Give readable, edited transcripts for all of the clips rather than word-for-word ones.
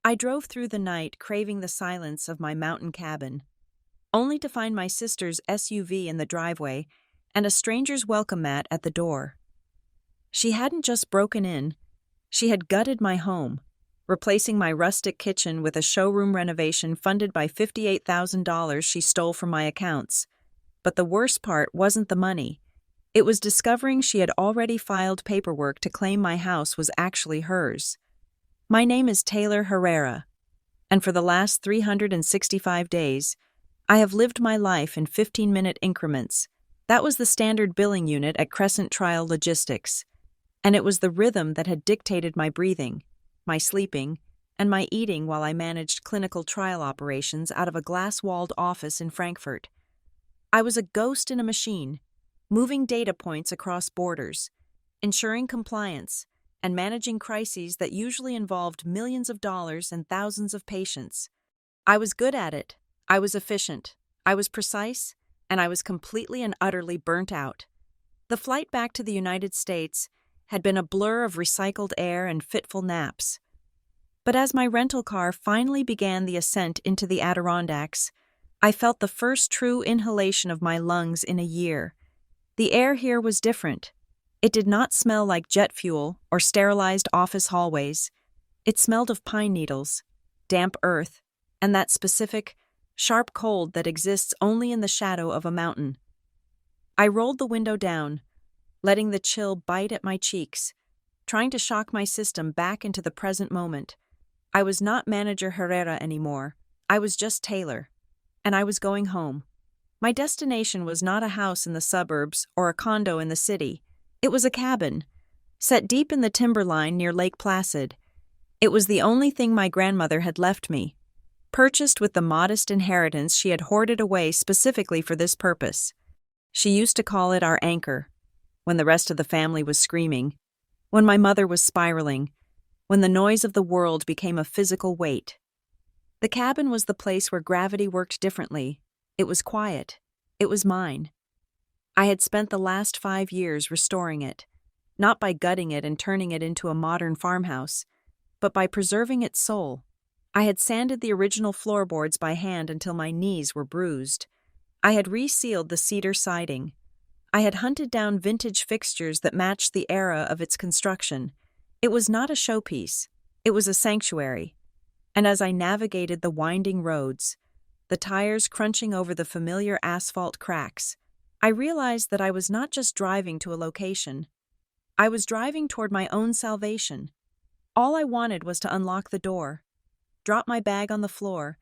I drove through the night craving the silence of my mountain cabin, only to find my sister's SUV in the driveway and a stranger's welcome mat at the door. She hadn't just broken in, she had gutted my home, replacing my rustic kitchen with a showroom renovation funded by $58,000 she stole from my accounts. But the worst part wasn't the money. It was discovering she had already filed paperwork to claim my house was actually hers. My name is Taylor Herrera, and for the last 365 days, I have lived my life in 15-minute increments. That was the standard billing unit at Crescent Trial Logistics, and it was the rhythm that had dictated my breathing, my sleeping, and my eating while I managed clinical trial operations out of a glass-walled office in Frankfurt. I was a ghost in a machine, moving data points across borders, ensuring compliance, and managing crises that usually involved millions of dollars and thousands of patients. I was good at it, I was efficient, I was precise, and I was completely and utterly burnt out. The flight back to the United States had been a blur of recycled air and fitful naps. But as my rental car finally began the ascent into the Adirondacks, I felt the first true inhalation of my lungs in a year. The air here was different. It did not smell like jet fuel or sterilized office hallways. It smelled of pine needles, damp earth, and that specific, sharp cold that exists only in the shadow of a mountain. I rolled the window down, letting the chill bite at my cheeks, trying to shock my system back into the present moment. I was not Manager Herrera anymore. I was just Taylor. And I was going home. My destination was not a house in the suburbs or a condo in the city. It was a cabin, set deep in the timberline near Lake Placid. It was the only thing my grandmother had left me, purchased with the modest inheritance she had hoarded away specifically for this purpose. She used to call it our anchor, when the rest of the family was screaming, when my mother was spiraling, when the noise of the world became a physical weight. The cabin was the place where gravity worked differently. It was quiet. It was mine. I had spent the last 5 years restoring it, not by gutting it and turning it into a modern farmhouse, but by preserving its soul. I had sanded the original floorboards by hand until my knees were bruised. I had resealed the cedar siding. I had hunted down vintage fixtures that matched the era of its construction. It was not a showpiece. It was a sanctuary. And as I navigated the winding roads, the tires crunching over the familiar asphalt cracks, I realized that I was not just driving to a location. I was driving toward my own salvation. All I wanted was to unlock the door, drop my bag on the floor,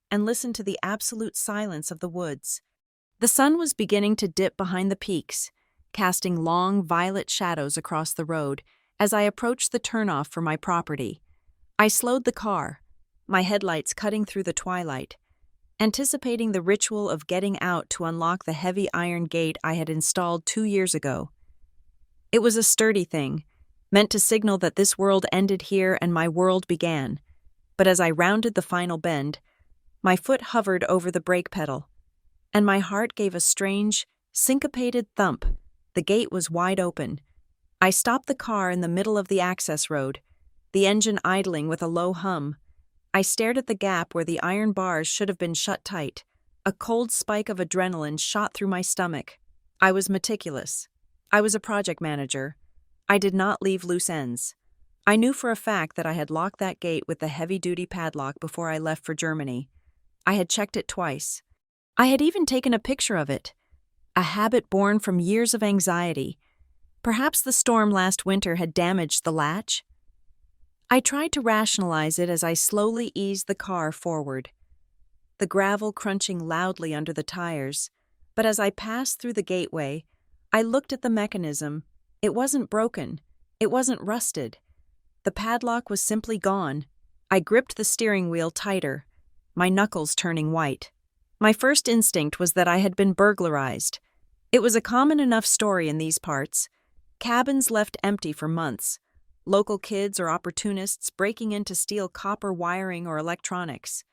and listen to the absolute silence of the woods. The sun was beginning to dip behind the peaks, casting long, violet shadows across the road as I approached the turnoff for my property. I slowed the car, my headlights cutting through the twilight, anticipating the ritual of getting out to unlock the heavy iron gate I had installed 2 years ago. It was a sturdy thing, meant to signal that this world ended here and my world began. But as I rounded the final bend, my foot hovered over the brake pedal, and my heart gave a strange, syncopated thump. The gate was wide open. I stopped the car in the middle of the access road, the engine idling with a low hum. I stared at the gap where the iron bars should have been shut tight. A cold spike of adrenaline shot through my stomach. I was meticulous. I was a project manager. I did not leave loose ends. I knew for a fact that I had locked that gate with the heavy-duty padlock before I left for Germany. I had checked it twice. I had even taken a picture of it, a habit born from years of anxiety. Perhaps the storm last winter had damaged the latch? I tried to rationalize it as I slowly eased the car forward, the gravel crunching loudly under the tires. But as I passed through the gateway, I looked at the mechanism. It wasn't broken. It wasn't rusted. The padlock was simply gone. I gripped the steering wheel tighter, my knuckles turning white. My first instinct was that I had been burglarized. It was a common enough story in these parts. Cabins left empty for months. Local kids or opportunists breaking in to steal copper wiring or electronics.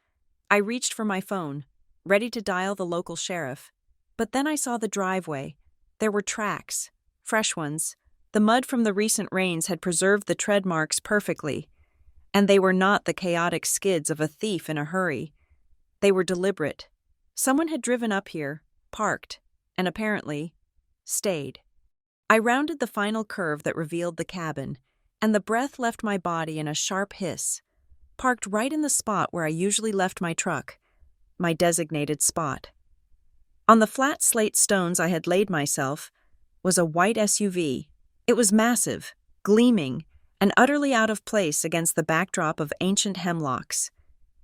I reached for my phone, ready to dial the local sheriff. But then I saw the driveway. There were tracks, fresh ones. The mud from the recent rains had preserved the tread marks perfectly. And they were not the chaotic skids of a thief in a hurry. They were deliberate. Someone had driven up here, parked, and apparently stayed. I rounded the final curve that revealed the cabin, and the breath left my body in a sharp hiss. Parked right in the spot where I usually left my truck, my designated spot. On the flat slate stones I had laid myself was a white SUV. It was massive, gleaming, and utterly out of place against the backdrop of ancient hemlocks.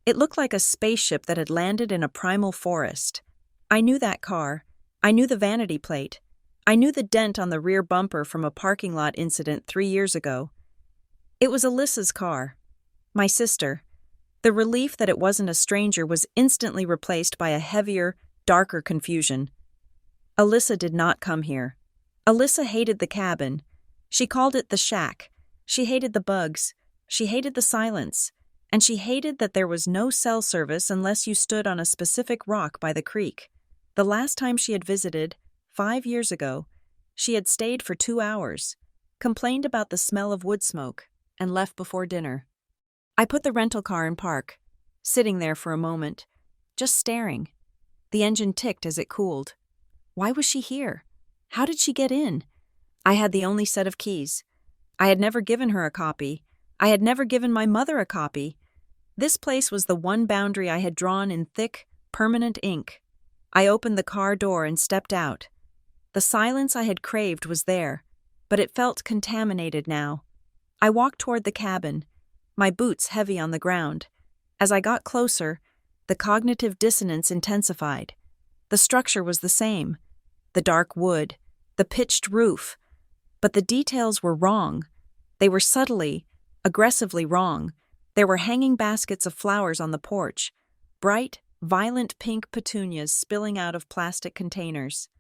It looked like a spaceship that had landed in a primal forest. I knew that car. I knew the vanity plate. I knew the dent on the rear bumper from a parking lot incident 3 years ago. It was Alyssa's car. My sister. The relief that it wasn't a stranger was instantly replaced by a heavier, darker confusion. Alyssa did not come here. Alyssa hated the cabin. She called it the shack. She hated the bugs. She hated the silence. And she hated that there was no cell service unless you stood on a specific rock by the creek. The last time she had visited, 5 years ago, she had stayed for 2 hours, complained about the smell of wood smoke, and left before dinner. I put the rental car in park, sitting there for a moment, just staring. The engine ticked as it cooled. Why was she here? How did she get in? I had the only set of keys. I had never given her a copy. I had never given my mother a copy. This place was the one boundary I had drawn in thick, permanent ink. I opened the car door and stepped out. The silence I had craved was there, but it felt contaminated now. I walked toward the cabin, my boots heavy on the ground. As I got closer, the cognitive dissonance intensified. The structure was the same. The dark wood, the pitched roof. But the details were wrong. They were subtly, aggressively wrong. There were hanging baskets of flowers on the porch, bright, violent pink petunias spilling out of plastic containers.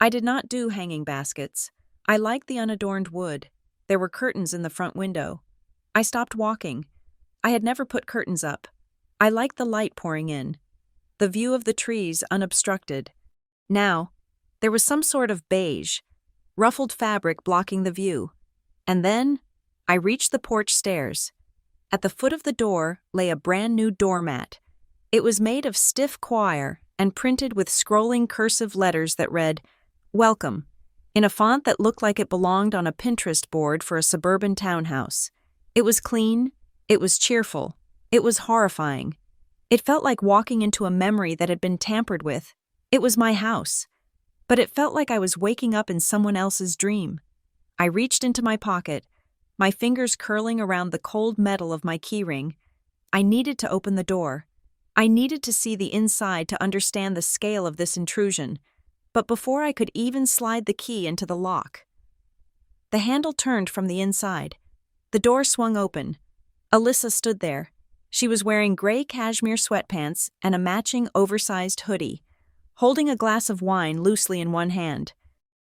I did not do hanging baskets. I liked the unadorned wood. There were curtains in the front window. I stopped walking. I had never put curtains up. I liked the light pouring in, the view of the trees unobstructed. Now, there was some sort of beige, ruffled fabric blocking the view. And then, I reached the porch stairs. At the foot of the door lay a brand new doormat. It was made of stiff coir and printed with scrolling cursive letters that read, "Welcome," in a font that looked like it belonged on a Pinterest board for a suburban townhouse. It was clean, it was cheerful, it was horrifying. It felt like walking into a memory that had been tampered with. It was my house, but it felt like I was waking up in someone else's dream. I reached into my pocket, my fingers curling around the cold metal of my keyring. I needed to open the door. I needed to see the inside to understand the scale of this intrusion, but before I could even slide the key into the lock. The handle turned from the inside. The door swung open. Alyssa stood there. She was wearing gray cashmere sweatpants and a matching oversized hoodie, holding a glass of wine loosely in one hand.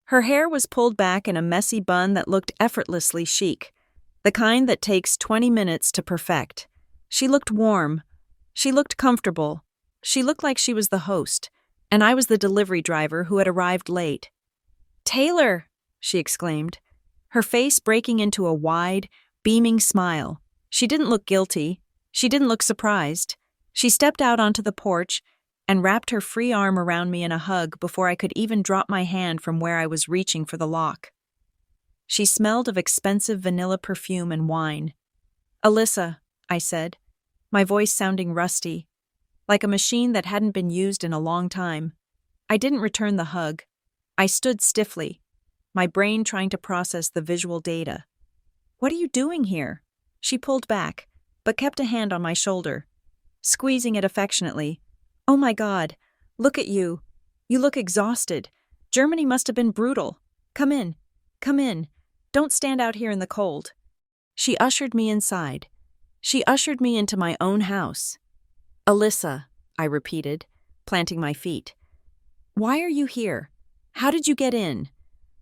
Her hair was pulled back in a messy bun that looked effortlessly chic, the kind that takes 20 minutes to perfect. She looked warm. She looked comfortable. She looked like she was the host, and I was the delivery driver who had arrived late. "Taylor!" she exclaimed, her face breaking into a wide, beaming smile. She didn't look guilty. She didn't look surprised. She stepped out onto the porch and wrapped her free arm around me in a hug before I could even drop my hand from where I was reaching for the lock. She smelled of expensive vanilla perfume and wine. "Alyssa," I said, my voice sounding rusty, like a machine that hadn't been used in a long time. I didn't return the hug. I stood stiffly, my brain trying to process the visual data. "What are you doing here?" She pulled back, but kept a hand on my shoulder, squeezing it affectionately. "Oh my God, look at you. You look exhausted. Germany must have been brutal. Come in. Come in. Don't stand out here in the cold." She ushered me inside. She ushered me into my own house. "Alyssa," I repeated, planting my feet. "Why are you here? How did you get in?"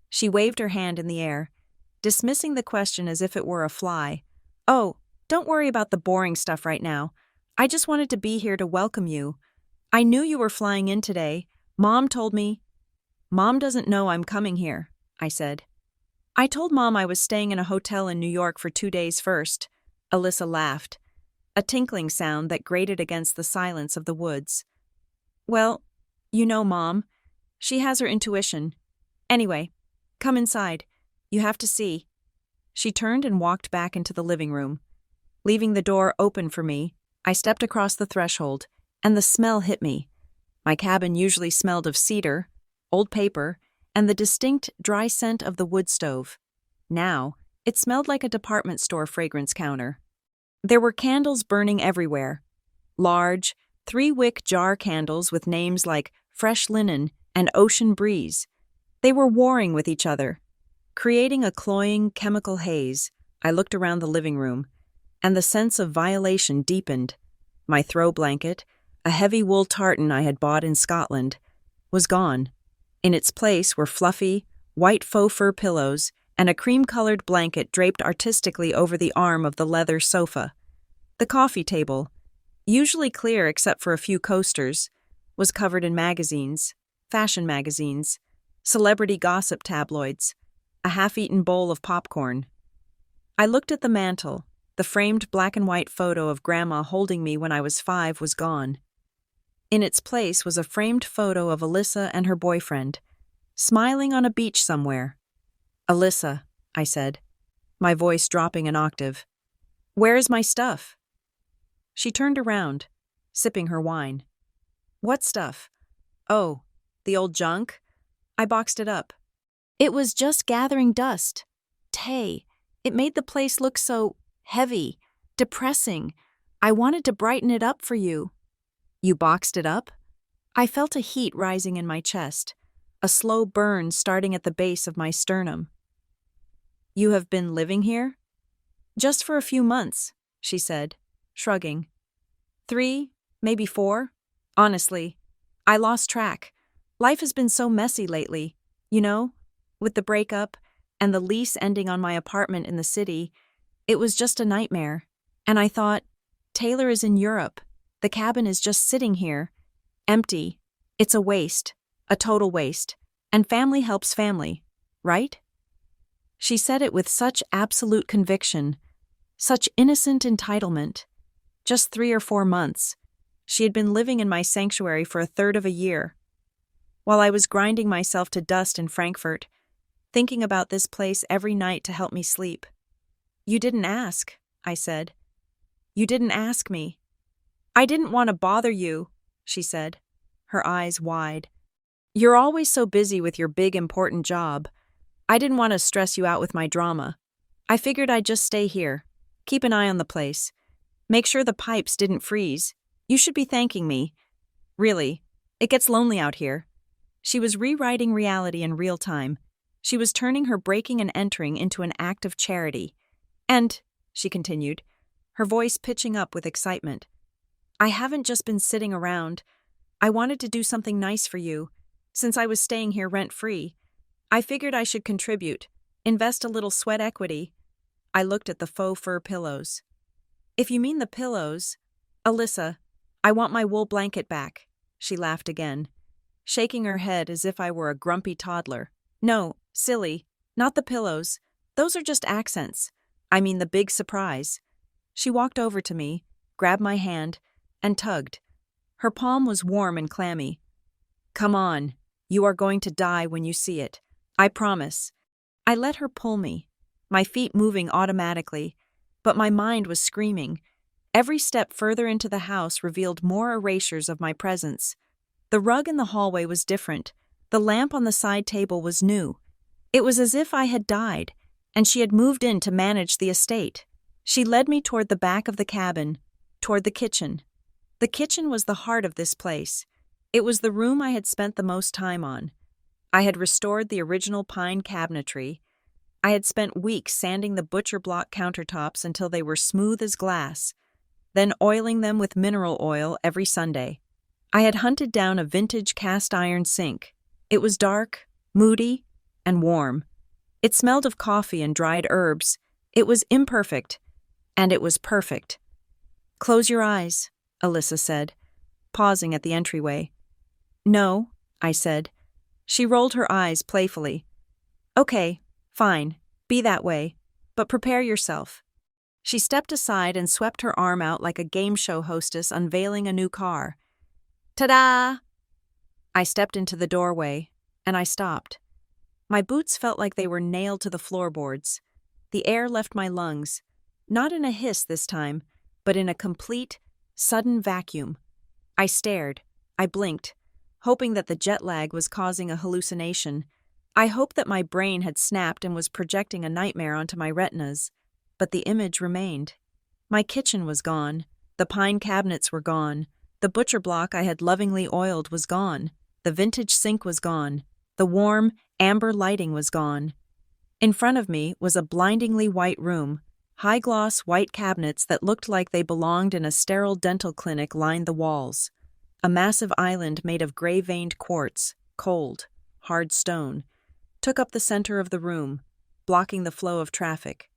She waved her hand in the air, dismissing the question as if it were a fly. "Oh, don't worry about the boring stuff right now. I just wanted to be here to welcome you. I knew you were flying in today. Mom told me." "Mom doesn't know I'm coming here," I said. "I told Mom I was staying in a hotel in New York for 2 days first. Alyssa laughed, a tinkling sound that grated against the silence of the woods. Well, you know, Mom. She has her intuition. Anyway, come inside. You have to see. She turned and walked back into the living room. Leaving the door open for me, I stepped across the threshold, and the smell hit me. My cabin usually smelled of cedar, old paper, and the distinct dry scent of the wood stove. Now, it smelled like a department store fragrance counter. There were candles burning everywhere. Large, 3-wick jar candles with names like Fresh Linen and Ocean Breeze. They were warring with each other, creating a cloying chemical haze. I looked around the living room, and the sense of violation deepened. My throw blanket, a heavy wool tartan I had bought in Scotland, was gone. In its place were fluffy, white faux fur pillows and a cream-colored blanket draped artistically over the arm of the leather sofa. The coffee table, usually clear except for a few coasters, was covered in magazines, fashion magazines, celebrity gossip tabloids, a half-eaten bowl of popcorn. I looked at the mantel. The framed black-and-white photo of Grandma holding me when I was 5 was gone. In its place was a framed photo of Alyssa and her boyfriend, smiling on a beach somewhere. "Alyssa," I said, my voice dropping an octave. "Where is my stuff?" She turned around, sipping her wine. "What stuff?" "Oh, the old junk? I boxed it up. It was just gathering dust. Tay, it made the place look so heavy, depressing. I wanted to brighten it up for you." "You boxed it up?" I felt a heat rising in my chest, a slow burn starting at the base of my sternum. "You have been living here?" "Just for a few months," she said, shrugging. 3, maybe 4. Honestly, I lost track. Life has been so messy lately, with the breakup and the lease ending on my apartment in the city. It was just a nightmare. And I thought, Taylor is in Europe. The cabin is just sitting here, empty. It's a waste, a total waste. And family helps family, right? She said it with such absolute conviction, such innocent entitlement. Just 3 or 4 months. She had been living in my sanctuary for a third of a year. While I was grinding myself to dust in Frankfurt, thinking about this place every night to help me sleep. "You didn't ask," I said. "You didn't ask me." "I didn't want to bother you," she said, her eyes wide. "You're always so busy with your big important job. I didn't want to stress you out with my drama. I figured I'd just stay here, keep an eye on the place, make sure the pipes didn't freeze. You should be thanking me. Really, it gets lonely out here." She was rewriting reality in real time. She was turning her breaking and entering into an act of charity. "And," she continued, her voice pitching up with excitement, "I haven't just been sitting around. I wanted to do something nice for you. Since I was staying here rent-free, I figured I should contribute, invest a little sweat equity." I looked at the faux fur pillows. "If you mean the pillows, Alyssa, I want my wool blanket back." She laughed again, shaking her head as if I were a grumpy toddler. "No, silly, not the pillows. Those are just accents. I mean the big surprise." She walked over to me, grabbed my hand, and tugged. Her palm was warm and clammy. "Come on, you are going to die when you see it. I promise." I let her pull me, my feet moving automatically, but my mind was screaming. Every step further into the house revealed more erasures of my presence. The rug in the hallway was different. The lamp on the side table was new. It was as if I had died, and she had moved in to manage the estate. She led me toward the back of the cabin, toward the kitchen. The kitchen was the heart of this place. It was the room I had spent the most time on. I had restored the original pine cabinetry. I had spent weeks sanding the butcher block countertops until they were smooth as glass, then oiling them with mineral oil every Sunday. I had hunted down a vintage cast-iron sink. It was dark, moody, and warm. It smelled of coffee and dried herbs. It was imperfect, and it was perfect. "Close your eyes," Alyssa said, pausing at the entryway. "No," I said. She rolled her eyes playfully. "Okay, fine, be that way, but prepare yourself." She stepped aside and swept her arm out like a game show hostess unveiling a new car. Ta-da! I stepped into the doorway, and I stopped. My boots felt like they were nailed to the floorboards. The air left my lungs, not in a hiss this time, but in a complete, sudden vacuum. I stared. I blinked, hoping that the jet lag was causing a hallucination. I hoped that my brain had snapped and was projecting a nightmare onto my retinas. But the image remained. My kitchen was gone. The pine cabinets were gone. The butcher block I had lovingly oiled was gone. The vintage sink was gone. The warm, amber lighting was gone. In front of me was a blindingly white room. High-gloss white cabinets that looked like they belonged in a sterile dental clinic lined the walls. A massive island made of gray-veined quartz, cold, hard stone, took up the center of the room, blocking the flow of traffic.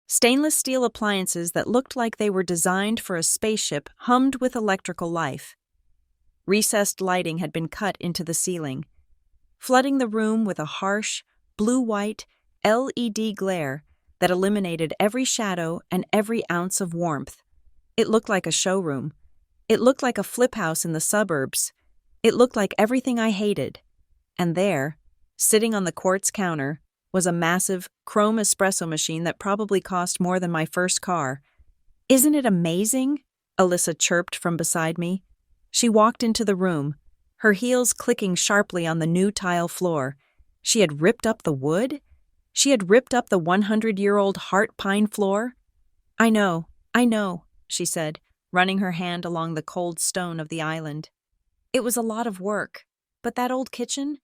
Stainless steel appliances that looked like they were designed for a spaceship hummed with electrical life. Recessed lighting had been cut into the ceiling, flooding the room with a harsh, blue-white LED glare that eliminated every shadow and every ounce of warmth. It looked like a showroom. It looked like a flip house in the suburbs. It looked like everything I hated. And there, sitting on the quartz counter, was a massive, chrome espresso machine that probably cost more than my first car. "Isn't it amazing?" Alyssa chirped from beside me. She walked into the room, her heels clicking sharply on the new tile floor. She had ripped up the wood? She had ripped up the 100-year-old heart pine floor? I know, she said, running her hand along the cold stone of the island. It was a lot of work, but that old kitchen?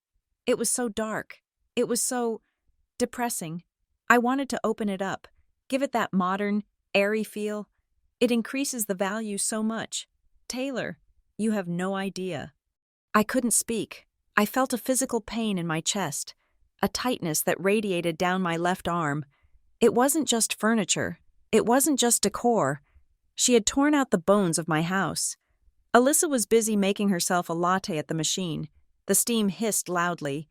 It was so dark. It was so depressing. I wanted to open it up, give it that modern, airy feel. It increases the value so much. Taylor, you have no idea. I couldn't speak. I felt a physical pain in my chest, a tightness that radiated down my left arm. It wasn't just furniture. It wasn't just decor. She had torn out the bones of my house. Alyssa was busy making herself a latte at the machine. The steam hissed loudly,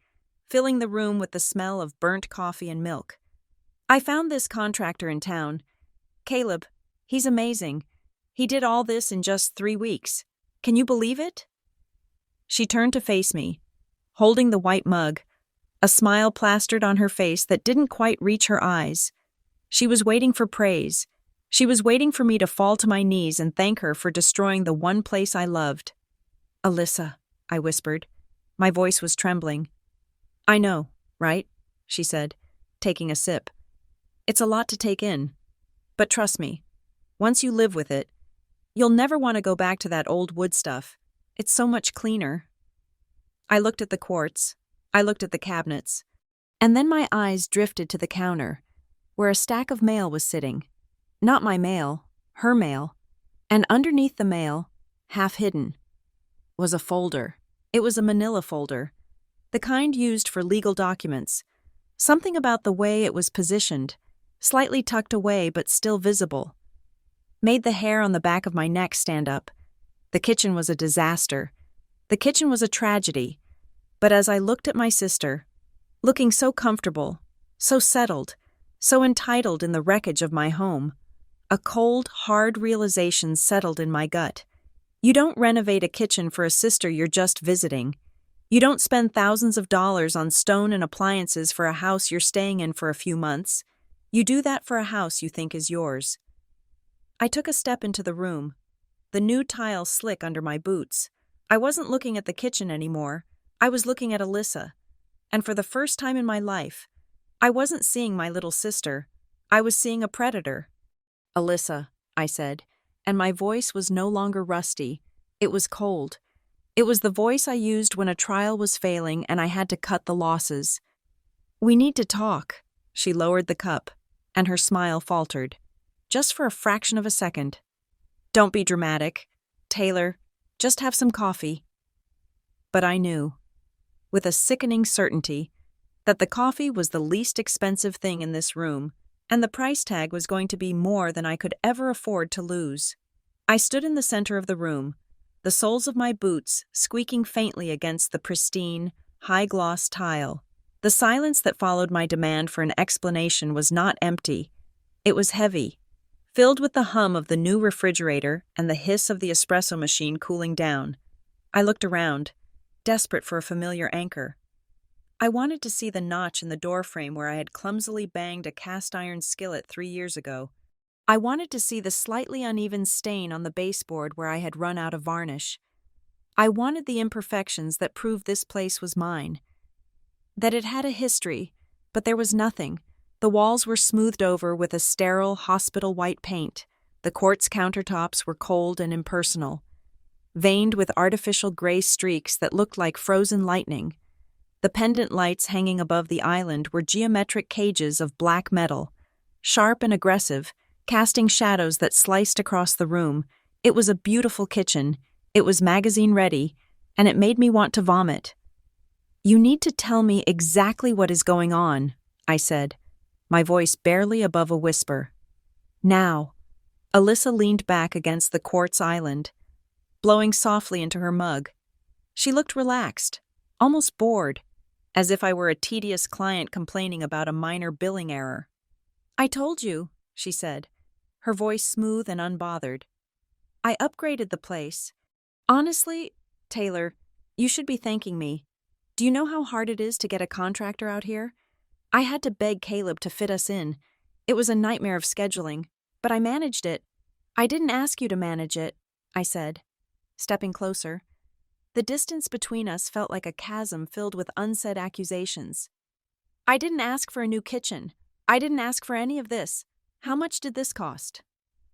filling the room with the smell of burnt coffee and milk. I found this contractor in town. Caleb, he's amazing. He did all this in just 3 weeks. Can you believe it? She turned to face me, holding the white mug, a smile plastered on her face that didn't quite reach her eyes. She was waiting for praise. She was waiting for me to fall to my knees and thank her for destroying the one place I loved. "Alyssa," I whispered. My voice was trembling. "I know, right?" she said, taking a sip. "It's a lot to take in. But trust me, once you live with it, you'll never want to go back to that old wood stuff. It's so much cleaner." I looked at the quartz. I looked at the cabinets. And then my eyes drifted to the counter, where a stack of mail was sitting. Not my mail, her mail. And underneath the mail, half hidden, was a folder. It was a manila folder, the kind used for legal documents. Something about the way it was positioned, slightly tucked away but still visible, made the hair on the back of my neck stand up. The kitchen was a disaster. The kitchen was a tragedy. But as I looked at my sister, looking so comfortable, so settled, so entitled in the wreckage of my home, a cold, hard realization settled in my gut. You don't renovate a kitchen for a sister you're just visiting. You don't spend thousands of dollars on stone and appliances for a house you're staying in for a few months. You do that for a house you think is yours. I took a step into the room, the new tile slick under my boots. I wasn't looking at the kitchen anymore. I was looking at Alyssa. And for the first time in my life, I wasn't seeing my little sister. I was seeing a predator. "Alyssa," I said, and my voice was no longer rusty. It was cold. It was the voice I used when a trial was failing and I had to cut the losses. "We need to talk." She lowered the cup, and her smile faltered, just for a fraction of a second. "Don't be dramatic. Taylor, just have some coffee." But I knew, with a sickening certainty, that the coffee was the least expensive thing in this room, and the price tag was going to be more than I could ever afford to lose. I stood in the center of the room, the soles of my boots squeaking faintly against the pristine, high-gloss tile. The silence that followed my demand for an explanation was not empty. It was heavy, filled with the hum of the new refrigerator and the hiss of the espresso machine cooling down. I looked around, desperate for a familiar anchor. I wanted to see the notch in the doorframe where I had clumsily banged a cast-iron skillet 3 years ago. I wanted to see the slightly uneven stain on the baseboard where I had run out of varnish. I wanted the imperfections that proved this place was mine. That it had a history, but there was nothing. The walls were smoothed over with a sterile, hospital-white paint. The quartz countertops were cold and impersonal, veined with artificial gray streaks that looked like frozen lightning. The pendant lights hanging above the island were geometric cages of black metal, sharp and aggressive, casting shadows that sliced across the room. It was a beautiful kitchen. It was magazine-ready, and it made me want to vomit. "You need to tell me exactly what is going on," I said, my voice barely above a whisper. "Now." Alyssa leaned back against the quartz island, blowing softly into her mug. She looked relaxed, almost bored, as if I were a tedious client complaining about a minor billing error. "I told you," she said, her voice smooth and unbothered. "I upgraded the place. Honestly, Taylor, you should be thanking me. Do you know how hard it is to get a contractor out here? I had to beg Caleb to fit us in. It was a nightmare of scheduling, but I managed it." "I didn't ask you to manage it," I said, stepping closer. The distance between us felt like a chasm filled with unsaid accusations. "I didn't ask for a new kitchen. I didn't ask for any of this. How much did this cost?"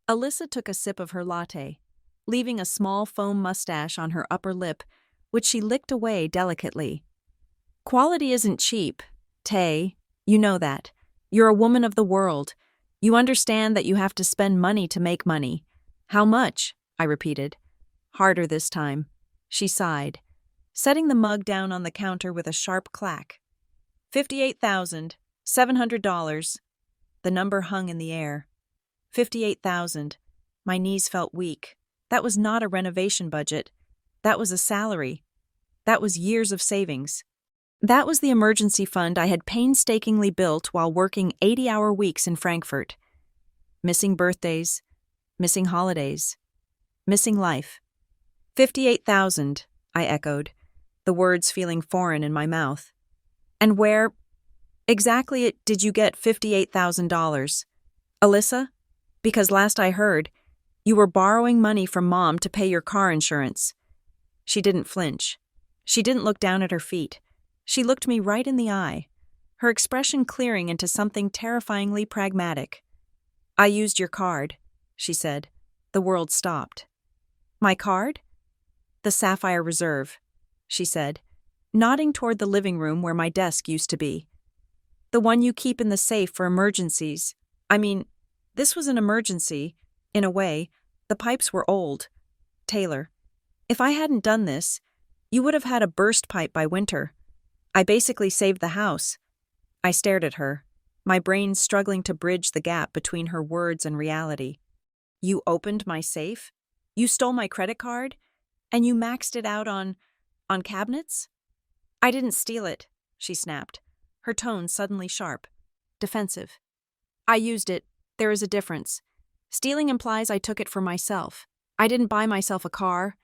Alyssa took a sip of her latte, leaving a small foam mustache on her upper lip, which she licked away delicately. "Quality isn't cheap, Tay. You know that. You're a woman of the world. You understand that you have to spend money to make money." "How much?" I repeated. Harder this time. She sighed, setting the mug down on the counter with a sharp clack. $58,700. The number hung in the air. 58,000. My knees felt weak. That was not a renovation budget. That was a salary. That was years of savings. That was the emergency fund I had painstakingly built while working 80-hour weeks in Frankfurt. Missing birthdays, missing holidays, missing life. 58,000, I echoed, the words feeling foreign in my mouth. "And where exactly did you get $58,000? Alyssa? Because last I heard, you were borrowing money from Mom to pay your car insurance." She didn't flinch. She didn't look down at her feet. She looked me right in the eye, her expression clearing into something terrifyingly pragmatic. "I used your card," she said. The world stopped. "My card?" "The Sapphire Reserve," she said, nodding toward the living room where my desk used to be. "The one you keep in the safe for emergencies. I mean, this was an emergency, in a way. The pipes were old. Taylor, if I hadn't done this, you would have had a burst pipe by winter. I basically saved the house." I stared at her, my brain struggling to bridge the gap between her words and reality. "You opened my safe? You stole my credit card? And you maxed it out on cabinets?" "I didn't steal it," she snapped, her tone suddenly sharp, defensive. "I used it. There is a difference. Stealing implies I took it for myself. I didn't buy myself a car.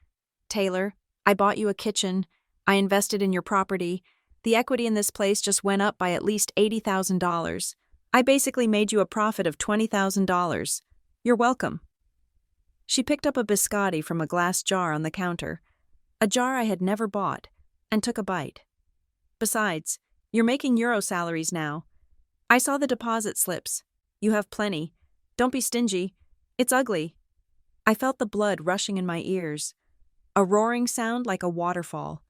Taylor, I bought you a kitchen. I invested in your property. The equity in this place just went up by at least $80,000. I basically made you a profit of $20,000. You're welcome." She picked up a biscotti from a glass jar on the counter, a jar I had never bought, and took a bite. "Besides, you're making euro salaries now. I saw the deposit slips. You have plenty. Don't be stingy. It's ugly." I felt the blood rushing in my ears, a roaring sound like a waterfall.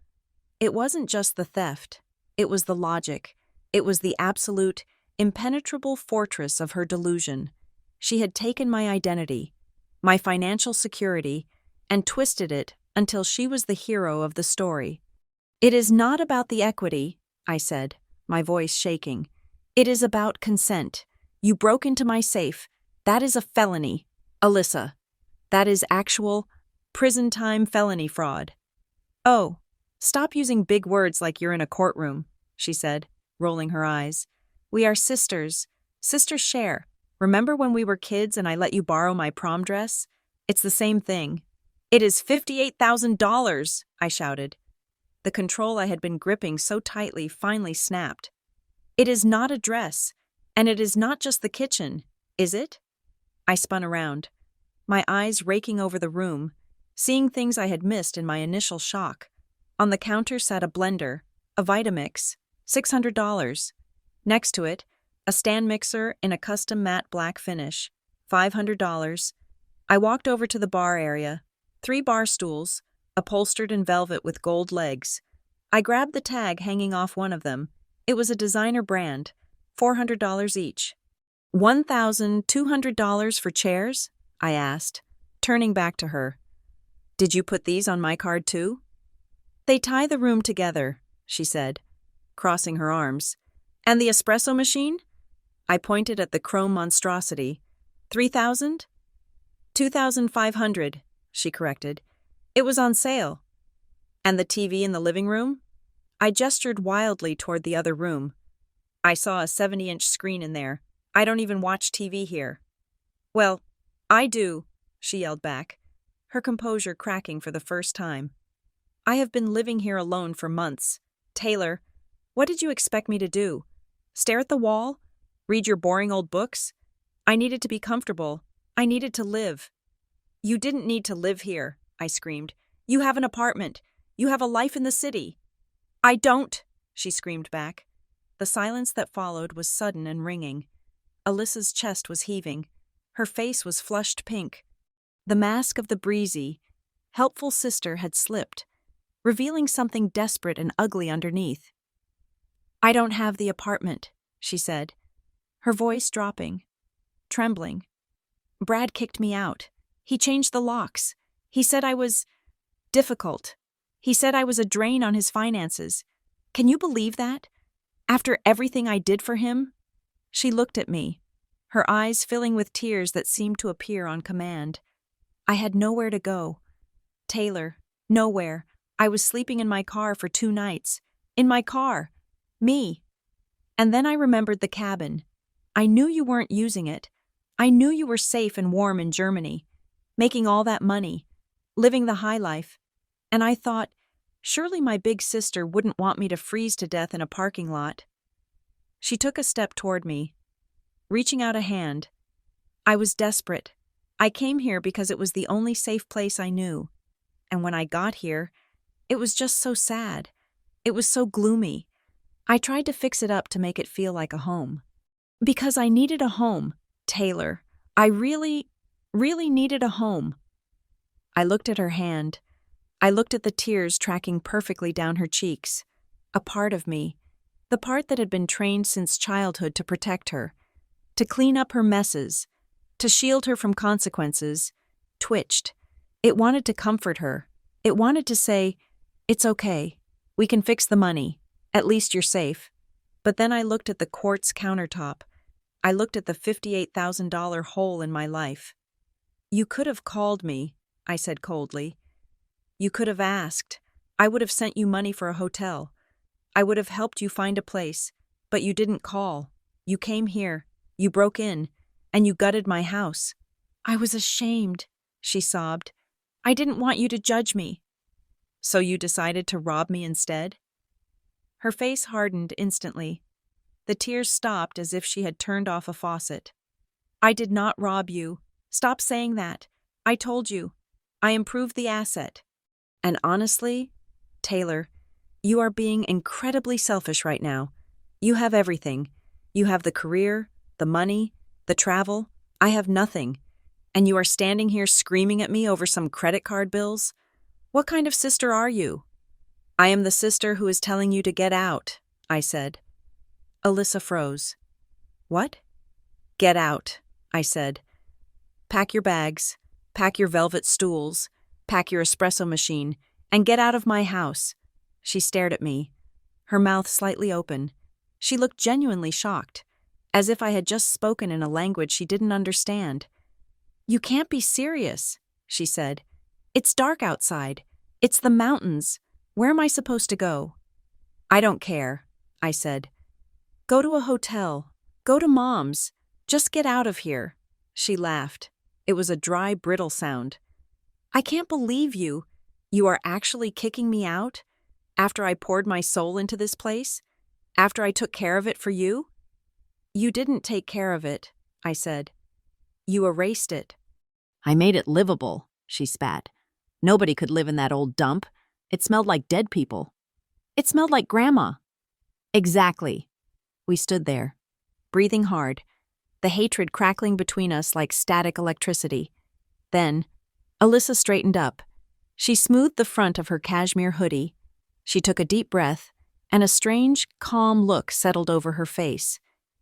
It wasn't just the theft. It was the logic. It was the absolute, impenetrable fortress of her delusion. She had taken my identity, my financial security, and twisted it until she was the hero of the story. "It is not about the equity," I said, my voice shaking. "It is about consent. You broke into my safe. That is a felony. Alyssa. That is actual, prison-time felony fraud." "Oh, stop using big words like you're in a courtroom," she said, rolling her eyes. "We are sisters. Sisters share. Remember when we were kids and I let you borrow my prom dress? It's the same thing. It is $58,000, I shouted. The control I had been gripping so tightly finally snapped. It is not a dress, and it is not just the kitchen, is it? I spun around, my eyes raking over the room, seeing things I had missed in my initial shock. On the counter sat a blender, a Vitamix, $600. Next to it, a stand mixer in a custom matte black finish, $500. I walked over to the bar area, 3 bar stools, upholstered in velvet with gold legs. I grabbed the tag hanging off one of them. It was a designer brand, $400 each. $1,200 for chairs? I asked, turning back to her. Did you put these on my card too? They tie the room together, she said, crossing her arms. And the espresso machine? I pointed at the chrome monstrosity. 3,000? 2,500, she corrected. It was on sale. And the TV in the living room? I gestured wildly toward the other room. I saw a 70-inch screen in there. I don't even watch TV here. Well, I do, she yelled back, her composure cracking for the first time. I have been living here alone for months. Taylor, what did you expect me to do? Stare at the wall? Read your boring old books? I needed to be comfortable. I needed to live. You didn't need to live here, I screamed. You have an apartment. You have a life in the city. I don't, she screamed back. The silence that followed was sudden and ringing. Alyssa's chest was heaving. Her face was flushed pink. The mask of the breezy, helpful sister had slipped, revealing something desperate and ugly underneath. I don't have the apartment, she said, her voice dropping, trembling. Brad kicked me out. He changed the locks. He said I was difficult. He said I was a drain on his finances. Can you believe that? After everything I did for him? She looked at me, her eyes filling with tears that seemed to appear on command. I had nowhere to go. Taylor, nowhere. I was sleeping in my car for 2 nights. In my car. Me. And then I remembered the cabin. I knew you weren't using it. I knew you were safe and warm in Germany, making all that money, living the high life. And I thought, surely my big sister wouldn't want me to freeze to death in a parking lot. She took a step toward me, reaching out a hand. I was desperate. I came here because it was the only safe place I knew. And when I got here, it was just so sad. It was so gloomy. I tried to fix it up to make it feel like a home. Because I needed a home, Taylor. I really needed a home. I looked at her hand. I looked at the tears tracking perfectly down her cheeks. A part of me, the part that had been trained since childhood to protect her, to clean up her messes, to shield her from consequences, twitched. It wanted to comfort her. It wanted to say, it's okay. We can fix the money. At least you're safe. But then I looked at the quartz countertop. I looked at the $58,000 hole in my life. You could have called me, I said coldly. You could have asked. I would have sent you money for a hotel. I would have helped you find a place. But you didn't call. You came here. You broke in. And you gutted my house. I was ashamed, she sobbed. I didn't want you to judge me. So you decided to rob me instead? Her face hardened instantly. The tears stopped as if she had turned off a faucet. I did not rob you. Stop saying that. I told you. I improved the asset. And honestly, Taylor, you are being incredibly selfish right now. You have everything. You have the career, the money, the travel. I have nothing. And you are standing here screaming at me over some credit card bills? What kind of sister are you? I am the sister who is telling you to get out, I said. Alyssa froze. What? Get out, I said. Pack your bags, pack your velvet stools, pack your espresso machine, and get out of my house. She stared at me, her mouth slightly open. She looked genuinely shocked, as if I had just spoken in a language she didn't understand. You can't be serious, she said. It's dark outside. It's the mountains. Where am I supposed to go? I don't care, I said. Go to a hotel. Go to Mom's. Just get out of here. She laughed. It was a dry, brittle sound. I can't believe you. You are actually kicking me out? After I poured my soul into this place? After I took care of it for you? You didn't take care of it, I said. You erased it. I made it livable, she spat. Nobody could live in that old dump. It smelled like dead people. It smelled like Grandma. Exactly. We stood there, breathing hard, the hatred crackling between us like static electricity. Then, Alyssa straightened up. She smoothed the front of her cashmere hoodie. She took a deep breath, and a strange, calm look settled over her face.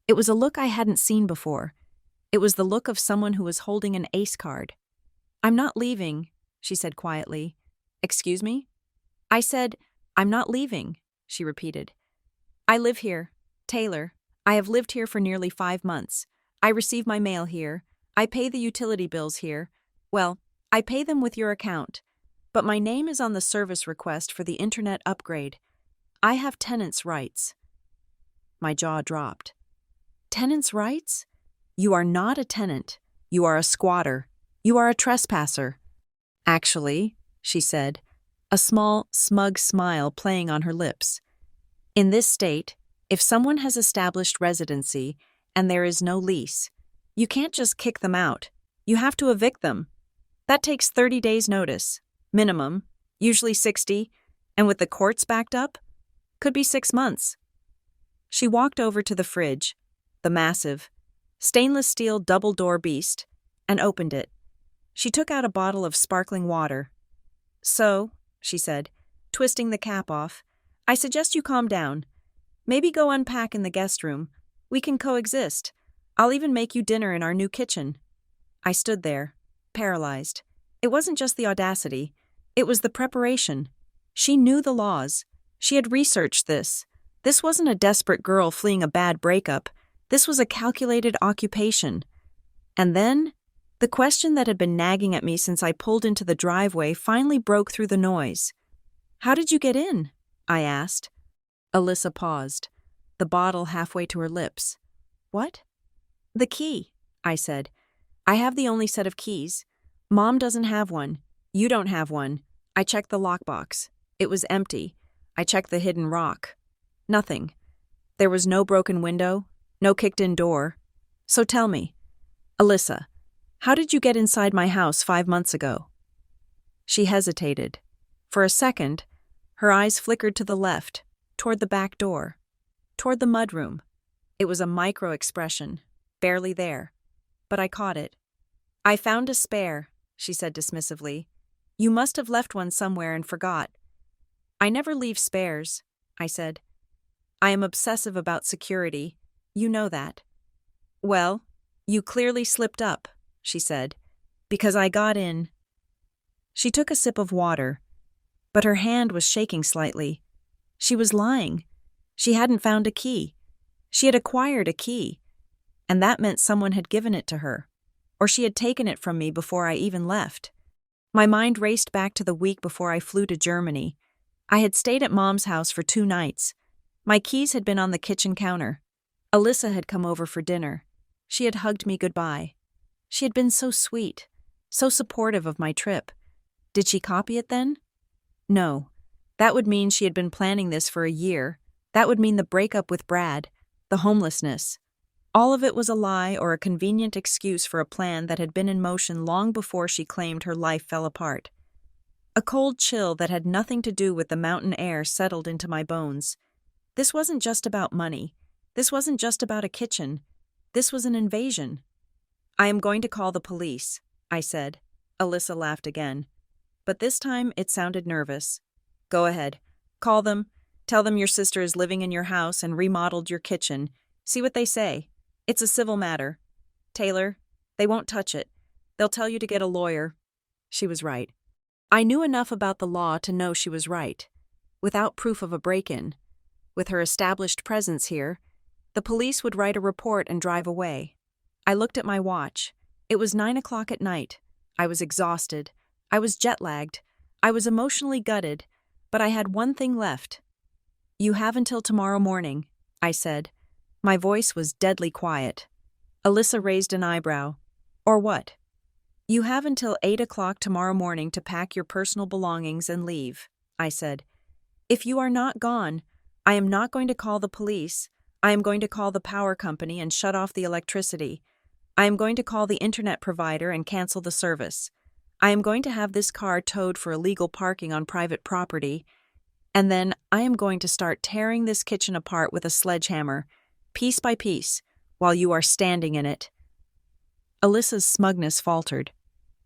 It was a look I hadn't seen before. It was the look of someone who was holding an ace card. I'm not leaving, she said quietly. Excuse me? I said, I'm not leaving, she repeated. I live here, Taylor. I have lived here for nearly 5 months. I receive my mail here. I pay the utility bills here. Well, I pay them with your account. But my name is on the service request for the internet upgrade. I have tenants' rights. My jaw dropped. Tenants' rights? You are not a tenant. You are a squatter. You are a trespasser. Actually, she said, a small, smug smile playing on her lips. In this state, if someone has established residency and there is no lease, you can't just kick them out. You have to evict them. That takes 30 days' notice, minimum, usually 60, and with the courts backed up, could be 6 months. She walked over to the fridge, the massive, stainless steel double-door beast, and opened it. She took out a bottle of sparkling water. So, she said, twisting the cap off, I suggest you calm down. Maybe go unpack in the guest room. We can coexist. I'll even make you dinner in our new kitchen. I stood there, paralyzed. It wasn't just the audacity. It was the preparation. She knew the laws. She had researched this. This wasn't a desperate girl fleeing a bad breakup. This was a calculated occupation. And then, the question that had been nagging at me since I pulled into the driveway finally broke through the noise. How did you get in? I asked. Alyssa paused, the bottle halfway to her lips. What? The key, I said. I have the only set of keys. Mom doesn't have one. You don't have one. I checked the lockbox. It was empty. I checked the hidden rock. Nothing. There was no broken window, no kicked-in door. So tell me, Alyssa, how did you get inside my house 5 months ago? She hesitated. For a second, her eyes flickered to the left, toward the back door, toward the mudroom. It was a micro-expression, barely there. But I caught it. I found a spare, she said dismissively. You must have left one somewhere and forgot. I never leave spares, I said. I am obsessive about security. You know that. Well, you clearly slipped up, she said, because I got in. She took a sip of water, but her hand was shaking slightly. She was lying. She hadn't found a key. She had acquired a key, and that meant someone had given it to her, or she had taken it from me before I even left. My mind raced back to the week before I flew to Germany. I had stayed at Mom's house for 2 nights. My keys had been on the kitchen counter. Alyssa had come over for dinner. She had hugged me goodbye. She had been so sweet, so supportive of my trip. Did she copy it then? No. That would mean she had been planning this for a year. That would mean the breakup with Brad, the homelessness. All of it was a lie or a convenient excuse for a plan that had been in motion long before she claimed her life fell apart. A cold chill that had nothing to do with the mountain air settled into my bones. This wasn't just about money. This wasn't just about a kitchen. This was an invasion. I am going to call the police, I said. Alyssa laughed again. But this time it sounded nervous. Go ahead. Call them. Tell them your sister is living in your house and remodeled your kitchen. See what they say. It's a civil matter. Taylor, they won't touch it. They'll tell you to get a lawyer. She was right. I knew enough about the law to know she was right. Without proof of a break-in, with her established presence here, the police would write a report and drive away. I looked at my watch. It was 9 o'clock at night. I was exhausted. I was jet-lagged. I was emotionally gutted, but I had one thing left. You have until tomorrow morning, I said. My voice was deadly quiet. Alyssa raised an eyebrow. Or what? You have until 8 o'clock tomorrow morning to pack your personal belongings and leave, I said. If you are not gone, I am not going to call the police. I am going to call the power company and shut off the electricity. I am going to call the internet provider and cancel the service. I am going to have this car towed for illegal parking on private property. And then I am going to start tearing this kitchen apart with a sledgehammer, piece by piece, while you are standing in it. Alyssa's smugness faltered.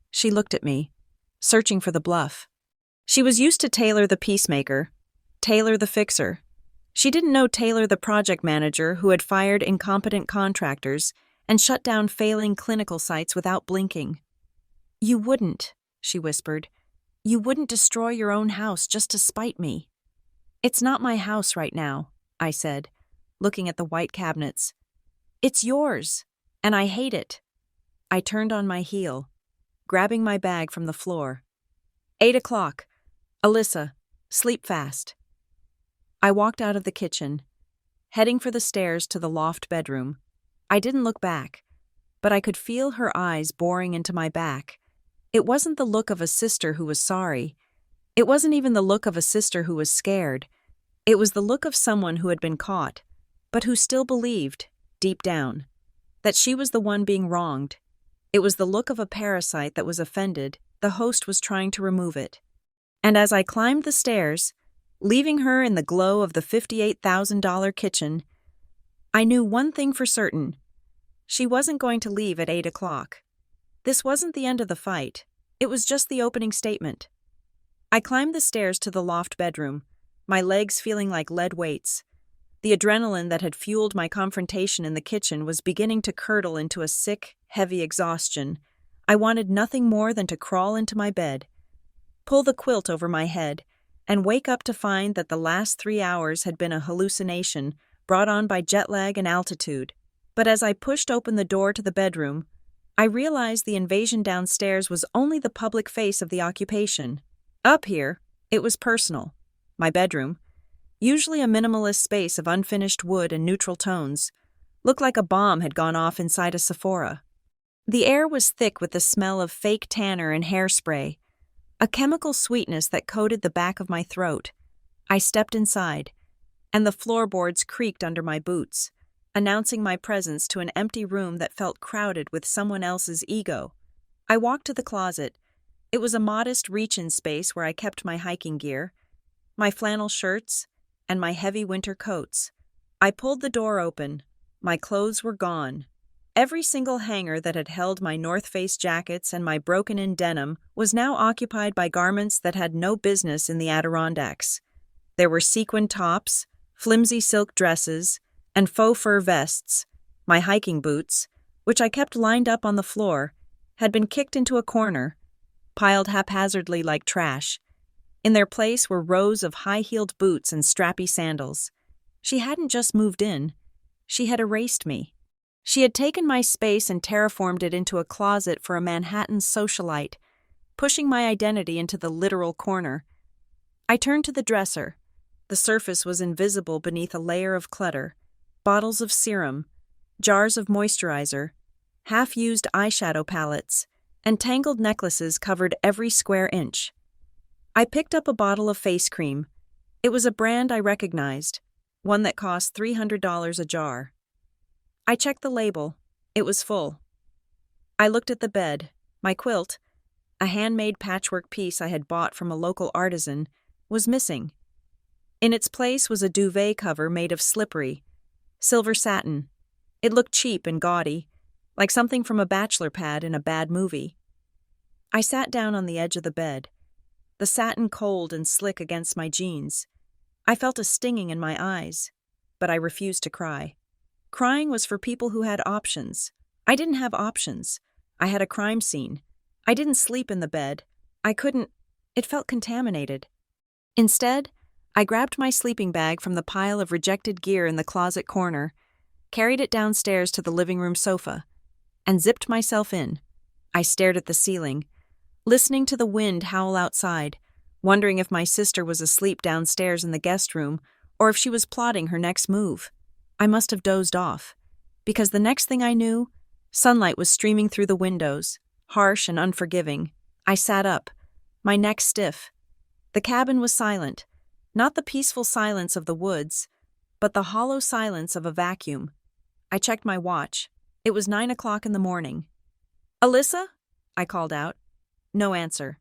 She looked at me, searching for the bluff. She was used to Taylor the peacemaker, Taylor the fixer. She didn't know Taylor the project manager who had fired incompetent contractors and shut down failing clinical sites without blinking. You wouldn't, she whispered. You wouldn't destroy your own house just to spite me. It's not my house right now, I said, looking at the white cabinets. It's yours, and I hate it. I turned on my heel, grabbing my bag from the floor. 8 o'clock. Alyssa, sleep fast. I walked out of the kitchen, heading for the stairs to the loft bedroom. I didn't look back, but I could feel her eyes boring into my back. It wasn't the look of a sister who was sorry. It wasn't even the look of a sister who was scared. It was the look of someone who had been caught, but who still believed, deep down, that she was the one being wronged. It was the look of a parasite that was offended. The host was trying to remove it. And as I climbed the stairs, leaving her in the glow of the $58,000 kitchen, I knew one thing for certain. She wasn't going to leave at 8 o'clock. This wasn't the end of the fight. It was just the opening statement. I climbed the stairs to the loft bedroom, my legs feeling like lead weights. The adrenaline that had fueled my confrontation in the kitchen was beginning to curdle into a sick, heavy exhaustion. I wanted nothing more than to crawl into my bed, pull the quilt over my head, and wake up to find that the last 3 hours had been a hallucination brought on by jet lag and altitude. But as I pushed open the door to the bedroom, I realized the invasion downstairs was only the public face of the occupation. Up here, it was personal. My bedroom, usually a minimalist space of unfinished wood and neutral tones, looked like a bomb had gone off inside a Sephora. The air was thick with the smell of fake tanner and hairspray, a chemical sweetness that coated the back of my throat. I stepped inside, and the floorboards creaked under my boots, announcing my presence to an empty room that felt crowded with someone else's ego. I walked to the closet. It was a modest reach-in space where I kept my hiking gear, my flannel shirts, and my heavy winter coats. I pulled the door open. My clothes were gone. Every single hanger that had held my North Face jackets and my broken-in denim was now occupied by garments that had no business in the Adirondacks. There were sequined tops, flimsy silk dresses, and faux fur vests. My hiking boots, which I kept lined up on the floor, had been kicked into a corner, piled haphazardly like trash. In their place were rows of high-heeled boots and strappy sandals. She hadn't just moved in. She had erased me. She had taken my space and terraformed it into a closet for a Manhattan socialite, pushing my identity into the literal corner. I turned to the dresser. The surface was invisible beneath a layer of clutter. Bottles of serum, jars of moisturizer, half-used eyeshadow palettes, and tangled necklaces covered every square inch. I picked up a bottle of face cream. It was a brand I recognized, one that cost $300 a jar. I checked the label. It was full. I looked at the bed. My quilt, a handmade patchwork piece I had bought from a local artisan, was missing. In its place was a duvet cover made of slippery, silver satin. It looked cheap and gaudy, like something from a bachelor pad in a bad movie. I sat down on the edge of the bed, the satin cold and slick against my jeans. I felt a stinging in my eyes, but I refused to cry. Crying was for people who had options. I didn't have options. I had a crime scene. I didn't sleep in the bed. I couldn't. It felt contaminated. Instead, I grabbed my sleeping bag from the pile of rejected gear in the closet corner, carried it downstairs to the living room sofa, and zipped myself in. I stared at the ceiling, listening to the wind howl outside, wondering if my sister was asleep downstairs in the guest room or if she was plotting her next move. I must have dozed off, because the next thing I knew, Sunlight was streaming through the windows, harsh and unforgiving. I sat up, my neck stiff. The cabin was silent, not the peaceful silence of the woods, but the hollow silence of a vacuum. I checked my watch. It was 9 o'clock in the morning. "Alyssa?" I called out. No answer.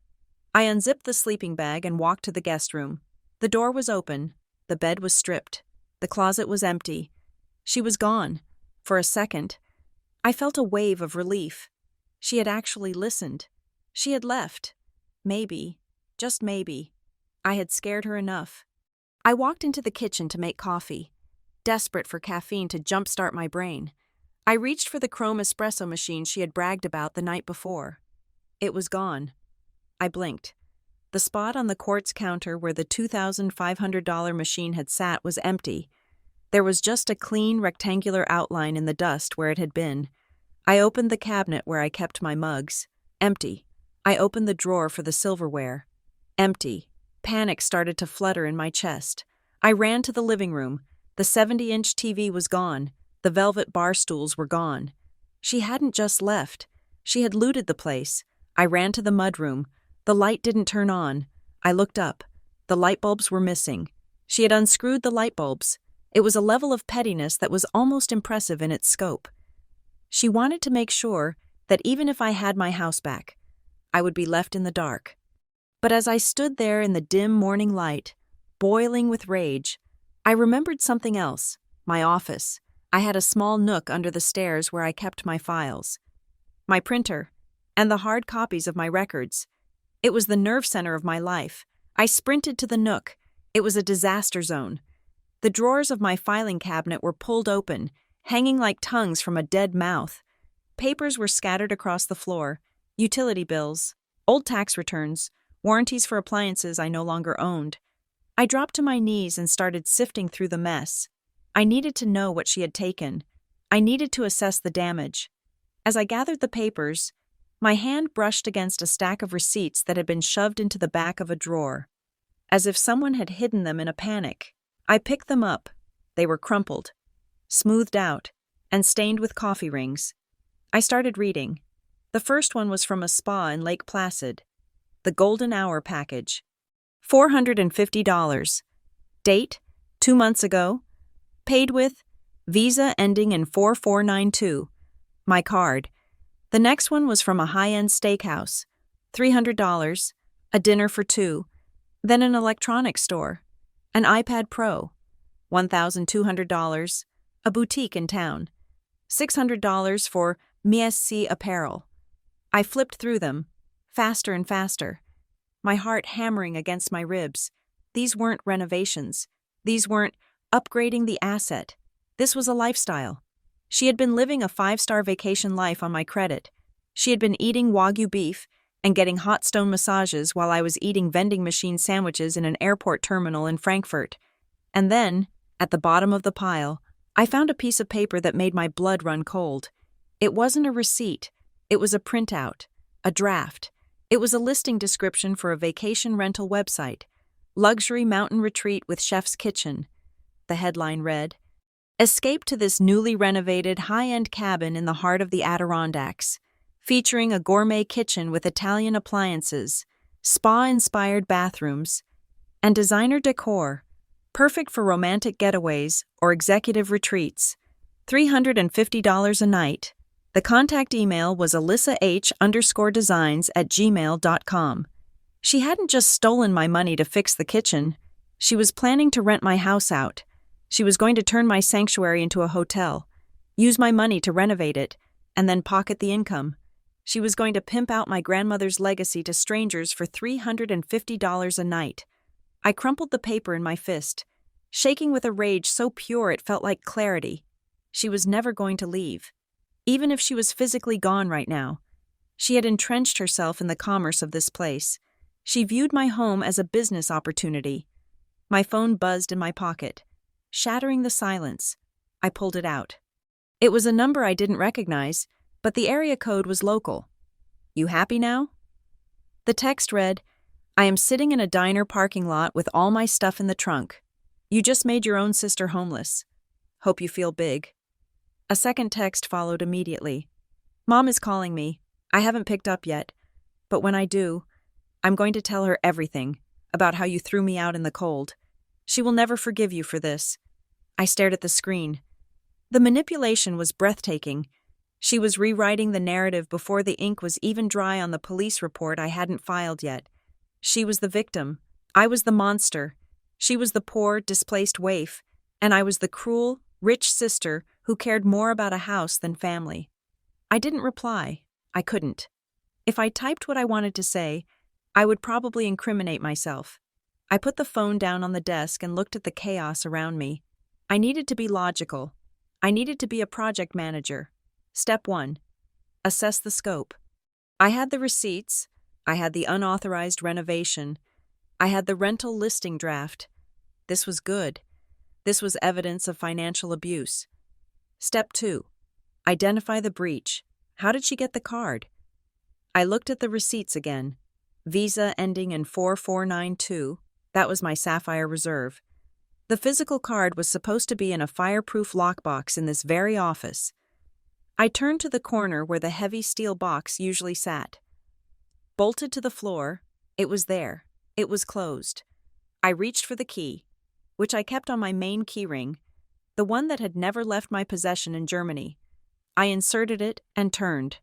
I unzipped the sleeping bag and walked to the guest room. The door was open. The bed was stripped. The closet was empty. She was gone. For a second, I felt a wave of relief. She had actually listened. She had left. Maybe, just maybe, I had scared her enough. I walked into the kitchen to make coffee, desperate for caffeine to jumpstart my brain. I reached for the chrome espresso machine she had bragged about the night before. It was gone. I blinked. The spot on the quartz counter where the $2,500 machine had sat was empty. There was just a clean, rectangular outline in the dust where it had been. I opened the cabinet where I kept my mugs. Empty. I opened the drawer for the silverware. Empty. Panic started to flutter in my chest. I ran to the living room. The 70-inch TV was gone. The velvet bar stools were gone. She hadn't just left. She had looted the place. I ran to the mudroom. The light didn't turn on. I looked up. The light bulbs were missing. She had unscrewed the light bulbs. It was a level of pettiness that was almost impressive in its scope. She wanted to make sure that even if I had my house back, I would be left in the dark. But as I stood there in the dim morning light, boiling with rage, I remembered something else, my office. I had a small nook under the stairs where I kept my files, my printer, and the hard copies of my records. It was the nerve center of my life. I sprinted to the nook. It was a disaster zone. The drawers of my filing cabinet were pulled open, hanging like tongues from a dead mouth. Papers were scattered across the floor, utility bills, old tax returns, warranties for appliances I no longer owned. I dropped to my knees and started sifting through the mess. I needed to know what she had taken. I needed to assess the damage. As I gathered the papers, my hand brushed against a stack of receipts that had been shoved into the back of a drawer, as if someone had hidden them in a panic. I picked them up. They were crumpled, smoothed out, and stained with coffee rings. I started reading. The first one was from a spa in Lake Placid. The Golden Hour package. $450. Date, 2 months ago. Paid with Visa ending in 4492. My card. The next one was from a high-end steakhouse. $300. A dinner for two. Then an electronics store. An iPad Pro. $1,200. A boutique in town. $600 for MSC apparel. I flipped through them, faster and faster, my heart hammering against my ribs. These weren't renovations. These weren't upgrading the asset. This was a lifestyle. She had been living a 5-star vacation life on my credit. She had been eating Wagyu beef and getting hot stone massages while I was eating vending machine sandwiches in an airport terminal in Frankfurt. And then, at the bottom of the pile, I found a piece of paper that made my blood run cold. It wasn't a receipt. It was a printout, a draft. It was a listing description for a vacation rental website, Luxury Mountain Retreat with Chef's Kitchen. The headline read, "Escape to this newly renovated high-end cabin in the heart of the Adirondacks, featuring a gourmet kitchen with Italian appliances, spa-inspired bathrooms, and designer decor, perfect for romantic getaways or executive retreats. $350 a night." The contact email was alyssaH_designs@gmail.com. She hadn't just stolen my money to fix the kitchen. She was planning to rent my house out. She was going to turn my sanctuary into a hotel, use my money to renovate it, and then pocket the income. She was going to pimp out my grandmother's legacy to strangers for $350 a night. I crumpled the paper in my fist, shaking with a rage so pure it felt like clarity. She was never going to leave. Even if she was physically gone right now, she had entrenched herself in the commerce of this place. She viewed my home as a business opportunity. My phone buzzed in my pocket, shattering the silence. I pulled it out. It was a number I didn't recognize, but the area code was local. "You happy now?" The text read, "I am sitting in a diner parking lot with all my stuff in the trunk. You just made your own sister homeless. Hope you feel big." A second text followed immediately. Mom is calling me. I haven't picked up yet, but when I do, I'm going to tell her everything about how you threw me out in the cold. She will never forgive you for this. I stared at the screen. The manipulation was breathtaking. She was rewriting the narrative before the ink was even dry on the police report I hadn't filed yet. She was the victim. I was the monster. She was the poor, displaced waif, and I was the cruel, rich sister who cared more about a house than family. I didn't reply. I couldn't. If I typed what I wanted to say, I would probably incriminate myself. I put the phone down on the desk and looked at the chaos around me. I needed to be logical. I needed to be a project manager. Step 1. Assess the scope. I had the receipts. I had the unauthorized renovation. I had the rental listing draft. This was good. This was evidence of financial abuse. Step 2. Identify the breach. How did she get the card? I looked at the receipts again. Visa ending in 4492. That was my Sapphire Reserve. The physical card was supposed to be in a fireproof lockbox in this very office. I turned to the corner where the heavy steel box usually sat. Bolted to the floor, it was there. It was closed. I reached for the key, which I kept on my main keyring, the one that had never left my possession in Germany. I inserted it and turned.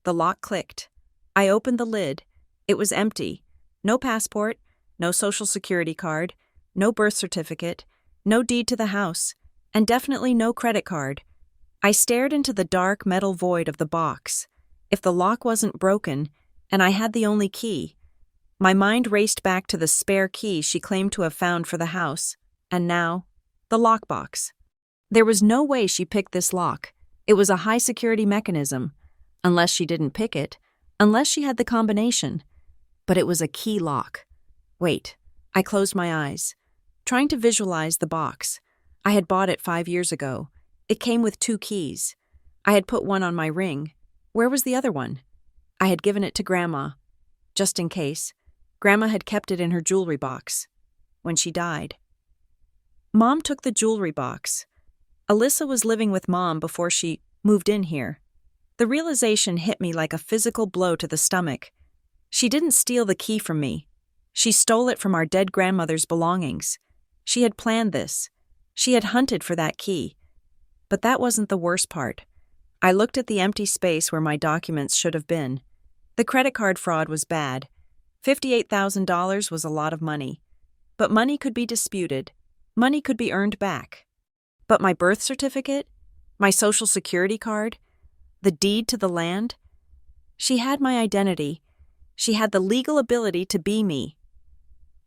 The lock clicked. I opened the lid. It was empty. No passport, no social security card, no birth certificate, no deed to the house, and definitely no credit card. I stared into the dark metal void of the box. If the lock wasn't broken, and I had the only key, my mind raced back to the spare key she claimed to have found for the house, and now, the lockbox. There was no way she picked this lock. It was a high-security mechanism. Unless she didn't pick it, unless she had the combination. But it was a key lock. Wait, I closed my eyes, trying to visualize the box. I had bought it 5 years ago. It came with 2 keys. I had put one on my ring. Where was the other one? I had given it to Grandma. Just in case, Grandma had kept it in her jewelry box. When she died. Mom took the jewelry box. Alyssa was living with Mom before she moved in here. The realization hit me like a physical blow to the stomach. She didn't steal the key from me. She stole it from our dead grandmother's belongings. She had planned this. She had hunted for that key. But that wasn't the worst part. I looked at the empty space where my documents should have been. The credit card fraud was bad. $58,000 was a lot of money. But money could be disputed. Money could be earned back. But my birth certificate? My social security card? The deed to the land? She had my identity. She had the legal ability to be me.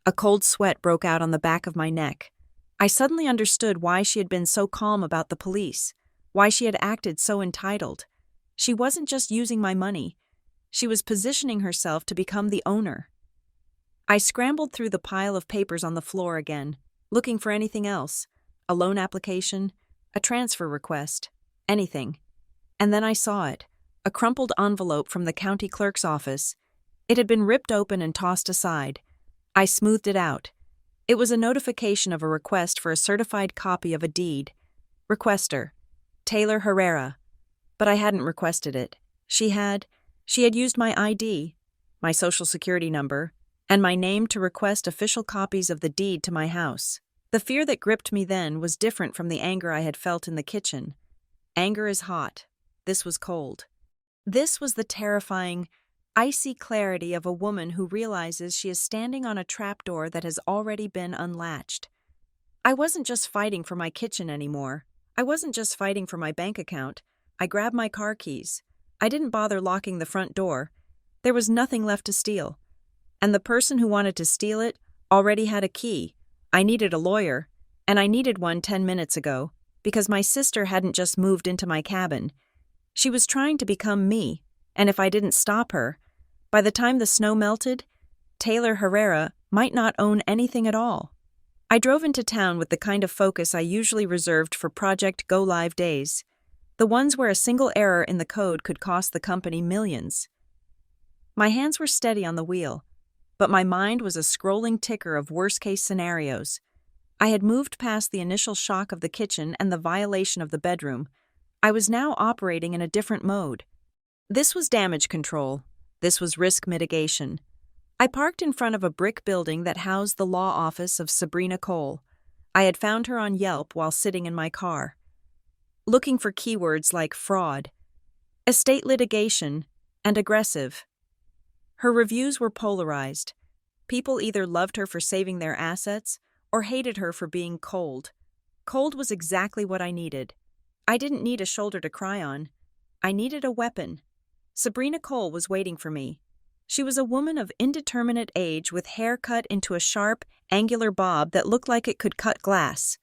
A cold sweat broke out on the back of my neck. I suddenly understood why she had been so calm about the police, why she had acted so entitled. She wasn't just using my money. She was positioning herself to become the owner. I scrambled through the pile of papers on the floor again, looking for anything else. A loan application, a transfer request, anything. And then I saw it, a crumpled envelope from the county clerk's office. It had been ripped open and tossed aside. I smoothed it out. It was a notification of a request for a certified copy of a deed. Requester, Taylor Herrera. But I hadn't requested it. She had used my ID, my social security number, and my name to request official copies of the deed to my house. The fear that gripped me then was different from the anger I had felt in the kitchen. Anger is hot. This was cold. This was the terrifying, icy clarity of a woman who realizes she is standing on a trapdoor that has already been unlatched. I wasn't just fighting for my kitchen anymore. I wasn't just fighting for my bank account. I grabbed my car keys. I didn't bother locking the front door. There was nothing left to steal. And the person who wanted to steal it already had a key. I needed a lawyer, and I needed one 10 minutes ago, because my sister hadn't just moved into my cabin. She was trying to become me, and if I didn't stop her, by the time the snow melted, Taylor Herrera might not own anything at all. I drove into town with the kind of focus I usually reserved for Project Go Live days, the ones where a single error in the code could cost the company millions. My hands were steady on the wheel, but my mind was a scrolling ticker of worst-case scenarios. I had moved past the initial shock of the kitchen and the violation of the bedroom. I was now operating in a different mode. This was damage control. This was risk mitigation. I parked in front of a brick building that housed the law office of Sabrina Cole. I had found her on Yelp while sitting in my car, looking for keywords like fraud, estate litigation, and aggressive. Her reviews were polarized. People either loved her for saving their assets or hated her for being cold. Cold was exactly what I needed. I didn't need a shoulder to cry on. I needed a weapon. Sabrina Cole was waiting for me. She was a woman of indeterminate age with hair cut into a sharp, angular bob that looked like it could cut glass.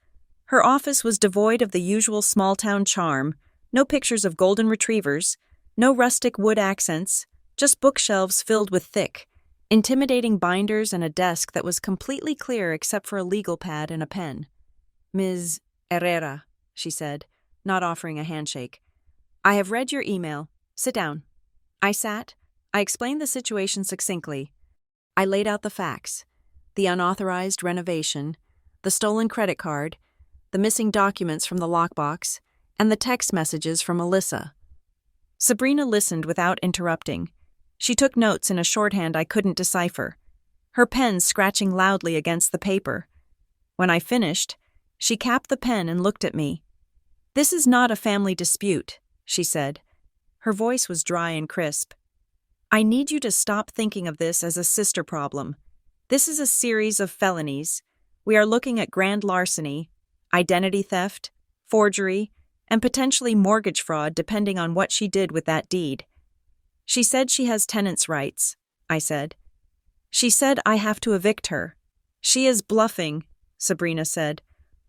Her office was devoid of the usual small-town charm, no pictures of golden retrievers, no rustic wood accents, just bookshelves filled with thick, intimidating binders and a desk that was completely clear except for a legal pad and a pen. "Ms. Herrera," she said, not offering a handshake. "I have read your email. Sit down." I sat. I explained the situation succinctly. I laid out the facts: the unauthorized renovation, the stolen credit card, the missing documents from the lockbox, and the text messages from Alyssa. Sabrina listened without interrupting. She took notes in a shorthand I couldn't decipher, her pen scratching loudly against the paper. When I finished, she capped the pen and looked at me. "This is not a family dispute," she said. Her voice was dry and crisp. "I need you to stop thinking of this as a sister problem. This is a series of felonies. We are looking at grand larceny, identity theft, forgery, and potentially mortgage fraud depending on what she did with that deed." "She said she has tenants' rights," I said. "She said I have to evict her." "She is bluffing," Sabrina said.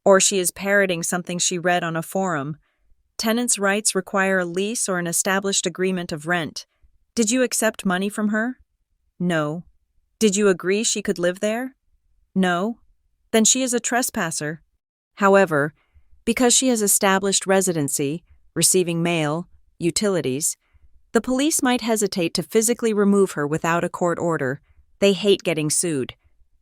"Or she is parroting something she read on a forum. Tenants' rights require a lease or an established agreement of rent. Did you accept money from her?" "No." "Did you agree she could live there?" "No." "Then she is a trespasser." However, because she has established residency, receiving mail, utilities, the police might hesitate to physically remove her without a court order. They hate getting sued.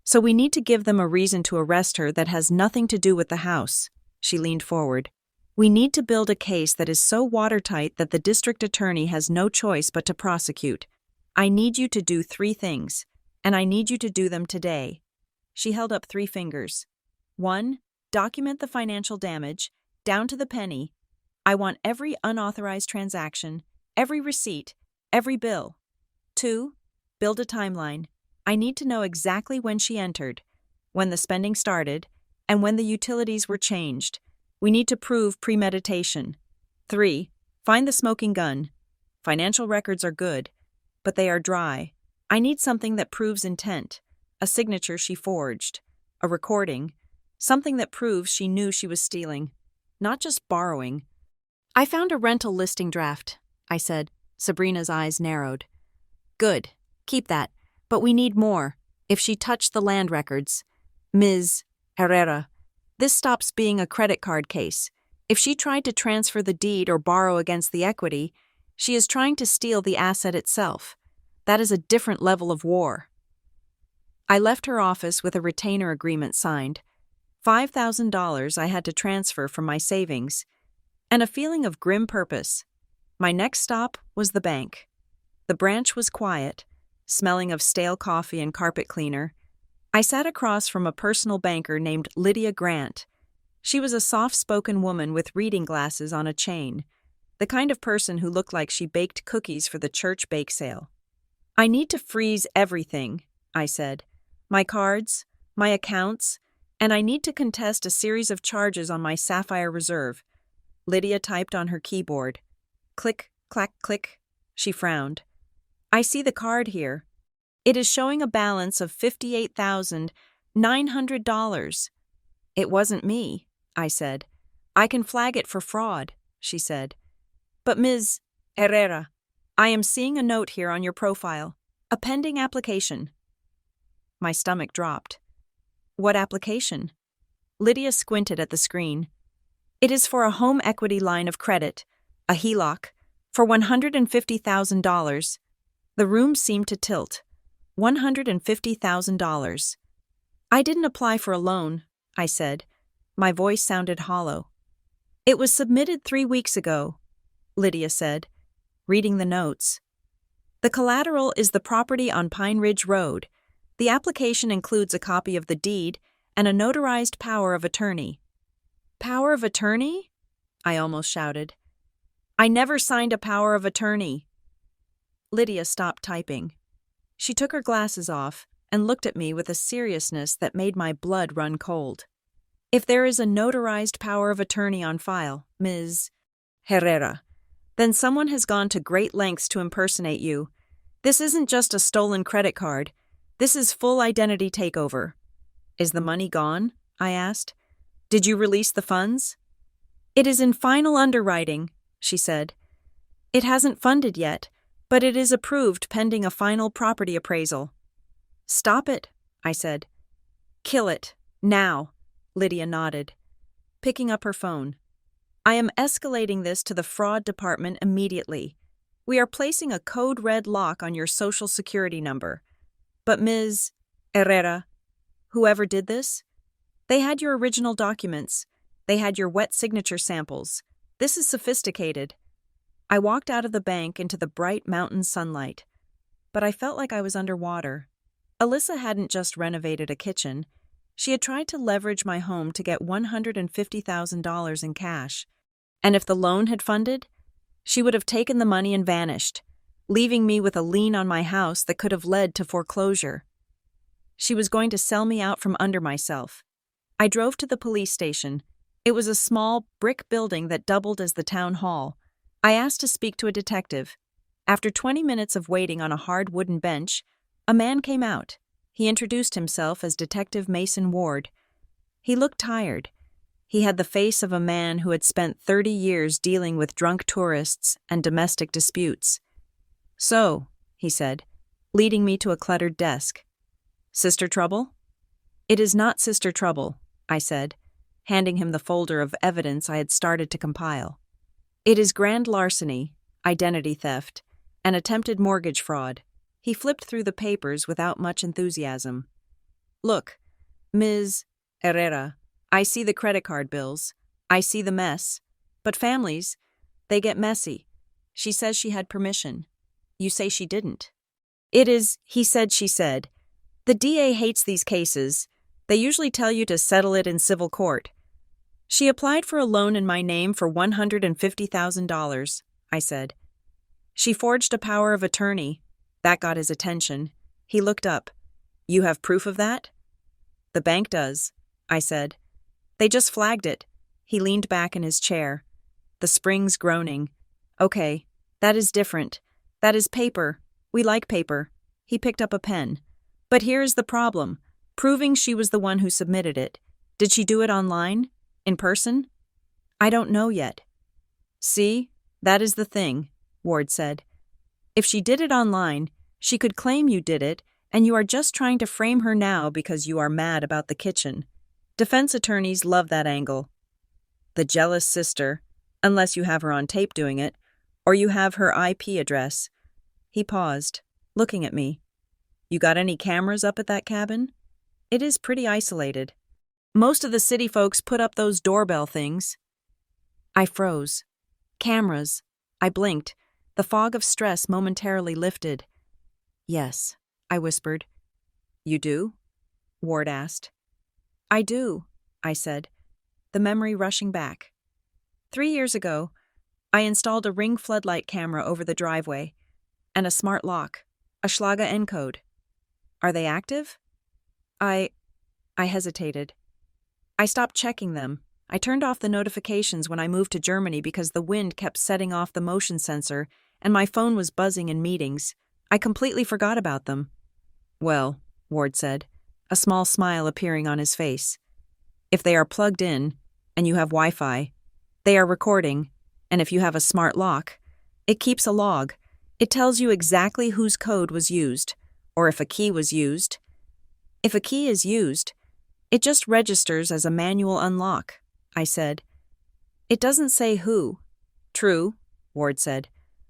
So we need to give them a reason to arrest her that has nothing to do with the house. She leaned forward. "We need to build a case that is so watertight that the district attorney has no choice but to prosecute. I need you to do 3 things, and I need you to do them today." She held up 3 fingers. 1. Document the financial damage, down to the penny. I want every unauthorized transaction, every receipt, every bill. 2. Build a timeline. I need to know exactly when she entered, when the spending started, and when the utilities were changed. We need to prove premeditation. 3. Find the smoking gun. Financial records are good, but they are dry. I need something that proves intent, a signature she forged, a recording, something that proves she knew she was stealing, not just borrowing. "I found a rental listing draft," I said. Sabrina's eyes narrowed. "Good. Keep that. But we need more. If she touched the land records." "Ms. Herrera, this stops being a credit card case. If she tried to transfer the deed or borrow against the equity, she is trying to steal the asset itself. That is a different level of war." I left her office with a retainer agreement signed, $5,000 I had to transfer from my savings, and a feeling of grim purpose. My next stop was the bank. The branch was quiet, smelling of stale coffee and carpet cleaner. I sat across from a personal banker named Lydia Grant. She was a soft-spoken woman with reading glasses on a chain, the kind of person who looked like she baked cookies for the church bake sale. "I need to freeze everything," I said. "My cards, my accounts, and I need to contest a series of charges on my Sapphire Reserve." Lydia typed on her keyboard. Click, clack, click. She frowned. "I see the card here. It is showing a balance of $58,900. "It wasn't me," I said. "I can flag it for fraud," she said. "But Ms. Herrera, I am seeing a note here on your profile. A pending application." My stomach dropped. "What application?" Lydia squinted at the screen. "It is for a home equity line of credit, a HELOC, for $150,000. The room seemed to tilt. $150,000. "I didn't apply for a loan," I said. My voice sounded hollow. "It was submitted 3 weeks ago," Lydia said. reading the notes. The collateral is the property on Pine Ridge Road. The application includes a copy of the deed and a notarized power of attorney. Power of attorney? I almost shouted. I never signed a power of attorney. Lydia stopped typing. She took her glasses off and looked at me with a seriousness that made my blood run cold. If there is a notarized power of attorney on file, Ms. Herrera, then someone has gone to great lengths to impersonate you. This isn't just a stolen credit card. This is full identity takeover. Is the money gone? I asked. Did you release the funds? It is in final underwriting, she said. It hasn't funded yet, but it is approved pending a final property appraisal. Stop it, I said. Kill it, now, Lydia nodded, picking up her phone. I am escalating this to the fraud department immediately. We are placing a code red lock on your social security number. But Ms. Herrera, whoever did this, they had your original documents. They had your wet signature samples. This is sophisticated. I walked out of the bank into the bright mountain sunlight, but I felt like I was underwater. Alyssa hadn't just renovated a kitchen. She had tried to leverage my home to get $150,000 in cash. And if the loan had funded, she would have taken the money and vanished, leaving me with a lien on my house that could have led to foreclosure. She was going to sell me out from under myself. I drove to the police station. It was a small brick building that doubled as the town hall. I asked to speak to a detective. After 20 minutes of waiting on a hard wooden bench, a man came out. He introduced himself as Detective Mason Ward. He looked tired. He had the face of a man who had spent 30 years dealing with drunk tourists and domestic disputes. So, he said, leading me to a cluttered desk. Sister Trouble? It is not Sister Trouble, I said, handing him the folder of evidence I had started to compile. It is grand larceny, identity theft, and attempted mortgage fraud. He flipped through the papers without much enthusiasm. Look, Ms. Herrera, I see the credit card bills. I see the mess. But families, they get messy. She says she had permission. You say she didn't. It is, he said, she said. The DA hates these cases. They usually tell you to settle it in civil court. She applied for a loan in my name for $150,000, I said. She forged a power of attorney. That got his attention. He looked up. You have proof of that? The bank does, I said. They just flagged it. He leaned back in his chair, the springs groaning. Okay, that is different. That is paper. We like paper. He picked up a pen. But here is the problem. Proving she was the one who submitted it. Did she do it online? In person? I don't know yet. See, that is the thing, Ward said. If she did it online, she could claim you did it, and you are just trying to frame her now because you are mad about the kitchen. Defense attorneys love that angle. The jealous sister, unless you have her on tape doing it, or you have her IP address. He paused, looking at me. You got any cameras up at that cabin? It is pretty isolated. Most of the city folks put up those doorbell things. I froze. Cameras. I blinked. The fog of stress momentarily lifted. Yes, I whispered. You do? Ward asked. I do, I said, the memory rushing back. 3 years ago, I installed a ring floodlight camera over the driveway and a smart lock, a Schlager encode. Are they active? I hesitated. I stopped checking them. I turned off the notifications when I moved to Germany because the wind kept setting off the motion sensor and my phone was buzzing in meetings. I completely forgot about them. Well, Ward said, a small smile appearing on his face. If they are plugged in, and you have Wi-Fi, they are recording, and if you have a smart lock, it keeps a log. It tells you exactly whose code was used, or if a key was used. If a key is used, it just registers as a manual unlock, I said. It doesn't say who. True, Ward said,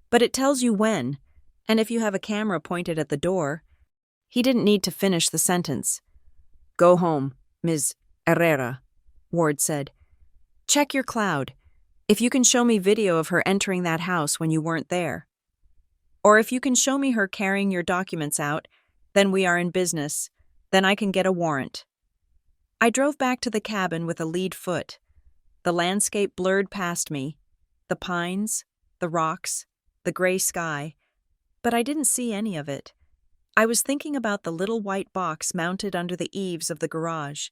but it tells you when, and if you have a camera pointed at the door. He didn't need to finish the sentence. Go home, Ms. Herrera, Ward said. Check your cloud. If you can show me video of her entering that house when you weren't there. Or if you can show me her carrying your documents out, then we are in business. Then I can get a warrant. I drove back to the cabin with a lead foot. The landscape blurred past me. The pines, the rocks, the gray sky. But I didn't see any of it. I was thinking about the little white box mounted under the eaves of the garage.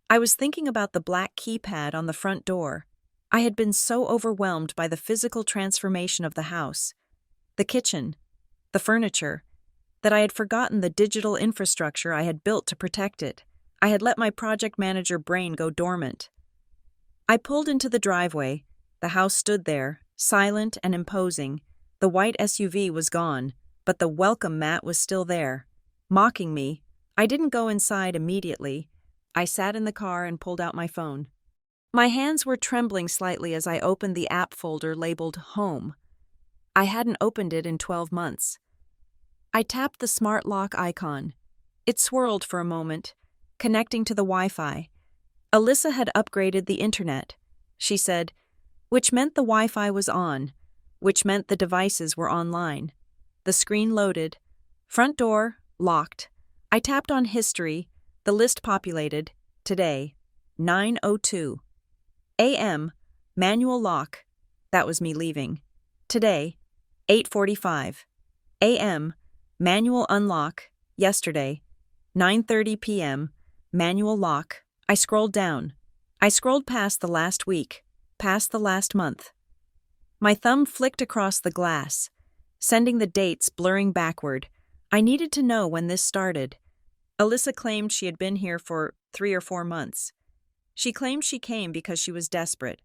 I was thinking about the black keypad on the front door. I had been so overwhelmed by the physical transformation of the house, the kitchen, the furniture, that I had forgotten the digital infrastructure I had built to protect it. I had let my project manager brain go dormant. I pulled into the driveway. The house stood there, silent and imposing. The white SUV was gone, but the welcome mat was still there, mocking me. I didn't go inside immediately. I sat in the car and pulled out my phone. My hands were trembling slightly as I opened the app folder labeled Home. I hadn't opened it in 12 months. I tapped the smart lock icon. It swirled for a moment, connecting to the Wi-Fi. Alyssa had upgraded the internet, she said, which meant the Wi-Fi was on, which meant the devices were online. The screen loaded. Front door, locked. I tapped on history. The list populated. Today, 9:02 a.m., manual lock. That was me leaving. Today, 8:45 a.m., manual unlock. Yesterday, 9:30 p.m., manual lock. I scrolled down. I scrolled past the last week, past the last month. My thumb flicked across the glass, sending the dates blurring backward. I needed to know when this started. Alyssa claimed she had been here for 3 or 4 months. She claimed she came because she was desperate.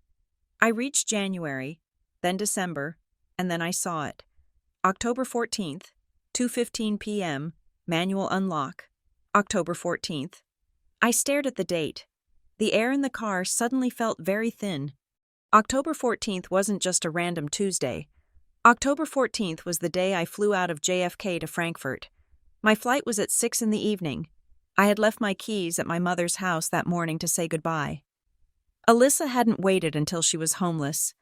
I reached January, then December, and then I saw it. October 14th, 2:15 p.m., manual unlock. October 14th. I stared at the date. The air in the car suddenly felt very thin. October 14th wasn't just a random Tuesday. October 14th was the day I flew out of JFK to Frankfurt. My flight was at 6 in the evening. I had left my keys at my mother's house that morning to say goodbye. Alyssa hadn't waited until she was homeless.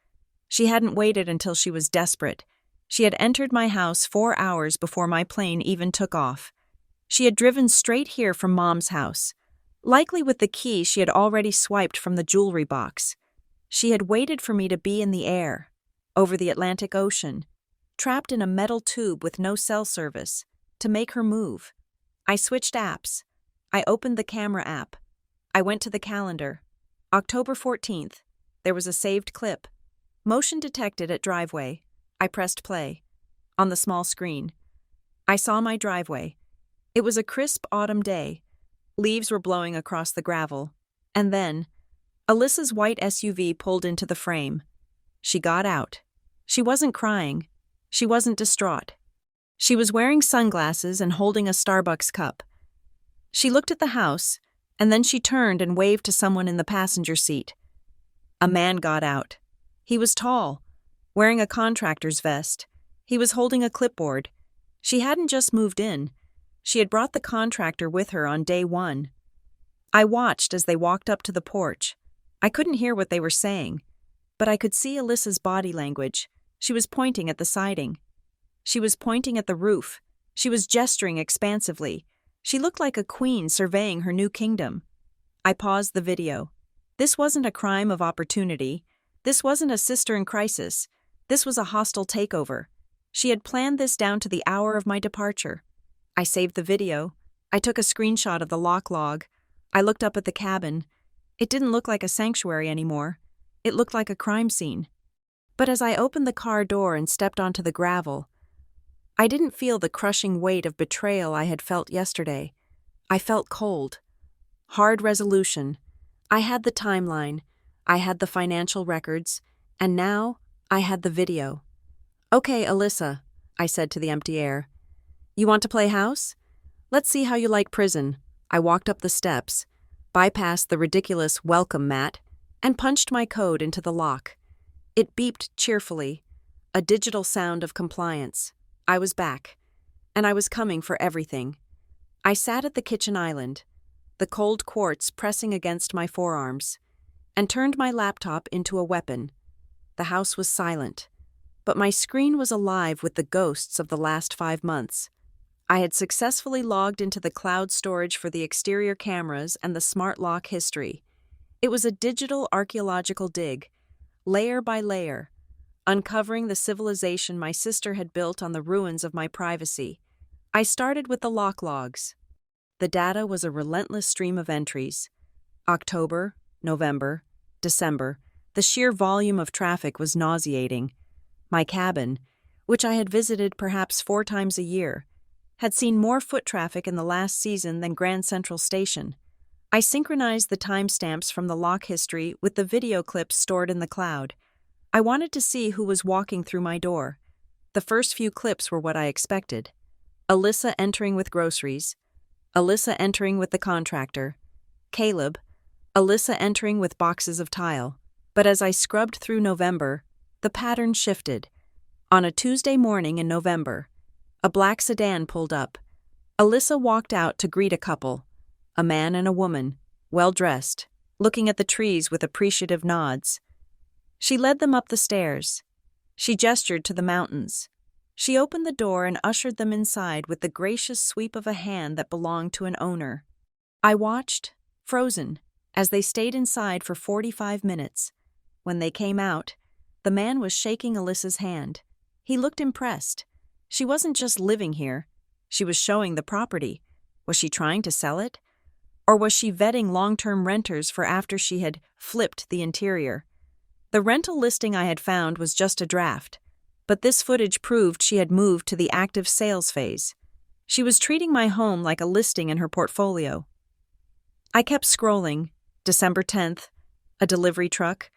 She hadn't waited until she was desperate. She had entered my house 4 hours before my plane even took off. She had driven straight here from Mom's house. Likely with the key she had already swiped from the jewelry box. She had waited for me to be in the air, over the Atlantic Ocean, trapped in a metal tube with no cell service, to make her move. I switched apps. I opened the camera app. I went to the calendar. October 14th. There was a saved clip. Motion detected at driveway. I pressed play. On the small screen. I saw my driveway. It was a crisp autumn day. Leaves were blowing across the gravel. And then, Alyssa's white SUV pulled into the frame. She got out. She wasn't crying. She wasn't distraught. She was wearing sunglasses and holding a Starbucks cup. She looked at the house, and then she turned and waved to someone in the passenger seat. A man got out. He was tall, wearing a contractor's vest. He was holding a clipboard. She hadn't just moved in. She had brought the contractor with her on day 1. I watched as they walked up to the porch. I couldn't hear what they were saying, but I could see Alyssa's body language. She was pointing at the siding. She was pointing at the roof. She was gesturing expansively. She looked like a queen surveying her new kingdom. I paused the video. This wasn't a crime of opportunity. This wasn't a sister in crisis. This was a hostile takeover. She had planned this down to the hour of my departure. I saved the video. I took a screenshot of the lock log. I looked up at the cabin. It didn't look like a sanctuary anymore. It looked like a crime scene. But as I opened the car door and stepped onto the gravel, I didn't feel the crushing weight of betrayal I had felt yesterday. I felt cold. Hard resolution. I had the timeline. I had the financial records. And now I had the video. "Okay, Alyssa," I said to the empty air. "You want to play house? Let's see how you like prison." I walked up the steps, bypassed the ridiculous welcome mat, and punched my code into the lock. It beeped cheerfully, a digital sound of compliance. I was back, and I was coming for everything. I sat at the kitchen island, the cold quartz pressing against my forearms, and turned my laptop into a weapon. The house was silent. but my screen was alive with the ghosts of the last 5 months. I had successfully logged into the cloud storage for the exterior cameras and the smart lock history. It was a digital archaeological dig, layer by layer, uncovering the civilization my sister had built on the ruins of my privacy. I started with the lock logs. The data was a relentless stream of entries. October, November, December. The sheer volume of traffic was nauseating. My cabin, which I had visited perhaps 4 times a year, had seen more foot traffic in the last season than Grand Central Station. I synchronized the timestamps from the lock history with the video clips stored in the cloud. I wanted to see who was walking through my door. The first few clips were what I expected. Alyssa entering with groceries, Alyssa entering with the contractor, Caleb, Alyssa entering with boxes of tile. But as I scrubbed through November, the pattern shifted. On a Tuesday morning in November, a black sedan pulled up. Alyssa walked out to greet a couple, a man and a woman, well-dressed, looking at the trees with appreciative nods. She led them up the stairs. She gestured to the mountains. She opened the door and ushered them inside with the gracious sweep of a hand that belonged to an owner. I watched, frozen, as they stayed inside for 45 minutes. When they came out, the man was shaking Alyssa's hand. He looked impressed. She wasn't just living here. She was showing the property. Was she trying to sell it? Or was she vetting long-term renters for after she had flipped the interior? The rental listing I had found was just a draft, but this footage proved she had moved to the active sales phase. She was treating my home like a listing in her portfolio. I kept scrolling. December 10th, a delivery truck,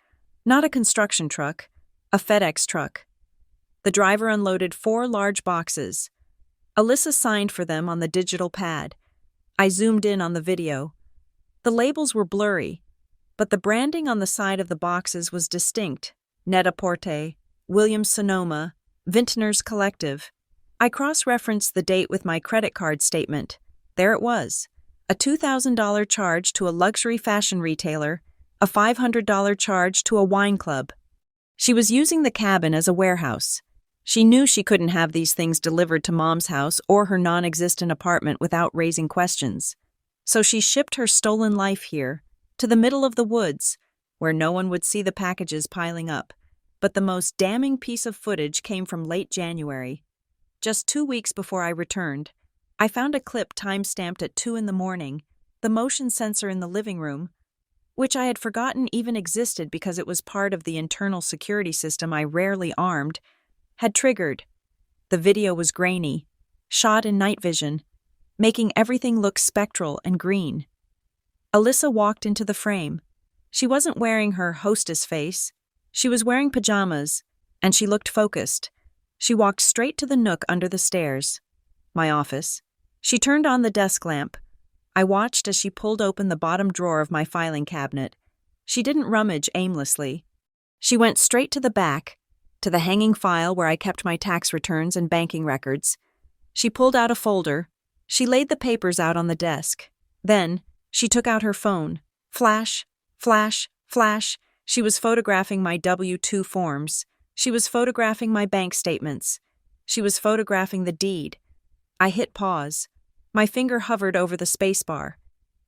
not a construction truck, a FedEx truck. The driver unloaded 4 large boxes. Alyssa signed for them on the digital pad. I zoomed in on the video. The labels were blurry, but the branding on the side of the boxes was distinct. Net-a-Porter, Williams-Sonoma, Vintners Collective. I cross-referenced the date with my credit card statement. There it was. A $2,000 charge to a luxury fashion retailer, a $500 charge to a wine club. She was using the cabin as a warehouse. She knew she couldn't have these things delivered to Mom's house or her non-existent apartment without raising questions. So she shipped her stolen life here, to the middle of the woods, where no one would see the packages piling up. But the most damning piece of footage came from late January. Just 2 weeks before I returned, I found a clip time-stamped at 2 a.m, the motion sensor in the living room, which I had forgotten even existed because it was part of the internal security system I rarely armed, had triggered. The video was grainy, shot in night vision, making everything look spectral and green. Alyssa walked into the frame. She wasn't wearing her hostess face. She was wearing pajamas, and she looked focused. She walked straight to the nook under the stairs. My office. She turned on the desk lamp. I watched as she pulled open the bottom drawer of my filing cabinet. She didn't rummage aimlessly. She went straight to the back, to the hanging file where I kept my tax returns and banking records. She pulled out a folder. She laid the papers out on the desk. Then, she took out her phone. Flash, flash, flash. She was photographing my W-2 forms. She was photographing my bank statements. She was photographing the deed. I hit pause. My finger hovered over the spacebar.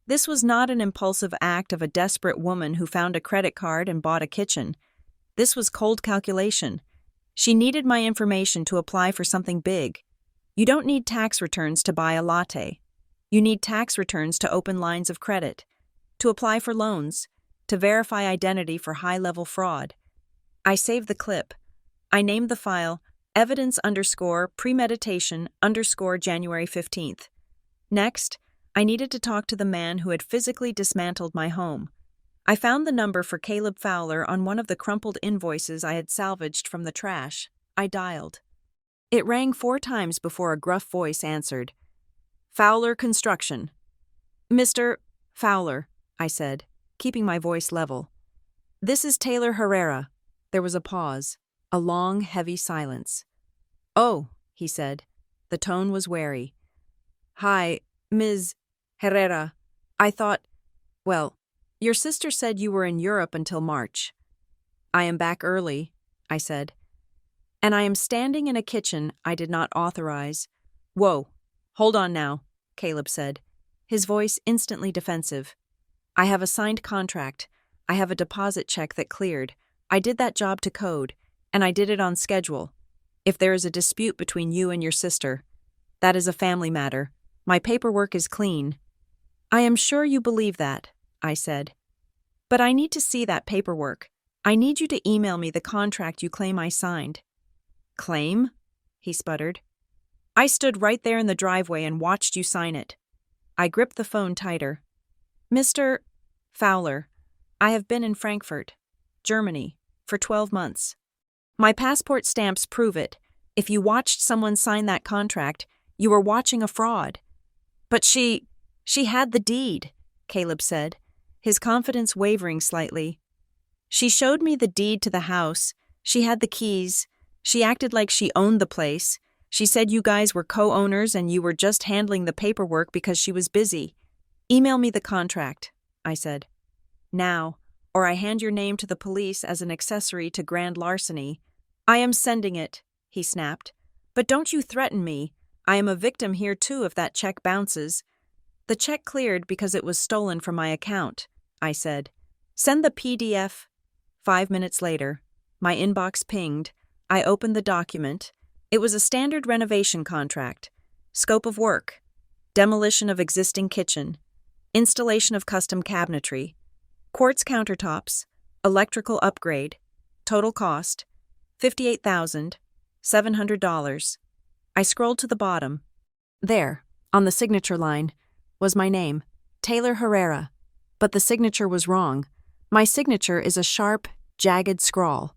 This was not an impulsive act of a desperate woman who found a credit card and bought a kitchen. This was cold calculation. She needed my information to apply for something big. You don't need tax returns to buy a latte. You need tax returns to open lines of credit, to apply for loans, to verify identity for high-level fraud. I saved the clip. I named the file evidence_premeditation_January 15th. Next, I needed to talk to the man who had physically dismantled my home. I found the number for Caleb Fowler on one of the crumpled invoices I had salvaged from the trash. I dialed. It rang 4 times before a gruff voice answered. Fowler Construction. Mr. Fowler, I said, keeping my voice level. This is Taylor Herrera. There was a pause, a long, heavy silence. Oh, he said. The tone was wary. Hi, Ms. Herrera. I thought, well, your sister said you were in Europe until March. I am back early, I said. And I am standing in a kitchen I did not authorize. Whoa, hold on now, Caleb said, his voice instantly defensive. I have a signed contract. I have a deposit check that cleared. I did that job to code, and I did it on schedule. If there is a dispute between you and your sister, that is a family matter. My paperwork is clean. I am sure you believe that, I said. But I need to see that paperwork. I need you to email me the contract you claim I signed. Claim? He sputtered. I stood right there in the driveway and watched you sign it. I gripped the phone tighter. Mr. Fowler, I have been in Frankfurt, Germany, for 12 months. My passport stamps prove it. If you watched someone sign that contract, you were watching a fraud. But she had the deed, Caleb said, his confidence wavering slightly. She showed me the deed to the house. She had the keys. She acted like she owned the place. She said you guys were co-owners and you were just handling the paperwork because she was busy. Email me the contract, I said. Now, or I hand your name to the police as an accessory to grand larceny. I am sending it, he snapped. But don't you threaten me. I am a victim here too if that check bounces. The check cleared because it was stolen from my account, I said. Send the PDF. 5 minutes later, my inbox pinged. I opened the document. It was a standard renovation contract. Scope of work: demolition of existing kitchen, installation of custom cabinetry, quartz countertops, electrical upgrade, total cost, $58,700. I scrolled to the bottom. There, on the signature line, was my name, Taylor Herrera, but the signature was wrong. My signature is a sharp, jagged scrawl,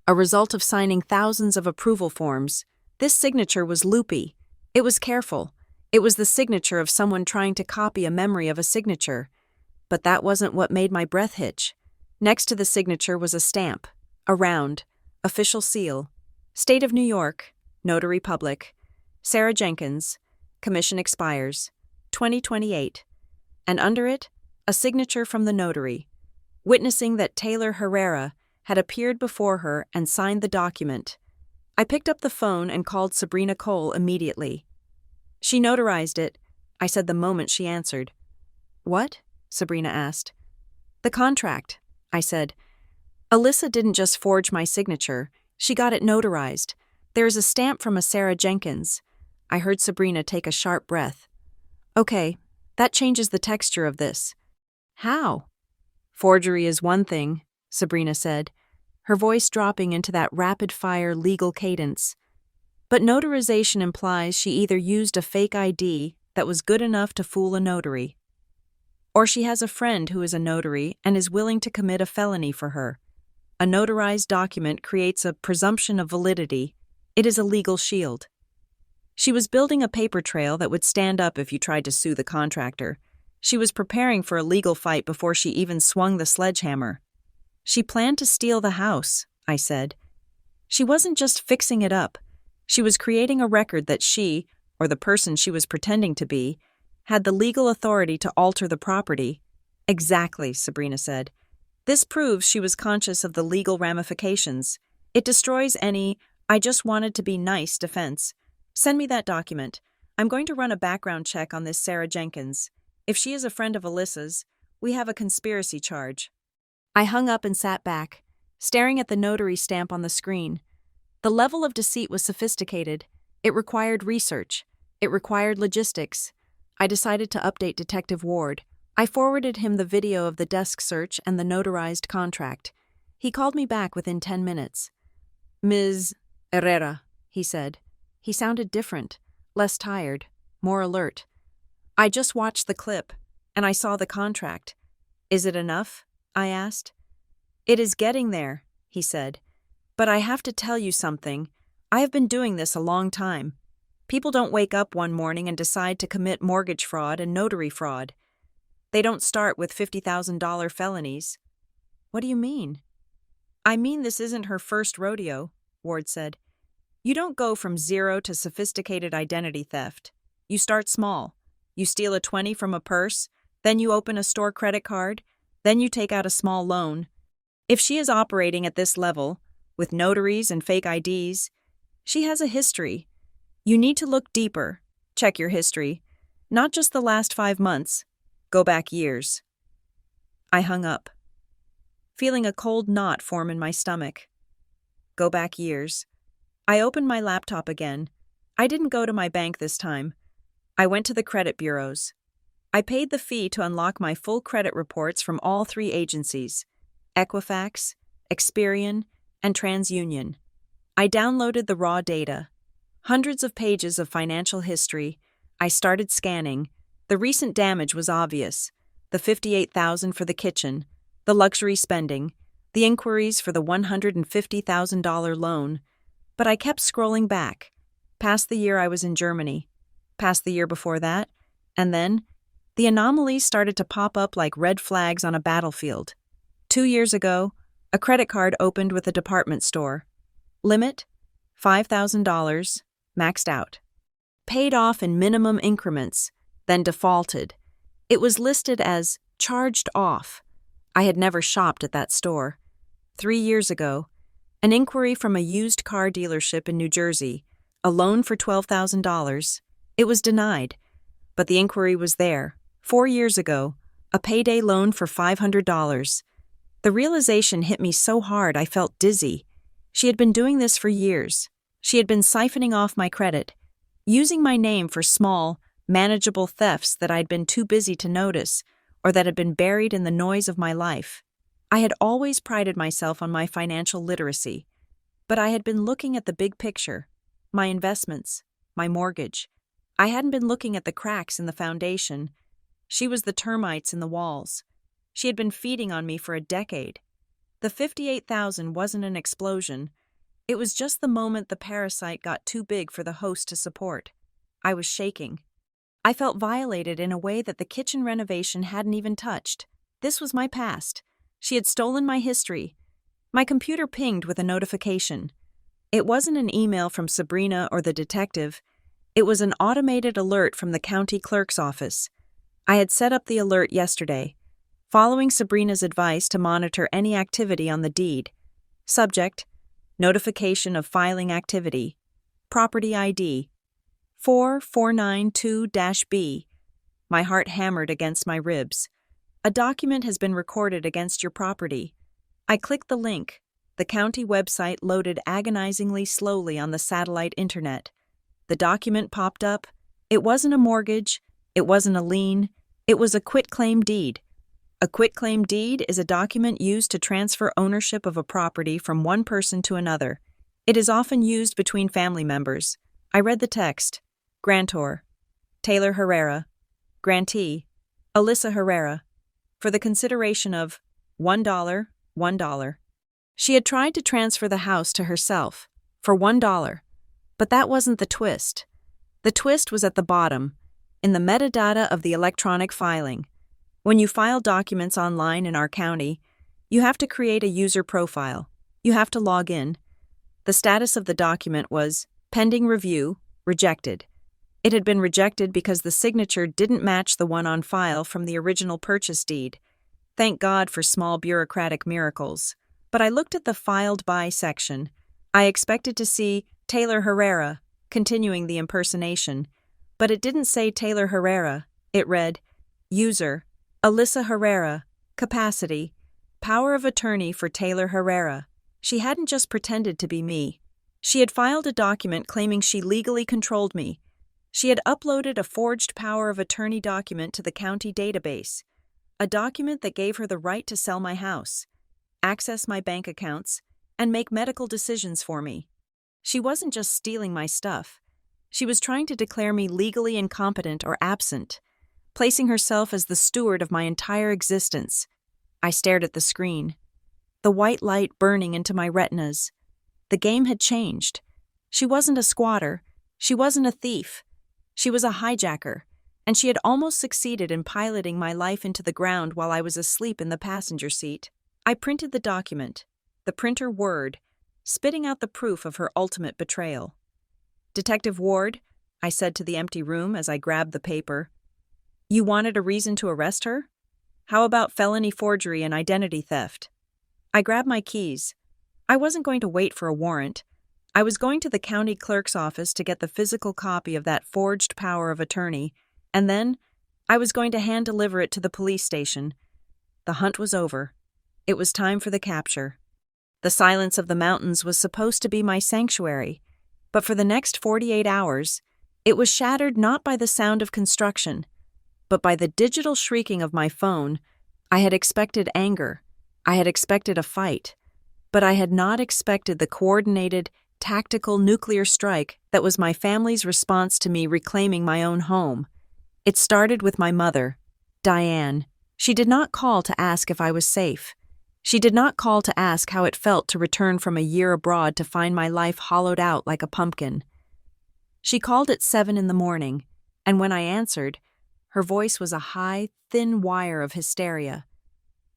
a result of signing thousands of approval forms. This signature was loopy. It was careful. It was the signature of someone trying to copy a memory of a signature. But that wasn't what made my breath hitch. Next to the signature was a stamp, a round, official seal. State of New York, Notary Public, Sarah Jenkins, commission expires, 2028. And under it, a signature from the notary, witnessing that Taylor Herrera had appeared before her and signed the document. I picked up the phone and called Sabrina Cole immediately. She notarized it, I said the moment she answered. What? Sabrina asked. The contract, I said. Alyssa didn't just forge my signature, she got it notarized. There is a stamp from a Sarah Jenkins. I heard Sabrina take a sharp breath. Okay, that changes the texture of this. How? Forgery is one thing, Sabrina said, her voice dropping into that rapid-fire legal cadence. But notarization implies she either used a fake ID that was good enough to fool a notary, or she has a friend who is a notary and is willing to commit a felony for her. A notarized document creates a presumption of validity. It is a legal shield. She was building a paper trail that would stand up if you tried to sue the contractor. She was preparing for a legal fight before she even swung the sledgehammer. She planned to steal the house, I said. She wasn't just fixing it up. She was creating a record that she, or the person she was pretending to be, had the legal authority to alter the property. Exactly, Sabrina said. This proves she was conscious of the legal ramifications. It destroys any, I just wanted to be nice defense. Send me that document. I'm going to run a background check on this Sarah Jenkins. If she is a friend of Alyssa's, we have a conspiracy charge. I hung up and sat back, staring at the notary stamp on the screen. The level of deceit was sophisticated. It required research. It required logistics. I decided to update Detective Ward. I forwarded him the video of the desk search and the notarized contract. He called me back within 10 minutes. Ms. Herrera, he said. He sounded different, less tired, more alert. I just watched the clip, and I saw the contract. Is it enough? I asked. It is getting there, he said. But I have to tell you something. I have been doing this a long time. People don't wake up one morning and decide to commit mortgage fraud and notary fraud. They don't start with $50,000 felonies. What do you mean? I mean this isn't her first rodeo, Ward said. You don't go from zero to sophisticated identity theft. You start small. You steal a 20 from a purse, then you open a store credit card, then you take out a small loan. If she is operating at this level, with notaries and fake IDs, She has a history. You need to look deeper. Check your history. Not just the last 5 months. Go back years. I hung up, feeling a cold knot form in my stomach. Go back years. I opened my laptop again. I didn't go to my bank this time. I went to the credit bureaus. I paid the fee to unlock my full credit reports from all 3 agencies: Equifax, Experian, and TransUnion. I downloaded the raw data. Hundreds of pages of financial history. I started scanning. The recent damage was obvious. The $58,000 for the kitchen, the luxury spending, the inquiries for the $150,000 loan. But I kept scrolling back, past the year I was in Germany, past the year before that, and then the anomalies started to pop up like red flags on a battlefield. 2 years ago, a credit card opened with a department store. Limit: $5,000, maxed out. Paid off in minimum increments, then defaulted. It was listed as charged off. I had never shopped at that store. 3 years ago, an inquiry from a used car dealership in New Jersey, a loan for $12,000. It was denied, but the inquiry was there. 4 years ago, a payday loan for $500. The realization hit me so hard I felt dizzy. She had been doing this for years. She had been siphoning off my credit, using my name for small, manageable thefts that I'd been too busy to notice or that had been buried in the noise of my life. I had always prided myself on my financial literacy, but I had been looking at the big picture, my investments, my mortgage. I hadn't been looking at the cracks in the foundation. She was the termites in the walls. She had been feeding on me for a decade. The $58,000 wasn't an explosion. It was just the moment the parasite got too big for the host to support. I was shaking. I felt violated in a way that the kitchen renovation hadn't even touched. This was my past. She had stolen my history. My computer pinged with a notification. It wasn't an email from Sabrina or the detective. It was an automated alert from the county clerk's office. I had set up the alert yesterday, following Sabrina's advice to monitor any activity on the deed. Subject: notification of filing activity. Property ID: 4492-B. My heart hammered against my ribs. A document has been recorded against your property. I clicked the link. The county website loaded agonizingly slowly on the satellite internet. The document popped up. It wasn't a mortgage. It wasn't a lien. It was a quitclaim deed. A quitclaim deed is a document used to transfer ownership of a property from one person to another. It is often used between family members. I read the text. Grantor: Taylor Herrera. Grantee: Alyssa Herrera. For the consideration of $1. She had tried to transfer the house to herself for $1, but that wasn't the twist. The twist was at the bottom, in the metadata of the electronic filing. When you file documents online in our county, you have to create a user profile. You have to log in. The status of the document was pending review, rejected. It had been rejected because the signature didn't match the one on file from the original purchase deed. Thank God for small bureaucratic miracles. But I looked at the filed by section. I expected to see Taylor Herrera, continuing the impersonation. But it didn't say Taylor Herrera. It read, user, Alyssa Herrera, capacity, power of attorney for Taylor Herrera. She hadn't just pretended to be me. She had filed a document claiming she legally controlled me. She had uploaded a forged power of attorney document to the county database, a document that gave her the right to sell my house, access my bank accounts, and make medical decisions for me. She wasn't just stealing my stuff. She was trying to declare me legally incompetent or absent, placing herself as the steward of my entire existence. I stared at the screen, the white light burning into my retinas. The game had changed. She wasn't a squatter. She wasn't a thief. She was a hijacker, and she had almost succeeded in piloting my life into the ground while I was asleep in the passenger seat. I printed the document, the printer whirred, spitting out the proof of her ultimate betrayal. Detective Ward, I said to the empty room as I grabbed the paper, you wanted a reason to arrest her? How about felony forgery and identity theft? I grabbed my keys. I wasn't going to wait for a warrant. I was going to the county clerk's office to get the physical copy of that forged power of attorney, and then I was going to hand deliver it to the police station. The hunt was over. It was time for the capture. The silence of the mountains was supposed to be my sanctuary, but for the next 48 hours, it was shattered not by the sound of construction, but by the digital shrieking of my phone. I had expected anger. I had expected a fight. But I had not expected the coordinated, tactical nuclear strike that was my family's response to me reclaiming my own home. It started with my mother, Diane. She did not call to ask if I was safe. She did not call to ask how it felt to return from a year abroad to find my life hollowed out like a pumpkin. She called at 7 in the morning, and when I answered, her voice was a high, thin wire of hysteria.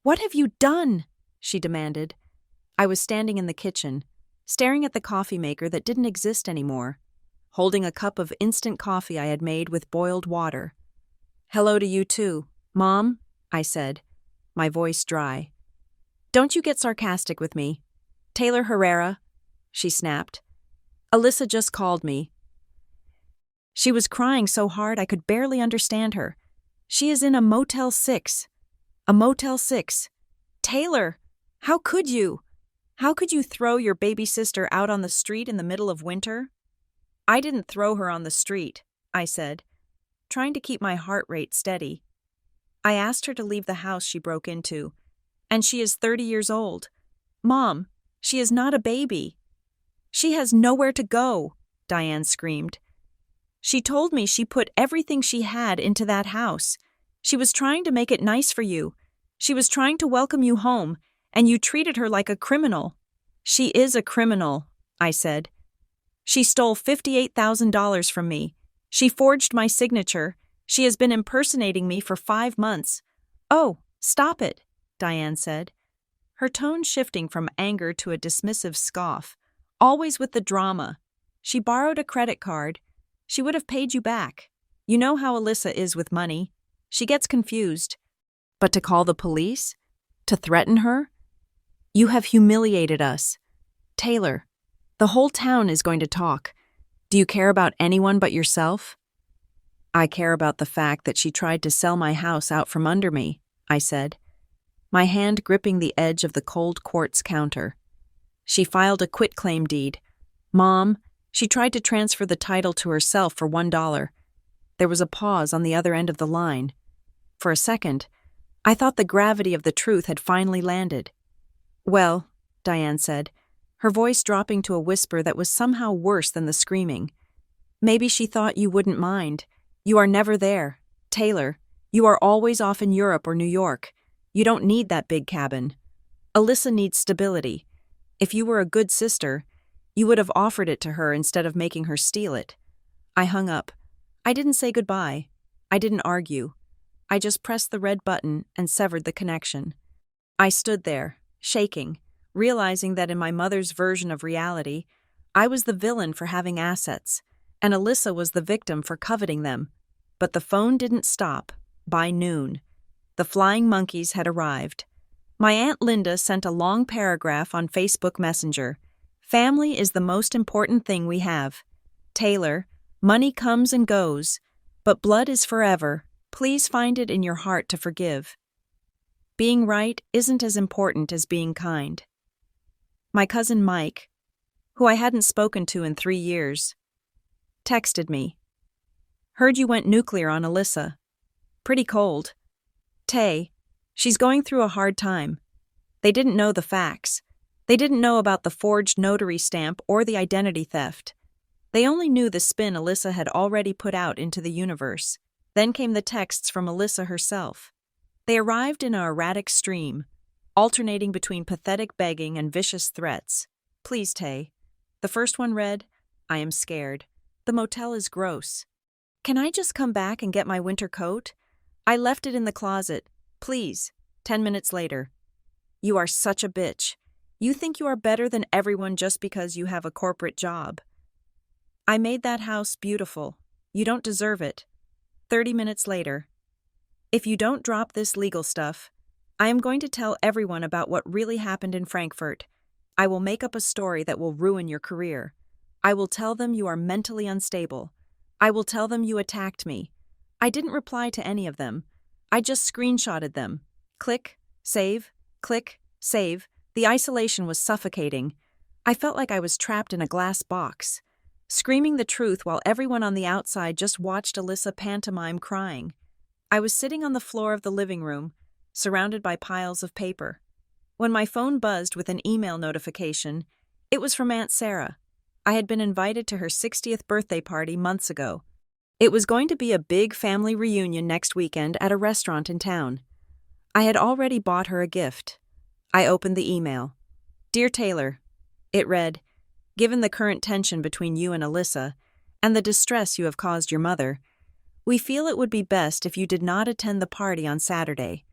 "What have you done?" she demanded. I was standing in the kitchen, staring at the coffee maker that didn't exist anymore, holding a cup of instant coffee I had made with boiled water. "Hello to you too, Mom," I said, my voice dry. "Don't you get sarcastic with me. Taylor Herrera," she snapped. "Alyssa just called me." She was crying so hard I could barely understand her. "She is in a Motel 6. A Motel 6. Taylor, how could you? How could you throw your baby sister out on the street in the middle of winter?" "I didn't throw her on the street," I said, trying to keep my heart rate steady. "I asked her to leave the house she broke into, and she is 30 years old. Mom, she is not a baby." "She has nowhere to go," Diane screamed. "She told me she put everything she had into that house. She was trying to make it nice for you. She was trying to welcome you home, and you treated her like a criminal." "She is a criminal," I said. "She stole $58,000 from me. She forged my signature. She has been impersonating me for 5 months." "Oh, stop it," Diane said, her tone shifting from anger to a dismissive scoff, always with the drama. "She borrowed a credit card. She would have paid you back. You know how Alyssa is with money. She gets confused. But to call the police? To threaten her? You have humiliated us. Taylor, the whole town is going to talk. Do you care about anyone but yourself?" "I care about the fact that she tried to sell my house out from under me," I said, my hand gripping the edge of the cold quartz counter. "She filed a quitclaim deed. Mom, she tried to transfer the title to herself for $1. There was a pause on the other end of the line. For a second, I thought the gravity of the truth had finally landed. "Well," Diane said, her voice dropping to a whisper that was somehow worse than the screaming, "maybe she thought you wouldn't mind. You are never there. Taylor, you are always off in Europe or New York. You don't need that big cabin. Alyssa needs stability. If you were a good sister, you would have offered it to her instead of making her steal it." I hung up. I didn't say goodbye. I didn't argue. I just pressed the red button and severed the connection. I stood there, shaking, realizing that in my mother's version of reality, I was the villain for having assets, and Alyssa was the victim for coveting them. But the phone didn't stop. By noon, the flying monkeys had arrived. My Aunt Linda sent a long paragraph on Facebook Messenger. "Family is the most important thing we have. Taylor, money comes and goes, but blood is forever. Please find it in your heart to forgive. Being right isn't as important as being kind." My cousin Mike, who I hadn't spoken to in 3 years, texted me. "Heard you went nuclear on Alyssa. Pretty cold. Tay, she's going through a hard time. They didn't know the facts. They didn't know about the forged notary stamp or the identity theft. They only knew the spin Alyssa had already put out into the universe. Then came the texts from Alyssa herself. They arrived in an erratic stream, alternating between pathetic begging and vicious threats. "Please, Tay." The first one read, "I am scared. The motel is gross. Can I just come back and get my winter coat? I left it in the closet. Please." 10 minutes later, "You are such a bitch. You think you are better than everyone just because you have a corporate job. I made that house beautiful. You don't deserve it." 30 minutes later, "If you don't drop this legal stuff, I am going to tell everyone about what really happened in Frankfurt. I will make up a story that will ruin your career. I will tell them you are mentally unstable. I will tell them you attacked me. I didn't reply to any of them. I just screenshotted them. Click, save, click, save. The isolation was suffocating. I felt like I was trapped in a glass box, screaming the truth while everyone on the outside just watched Alyssa pantomime crying. I was sitting on the floor of the living room, surrounded by piles of paper. When my phone buzzed with an email notification, it was from Aunt Sarah. I had been invited to her 60th birthday party months ago. It was going to be a big family reunion next weekend at a restaurant in town. I had already bought her a gift. I opened the email. Dear Taylor, it read, given the current tension between you and Alyssa, and the distress you have caused your mother, we feel it would be best if you did not attend the party on Saturday.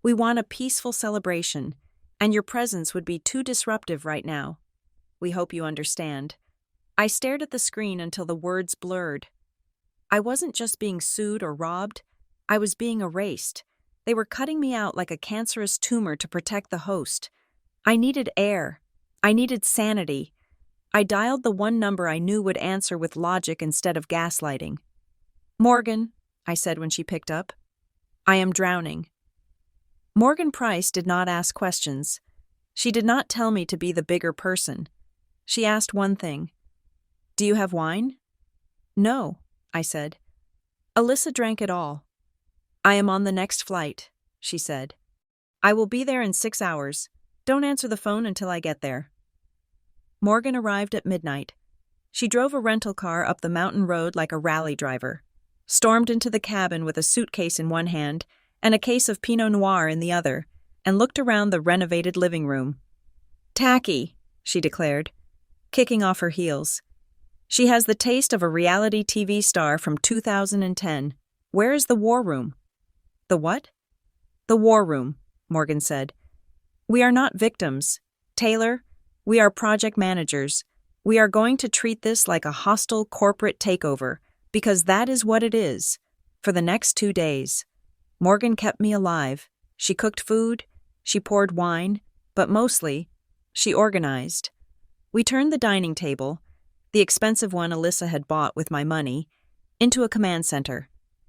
We want a peaceful celebration, and your presence would be too disruptive right now. We hope you understand. I stared at the screen until the words blurred. I wasn't just being sued or robbed, I was being erased. They were cutting me out like a cancerous tumor to protect the host. I needed air. I needed sanity. I dialed the one number I knew would answer with logic instead of gaslighting. Morgan, I said when she picked up. I am drowning. Morgan Price did not ask questions. She did not tell me to be the bigger person. She asked one thing. Do you have wine? No, I said. Alyssa drank it all. I am on the next flight, she said. I will be there in 6 hours. Don't answer the phone until I get there. Morgan arrived at midnight. She drove a rental car up the mountain road like a rally driver, stormed into the cabin with a suitcase in one hand and a case of Pinot Noir in the other, and looked around the renovated living room. Tacky, she declared, kicking off her heels. She has the taste of a reality TV star from 2010. Where is the war room? The what? The war room, Morgan said. We are not victims. Taylor, we are project managers. We are going to treat this like a hostile corporate takeover, because that is what it is. For the next 2 days. Morgan kept me alive. She cooked food, she poured wine, but mostly, she organized. We turned the dining table, the expensive one Alyssa had bought with my money, into a command center.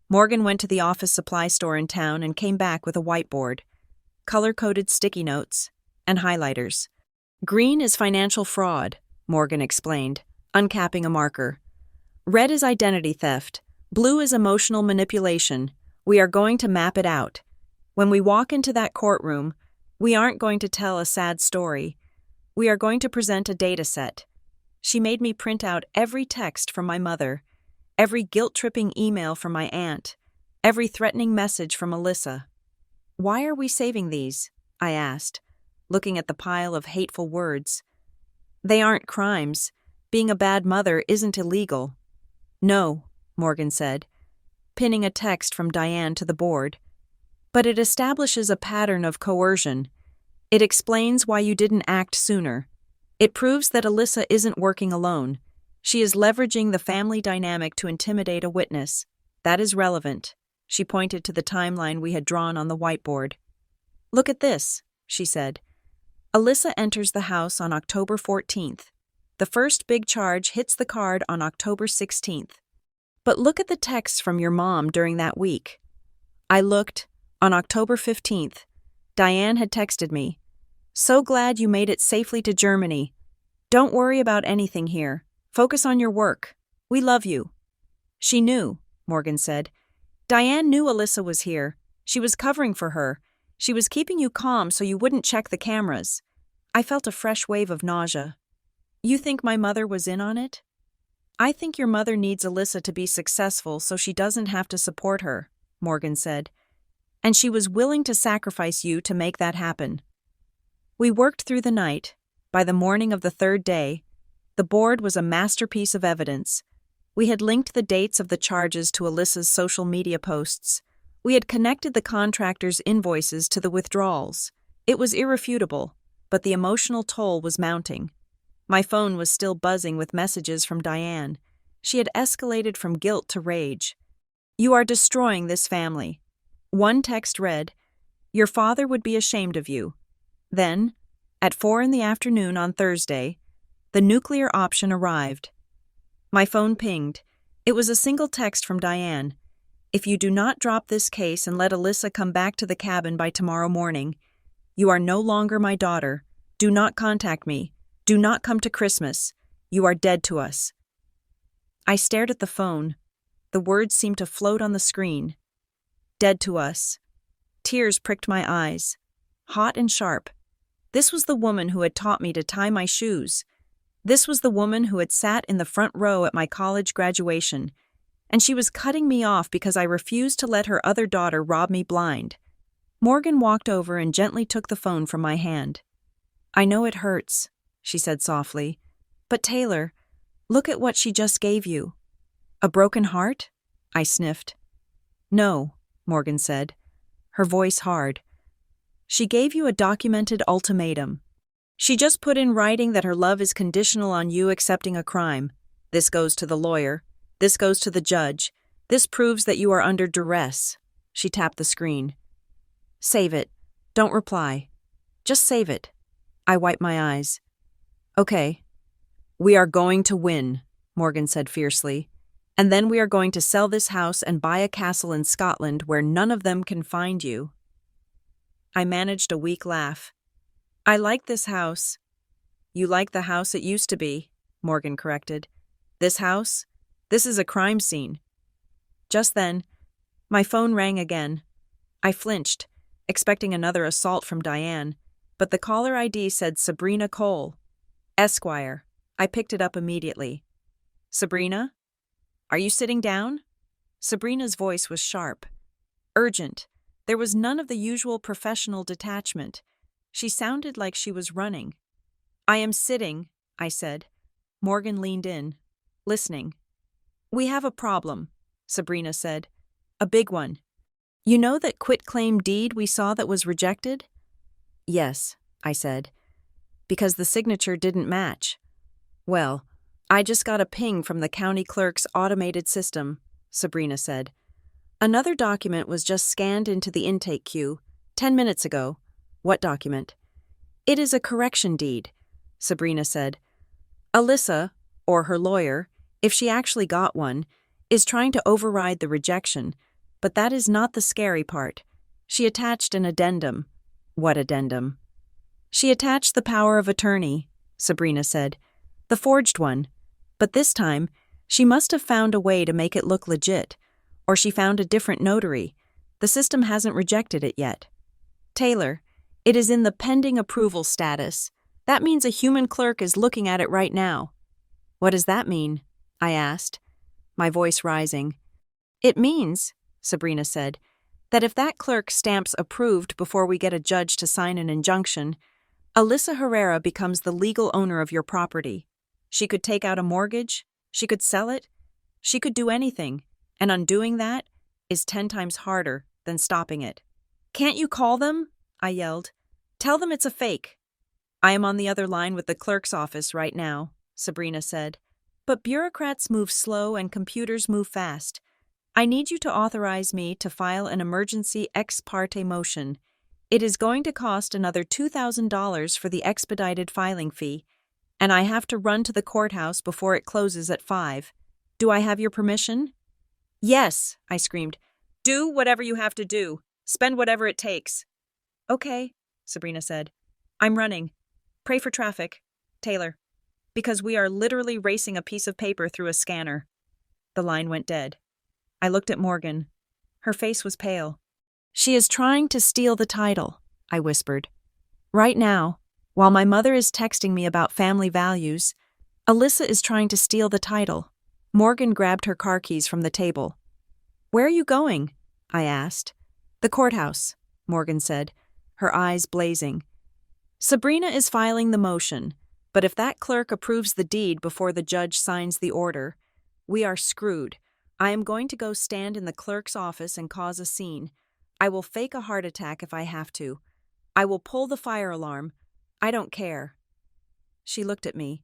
Morgan went to the office supply store in town and came back with a whiteboard, color-coded sticky notes, and highlighters. Green is financial fraud, Morgan explained, uncapping a marker. Red is identity theft. Blue is emotional manipulation. We are going to map it out. When we walk into that courtroom, we aren't going to tell a sad story. We are going to present a data set. She made me print out every text from my mother, every guilt-tripping email from my aunt, every threatening message from Alyssa. Why are we saving these? I asked, looking at the pile of hateful words. They aren't crimes. Being a bad mother isn't illegal. No, Morgan said, pinning a text from Diane to the board. But it establishes a pattern of coercion. It explains why you didn't act sooner. It proves that Alyssa isn't working alone. She is leveraging the family dynamic to intimidate a witness. That is relevant. She pointed to the timeline we had drawn on the whiteboard. Look at this, she said. Alyssa enters the house on October 14th. The first big charge hits the card on October 16th. But look at the texts from your mom during that week. I looked. On October 15th, Diane had texted me. So glad you made it safely to Germany. Don't worry about anything here. Focus on your work. We love you. She knew, Morgan said. Diane knew Alyssa was here. She was covering for her. She was keeping you calm so you wouldn't check the cameras. I felt a fresh wave of nausea. You think my mother was in on it? I think your mother needs Alyssa to be successful so she doesn't have to support her, Morgan said. And she was willing to sacrifice you to make that happen. We worked through the night. By the morning of the third day, the board was a masterpiece of evidence. We had linked the dates of the charges to Alyssa's social media posts. We had connected the contractor's invoices to the withdrawals. It was irrefutable, but the emotional toll was mounting. My phone was still buzzing with messages from Diane. She had escalated from guilt to rage. You are destroying this family. One text read, Your father would be ashamed of you. Then, at 4 p.m. on Thursday, the nuclear option arrived. My phone pinged. It was a single text from Diane. If you do not drop this case and let Alyssa come back to the cabin by tomorrow morning, you are no longer my daughter. Do not contact me. Do not come to Christmas. You are dead to us. I stared at the phone. The words seemed to float on the screen. Dead to us. Tears pricked my eyes. Hot and sharp. This was the woman who had taught me to tie my shoes. This was the woman who had sat in the front row at my college graduation, and she was cutting me off because I refused to let her other daughter rob me blind. Morgan walked over and gently took the phone from my hand. I know it hurts, she said softly, but Taylor, look at what she just gave you. A broken heart? I sniffed. No, Morgan said, her voice hard. She gave you a documented ultimatum. She just put in writing that her love is conditional on you accepting a crime. This goes to the lawyer. This goes to the judge. This proves that you are under duress. She tapped the screen. Save it. Don't reply. Just save it. I wiped my eyes. Okay. We are going to win, Morgan said fiercely. And then we are going to sell this house and buy a castle in Scotland where none of them can find you. I managed a weak laugh. I like this house. You like the house it used to be, Morgan corrected. This house? This is a crime scene. Just then, my phone rang again. I flinched, expecting another assault from Diane, but the caller ID said Sabrina Cole, Esquire. I picked it up immediately. Sabrina? Are you sitting down? Sabrina's voice was sharp, urgent. There was none of the usual professional detachment. She sounded like she was running. I am sitting, I said. Morgan leaned in, listening. We have a problem, Sabrina said. A big one. You know that quitclaim deed we saw that was rejected? Yes, I said. Because the signature didn't match. Well, I just got a ping from the county clerk's automated system, Sabrina said. Another document was just scanned into the intake queue 10 minutes ago. What document? It is a correction deed, Sabrina said. Alyssa, or her lawyer, if she actually got one, is trying to override the rejection, but that is not the scary part. She attached an addendum. What addendum? She attached the power of attorney, Sabrina said. The forged one. But this time, she must have found a way to make it look legit. Or she found a different notary. The system hasn't rejected it yet. Taylor, it is in the pending approval status. That means a human clerk is looking at it right now. What does that mean? I asked, my voice rising. It means, Sabrina said, that if that clerk stamps approved before we get a judge to sign an injunction, Alyssa Herrera becomes the legal owner of your property. She could take out a mortgage, she could sell it, she could do anything. And undoing that is 10 times harder than stopping it. Can't you call them? I yelled. Tell them it's a fake. I am on the other line with the clerk's office right now, Sabrina said. But bureaucrats move slow and computers move fast. I need you to authorize me to file an emergency ex parte motion. It is going to cost another $2,000 for the expedited filing fee, and I have to run to the courthouse before it closes at 5. Do I have your permission? Yes, I screamed. Do whatever you have to do. Spend whatever it takes. Okay, Sabrina said. I'm running. Pray for traffic. Taylor. Because we are literally racing a piece of paper through a scanner. The line went dead. I looked at Morgan. Her face was pale. She is trying to steal the title, I whispered. Right now, while my mother is texting me about family values, Alyssa is trying to steal the title. Morgan grabbed her car keys from the table. Where are you going? I asked. The courthouse, Morgan said, her eyes blazing. Sabrina is filing the motion, but if that clerk approves the deed before the judge signs the order, we are screwed. I am going to go stand in the clerk's office and cause a scene. I will fake a heart attack if I have to. I will pull the fire alarm. I don't care. She looked at me.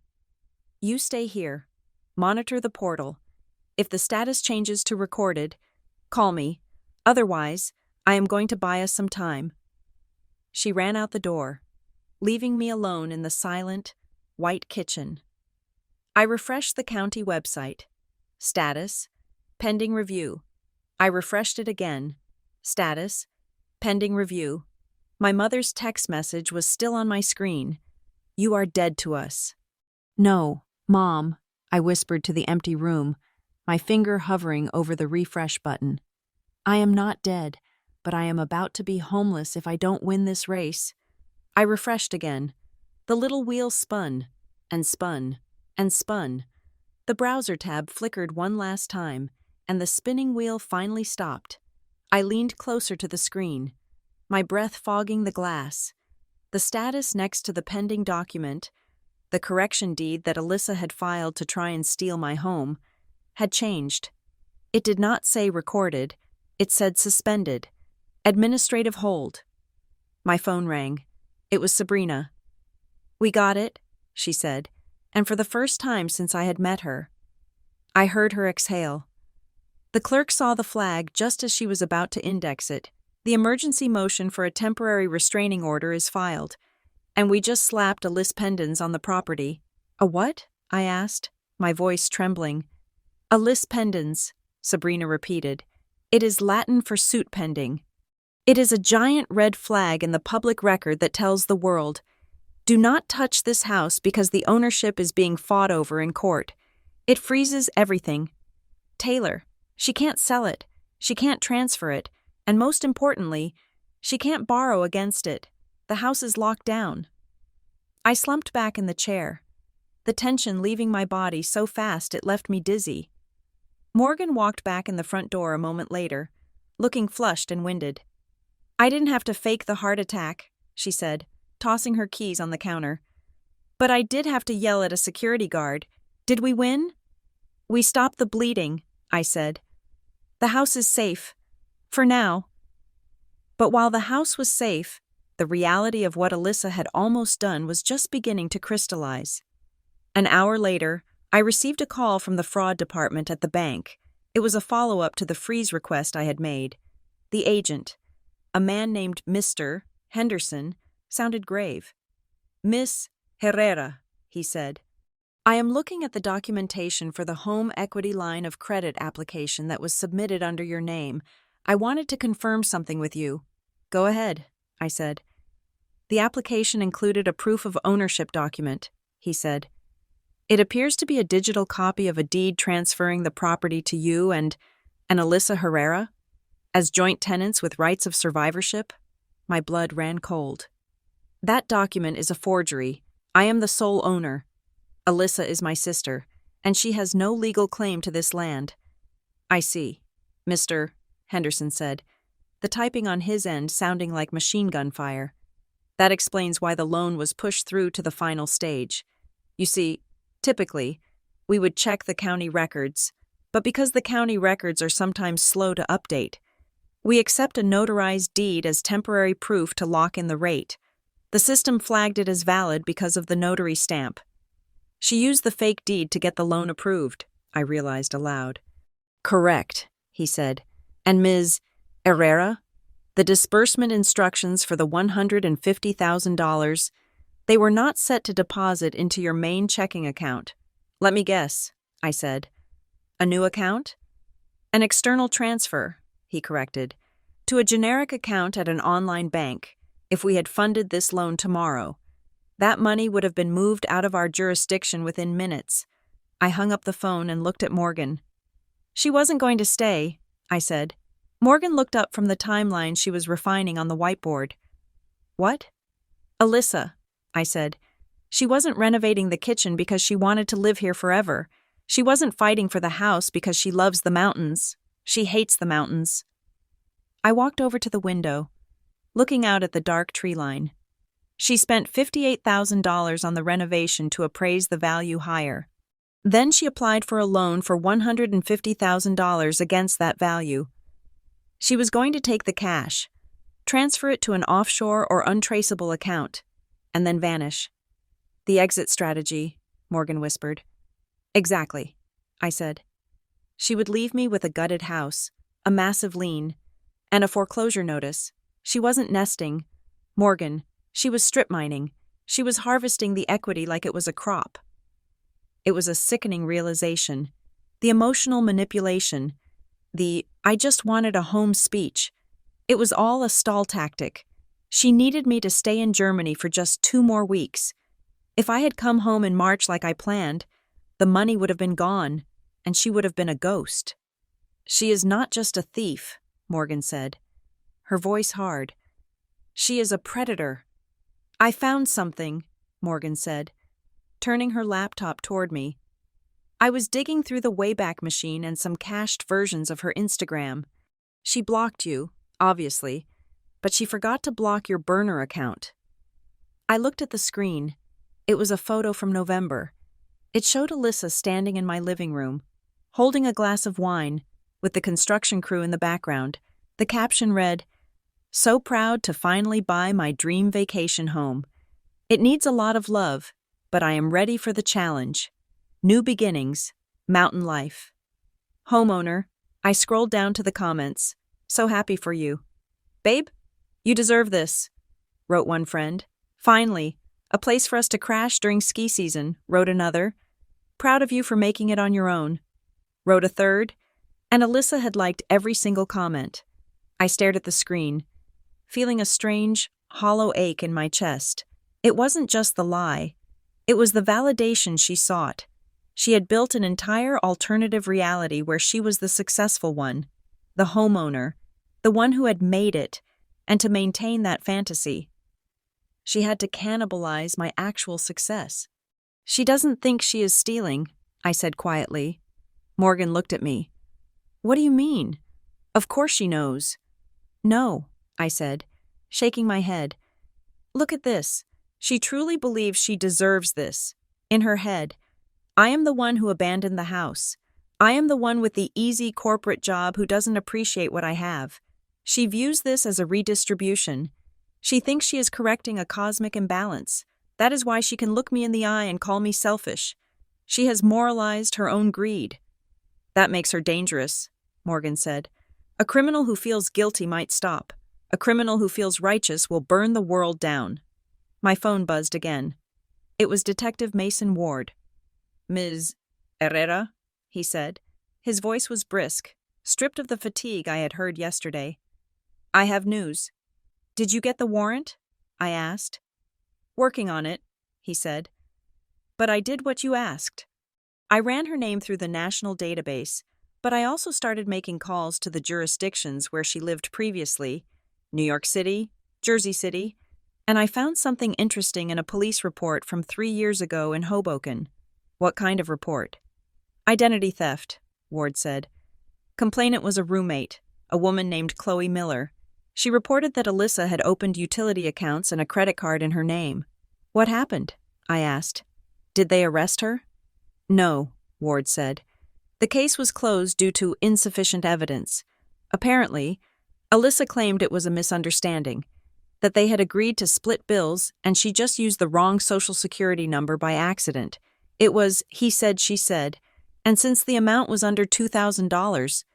You stay here. Monitor the portal. If the status changes to recorded, call me. Otherwise, I am going to buy us some time. She ran out the door, leaving me alone in the silent, white kitchen. I refreshed the county website. Status, pending review. I refreshed it again. Status, pending review. My mother's text message was still on my screen. You are dead to us. No, Mom, I whispered to the empty room, my finger hovering over the refresh button. I am not dead, but I am about to be homeless if I don't win this race. I refreshed again. The little wheel spun, and spun, and spun. The browser tab flickered one last time, and the spinning wheel finally stopped. I leaned closer to the screen, my breath fogging the glass. The status next to the pending document, the correction deed that Alyssa had filed to try and steal my home, had changed. It did not say recorded, it said suspended. Administrative hold. My phone rang. It was Sabrina. We got it, she said, and for the first time since I had met her. I heard her exhale. The clerk saw the flag just as she was about to index it. The emergency motion for a temporary restraining order is filed, and we just slapped a lis pendens on the property. A what? I asked, my voice trembling. A lis pendens, Sabrina repeated. It is Latin for suit pending. It is a giant red flag in the public record that tells the world, do not touch this house because the ownership is being fought over in court. It freezes everything. Taylor, she can't sell it, she can't transfer it, and most importantly, she can't borrow against it. The house is locked down. I slumped back in the chair, the tension leaving my body so fast it left me dizzy. Morgan walked back in the front door a moment later, looking flushed and winded. I didn't have to fake the heart attack, she said, tossing her keys on the counter. But I did have to yell at a security guard. Did we win? We stopped the bleeding, I said. The house is safe. For now. But while the house was safe, the reality of what Alyssa had almost done was just beginning to crystallize. An hour later, I received a call from the fraud department at the bank. It was a follow-up to the freeze request I had made. The agent, a man named Mr. Henderson, sounded grave. Miss Herrera, he said. I am looking at the documentation for the home equity line of credit application that was submitted under your name. I wanted to confirm something with you. Go ahead, I said. The application included a proof of ownership document, he said. It appears to be a digital copy of a deed transferring the property to you and Alyssa Herrera as joint tenants with rights of survivorship. My blood ran cold. That document is a forgery. I am the sole owner. Alyssa is my sister, and she has no legal claim to this land. I see, Mr. Henderson said, the typing on his end sounding like machine gun fire. That explains why the loan was pushed through to the final stage. You see, typically, we would check the county records, but because the county records are sometimes slow to update, we accept a notarized deed as temporary proof to lock in the rate. The system flagged it as valid because of the notary stamp. She used the fake deed to get the loan approved, I realized aloud. Correct, he said. And Ms. Herrera? The disbursement instructions for the $150,000, they were not set to deposit into your main checking account. Let me guess, I said. A new account? An external transfer, he corrected, to a generic account at an online bank. If we had funded this loan tomorrow, that money would have been moved out of our jurisdiction within minutes. I hung up the phone and looked at Morgan. She wasn't going to stay, I said. Morgan looked up from the timeline she was refining on the whiteboard. What? Alyssa, I said. She wasn't renovating the kitchen because she wanted to live here forever. She wasn't fighting for the house because she loves the mountains. She hates the mountains. I walked over to the window, looking out at the dark tree line. She spent $58,000 on the renovation to appraise the value higher. Then she applied for a loan for $150,000 against that value. She was going to take the cash, transfer it to an offshore or untraceable account, and then vanish. The exit strategy, Morgan whispered. Exactly, I said. She would leave me with a gutted house, a massive lien, and a foreclosure notice. She wasn't nesting. Morgan, she was strip mining. She was harvesting the equity like it was a crop. It was a sickening realization. The emotional manipulation, the "I just wanted a home" speech. It was all a stall tactic. She needed me to stay in Germany for just 2 more weeks. If I had come home in March like I planned, the money would have been gone, and she would have been a ghost. "She is not just a thief," Morgan said, her voice hard. "She is a predator." "I found something," Morgan said, turning her laptop toward me. I was digging through the Wayback Machine and some cached versions of her Instagram. "She blocked you, obviously, but she forgot to block your burner account." I looked at the screen. It was a photo from November. It showed Alyssa standing in my living room, holding a glass of wine, with the construction crew in the background. The caption read, "So proud to finally buy my dream vacation home. It needs a lot of love, but I am ready for the challenge. New beginnings, mountain life." Homeowner, I scrolled down to the comments. "So happy for you." "Babe, you deserve this," wrote one friend. "Finally, a place for us to crash during ski season," wrote another. "Proud of you for making it on your own," wrote a third. And Alyssa had liked every single comment. I stared at the screen, feeling a strange, hollow ache in my chest. It wasn't just the lie. It was the validation she sought. She had built an entire alternative reality where she was the successful one, the homeowner, the one who had made it, and to maintain that fantasy, she had to cannibalize my actual success. "She doesn't think she is stealing," I said quietly. Morgan looked at me. "What do you mean? Of course she knows." "No," I said, shaking my head. "Look at this. She truly believes she deserves this. In her head, I am the one who abandoned the house. I am the one with the easy corporate job who doesn't appreciate what I have. She views this as a redistribution. She thinks she is correcting a cosmic imbalance. That is why she can look me in the eye and call me selfish. She has moralized her own greed." "That makes her dangerous," Morgan said. "A criminal who feels guilty might stop. A criminal who feels righteous will burn the world down." My phone buzzed again. It was Detective Mason Ward. "Ms. Herrera?" he said. His voice was brisk, stripped of the fatigue I had heard yesterday. "I have news." "Did you get the warrant?" I asked. "Working on it," he said. "But I did what you asked." I ran her name through the national database, but I also started making calls to the jurisdictions where she lived previously, New York City, Jersey City, and I found something interesting in a police report from 3 years ago in Hoboken. "What kind of report?" "Identity theft," Ward said. Complainant was a roommate, a woman named Chloe Miller. She reported that Alyssa had opened utility accounts and a credit card in her name. "What happened?" I asked. "Did they arrest her?" "No," Ward said. "The case was closed due to insufficient evidence. Apparently, Alyssa claimed it was a misunderstanding, that they had agreed to split bills and she just used the wrong Social Security number by accident. It was he said, she said, and since the amount was under $2,000,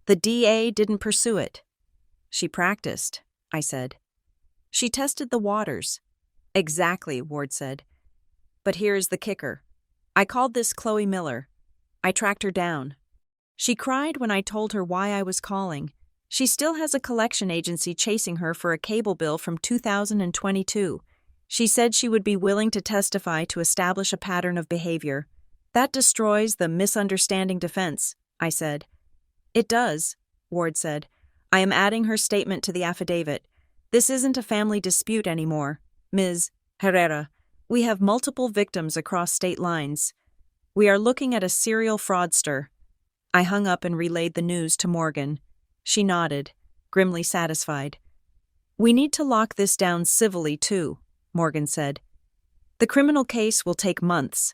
the DA didn't pursue it." "She practiced," I said. "She tested the waters." "Exactly," Ward said. "But here is the kicker. I called this Chloe Miller. I tracked her down. She cried when I told her why I was calling. She still has a collection agency chasing her for a cable bill from 2022. She said she would be willing to testify to establish a pattern of behavior. That destroys the misunderstanding defense," I said. "It does," Ward said. "I am adding her statement to the affidavit. This isn't a family dispute anymore. Ms. Herrera, we have multiple victims across state lines. We are looking at a serial fraudster." I hung up and relayed the news to Morgan. She nodded, grimly satisfied. "We need to lock this down civilly, too," Morgan said. "The criminal case will take months.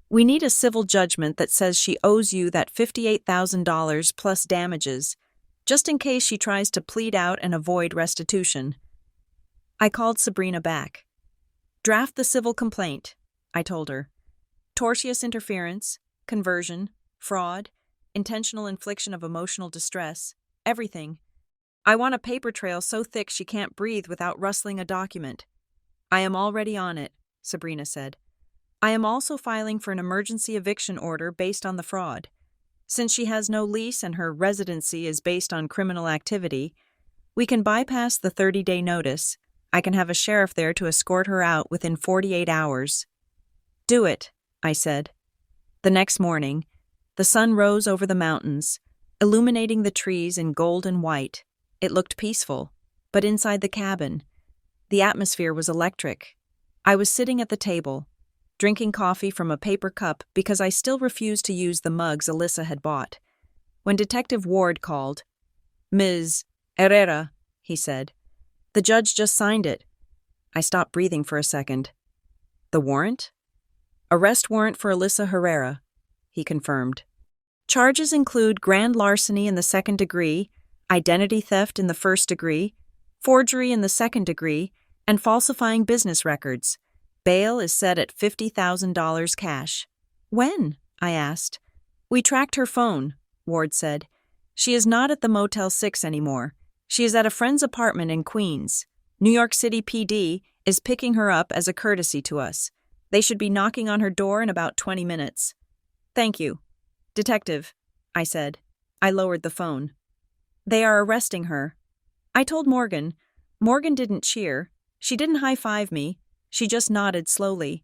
We need a civil judgment that says she owes you that $58,000 plus damages, just in case she tries to plead out and avoid restitution." I called Sabrina back. "Draft the civil complaint," I told her. "Tortious interference, conversion, fraud, intentional infliction of emotional distress, everything. I want a paper trail so thick she can't breathe without rustling a document." "I am already on it," Sabrina said. I am also filing for an emergency eviction order based on the fraud. Since she has no lease and her residency is based on criminal activity, we can bypass the 30-day notice. I can have a sheriff there to escort her out within 48 hours. Do it, I said. The next morning, the sun rose over the mountains, illuminating the trees in gold and white. It looked peaceful, but inside the cabin, the atmosphere was electric. I was sitting at the table, drinking coffee from a paper cup because I still refused to use the mugs Alyssa had bought. When Detective Ward called, "Ms. Herrera," he said, "the judge just signed it." I stopped breathing for a second. "The warrant?" "Arrest warrant for Alyssa Herrera," he confirmed. "Charges include grand larceny in the second degree, identity theft in the first degree, forgery in the second degree, and falsifying business records. Bail is set at $50,000 cash." "When?" I asked. "We tracked her phone," Ward said. "She is not at the Motel 6 anymore. She is at a friend's apartment in Queens. New York City PD is picking her up as a courtesy to us. They should be knocking on her door in about 20 minutes. "Thank you. Detective," I said. I lowered the phone. "They are arresting her." I told Morgan. Morgan didn't cheer. She didn't high-five me. She just nodded slowly.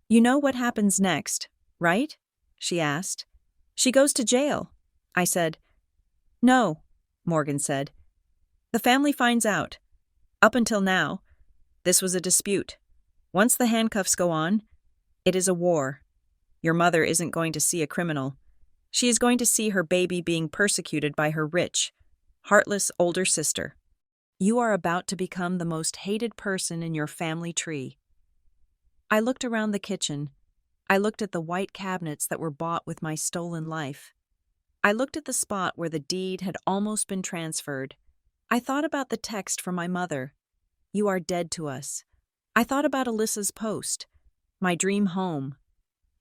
"You know what happens next, right?" she asked. "She goes to jail," I said. "No," Morgan said. "The family finds out. Up until now, this was a dispute. Once the handcuffs go on, it is a war. Your mother isn't going to see a criminal. She is going to see her baby being persecuted by her rich, heartless older sister. You are about to become the most hated person in your family tree." I looked around the kitchen. I looked at the white cabinets that were bought with my stolen life. I looked at the spot where the deed had almost been transferred. I thought about the text from my mother. "You are dead to us." I thought about Alyssa's post. "My dream home."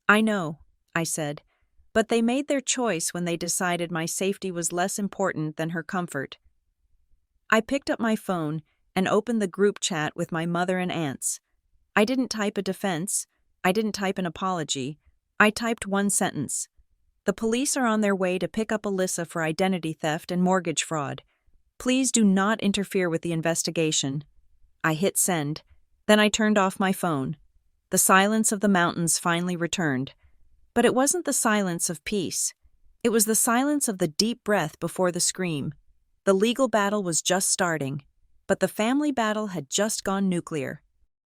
"I know," I said, "but they made their choice when they decided my safety was less important than her comfort." I picked up my phone and opened the group chat with my mother and aunts. I didn't type a defense. I didn't type an apology. I typed one sentence. "The police are on their way to pick up Alyssa for identity theft and mortgage fraud. Please do not interfere with the investigation." I hit send. Then I turned off my phone. The silence of the mountains finally returned. But it wasn't the silence of peace. It was the silence of the deep breath before the scream. The legal battle was just starting, but the family battle had just gone nuclear.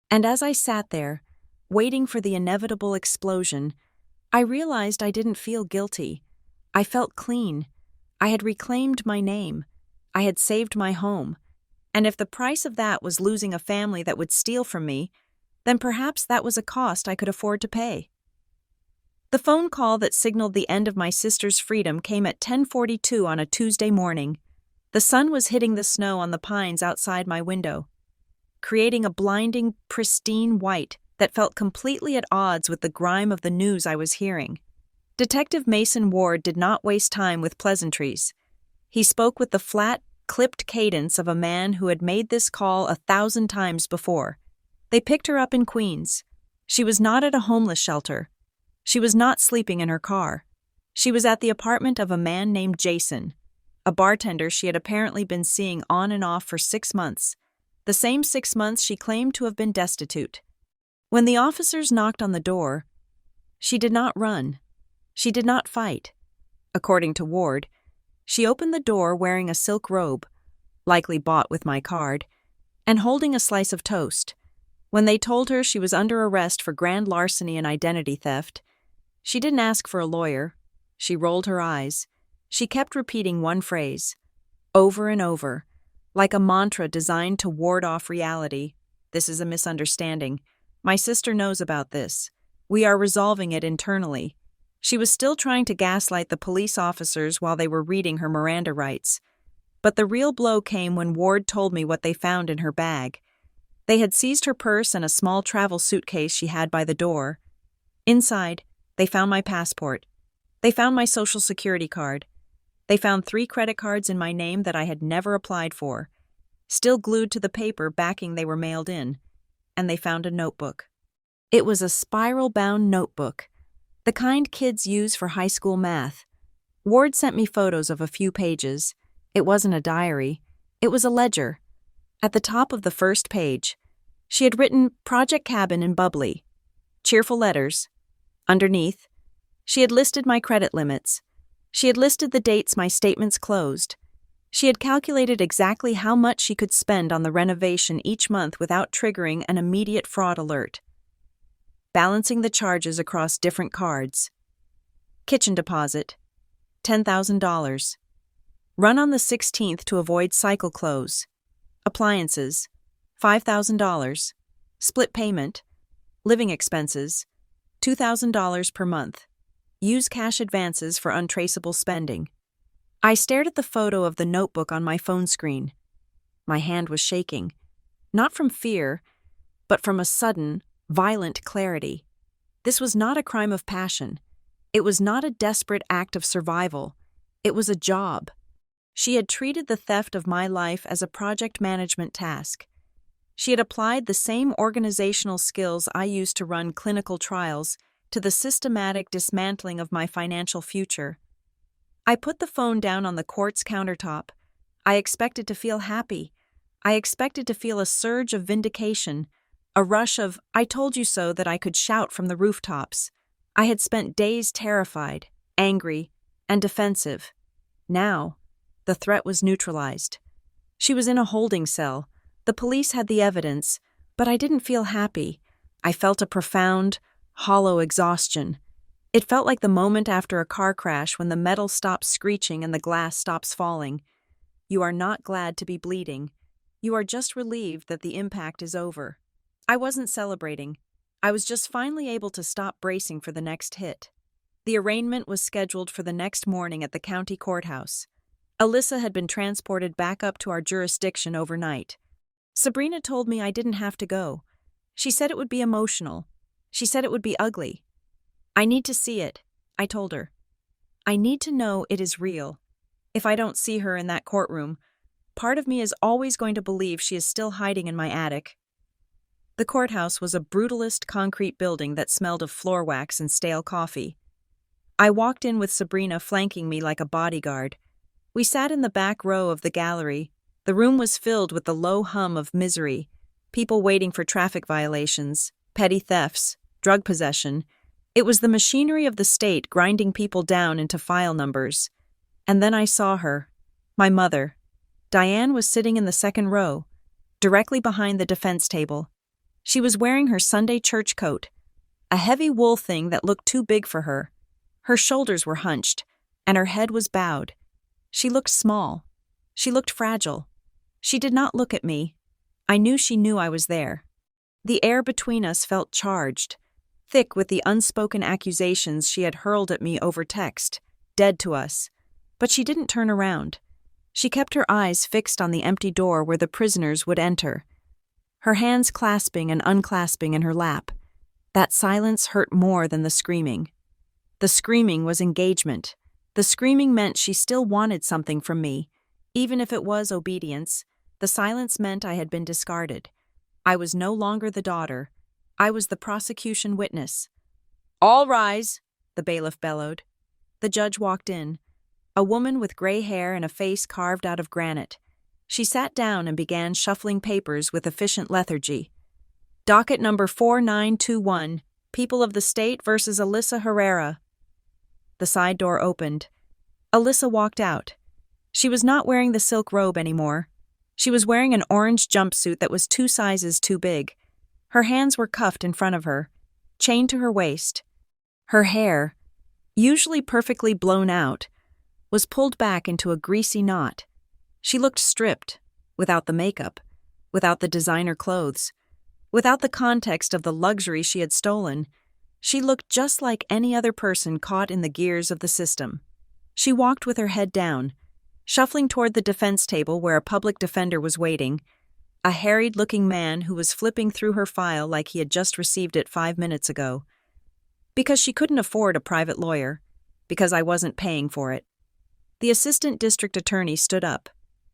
And as I sat there, waiting for the inevitable explosion, I realized I didn't feel guilty. I felt clean. I had reclaimed my name. I had saved my home. And if the price of that was losing a family that would steal from me, then perhaps that was a cost I could afford to pay. The phone call that signaled the end of my sister's freedom came at 10:42 on a Tuesday morning. The sun was hitting the snow on the pines outside my window, creating a blinding, pristine white that felt completely at odds with the grime of the news I was hearing. Detective Mason Ward did not waste time with pleasantries. He spoke with the flat, clipped cadence of a man who had made this call 1,000 times before. They picked her up in Queens. She was not at a homeless shelter. She was not sleeping in her car. She was at the apartment of a man named Jason, a bartender she had apparently been seeing on and off for 6 months, the same 6 months she claimed to have been destitute. When the officers knocked on the door, she did not run. She did not fight. According to Ward, she opened the door wearing a silk robe, likely bought with my card, and holding a slice of toast. When they told her she was under arrest for grand larceny and identity theft, she didn't ask for a lawyer. She rolled her eyes. She kept repeating one phrase, over and over, like a mantra designed to ward off reality. "This is a misunderstanding. My sister knows about this. We are resolving it internally." She was still trying to gaslight the police officers while they were reading her Miranda rights. But the real blow came when Ward told me what they found in her bag. They had seized her purse and a small travel suitcase she had by the door. Inside, they found my passport. They found my social security card. They found 3 credit cards in my name that I had never applied for, still glued to the paper backing they were mailed in. And they found a notebook. It was a spiral-bound notebook, the kind kids use for high school math. Ward sent me photos of a few pages. It wasn't a diary. It was a ledger. At the top of the first page, she had written Project Cabin in bubbly, cheerful letters. Underneath, she had listed my credit limits. She had listed the dates my statements closed. She had calculated exactly how much she could spend on the renovation each month without triggering an immediate fraud alert. Balancing the charges across different cards. Kitchen deposit, $10,000. Run on the 16th to avoid cycle close. Appliances, $5,000. Split payment. Living expenses, $2,000 per month. Use cash advances for untraceable spending. I stared at the photo of the notebook on my phone screen. My hand was shaking, not from fear, but from a sudden, violent clarity. This was not a crime of passion. It was not a desperate act of survival. It was a job. She had treated the theft of my life as a project management task. She had applied the same organizational skills I used to run clinical trials to the systematic dismantling of my financial future. I put the phone down on the quartz countertop. I expected to feel happy. I expected to feel a surge of vindication, a rush of "I told you so" that I could shout from the rooftops. I had spent days terrified, angry, and defensive. Now, the threat was neutralized. She was in a holding cell. The police had the evidence, but I didn't feel happy. I felt a profound, hollow exhaustion. It felt like the moment after a car crash when the metal stops screeching and the glass stops falling. You are not glad to be bleeding. You are just relieved that the impact is over. I wasn't celebrating. I was just finally able to stop bracing for the next hit. The arraignment was scheduled for the next morning at the county courthouse. Alyssa had been transported back up to our jurisdiction overnight. Sabrina told me I didn't have to go. She said it would be emotional. She said it would be ugly. I need to see it, I told her. I need to know it is real. If I don't see her in that courtroom, part of me is always going to believe she is still hiding in my attic. The courthouse was a brutalist concrete building that smelled of floor wax and stale coffee. I walked in with Sabrina flanking me like a bodyguard. We sat in the back row of the gallery. The room was filled with the low hum of misery, people waiting for traffic violations, petty thefts, drug possession. It was the machinery of the state grinding people down into file numbers. And then I saw her, my mother. Diane was sitting in the second row, directly behind the defense table. She was wearing her Sunday church coat, a heavy wool thing that looked too big for her. Her shoulders were hunched, and her head was bowed. She looked small. She looked fragile. She did not look at me. I knew she knew I was there. The air between us felt charged, thick with the unspoken accusations she had hurled at me over text, dead to us. But she didn't turn around. She kept her eyes fixed on the empty door where the prisoners would enter, her hands clasping and unclasping in her lap. That silence hurt more than the screaming. The screaming was engagement. The screaming meant she still wanted something from me. Even if it was obedience, the silence meant I had been discarded. I was no longer the daughter. I was the prosecution witness. "All rise," the bailiff bellowed. The judge walked in, a woman with gray hair and a face carved out of granite. She sat down and began shuffling papers with efficient lethargy. Docket number 4921, People of the State versus Alyssa Herrera. The side door opened. Alyssa walked out. She was not wearing the silk robe anymore. She was wearing an orange jumpsuit that was 2 sizes too big. Her hands were cuffed in front of her, chained to her waist. Her hair, usually perfectly blown out, was pulled back into a greasy knot. She looked stripped, without the makeup, without the designer clothes, without the context of the luxury she had stolen. She looked just like any other person caught in the gears of the system. She walked with her head down, shuffling toward the defense table where a public defender was waiting, a harried-looking man who was flipping through her file like he had just received it 5 minutes ago. Because she couldn't afford a private lawyer, because I wasn't paying for it. The assistant district attorney stood up.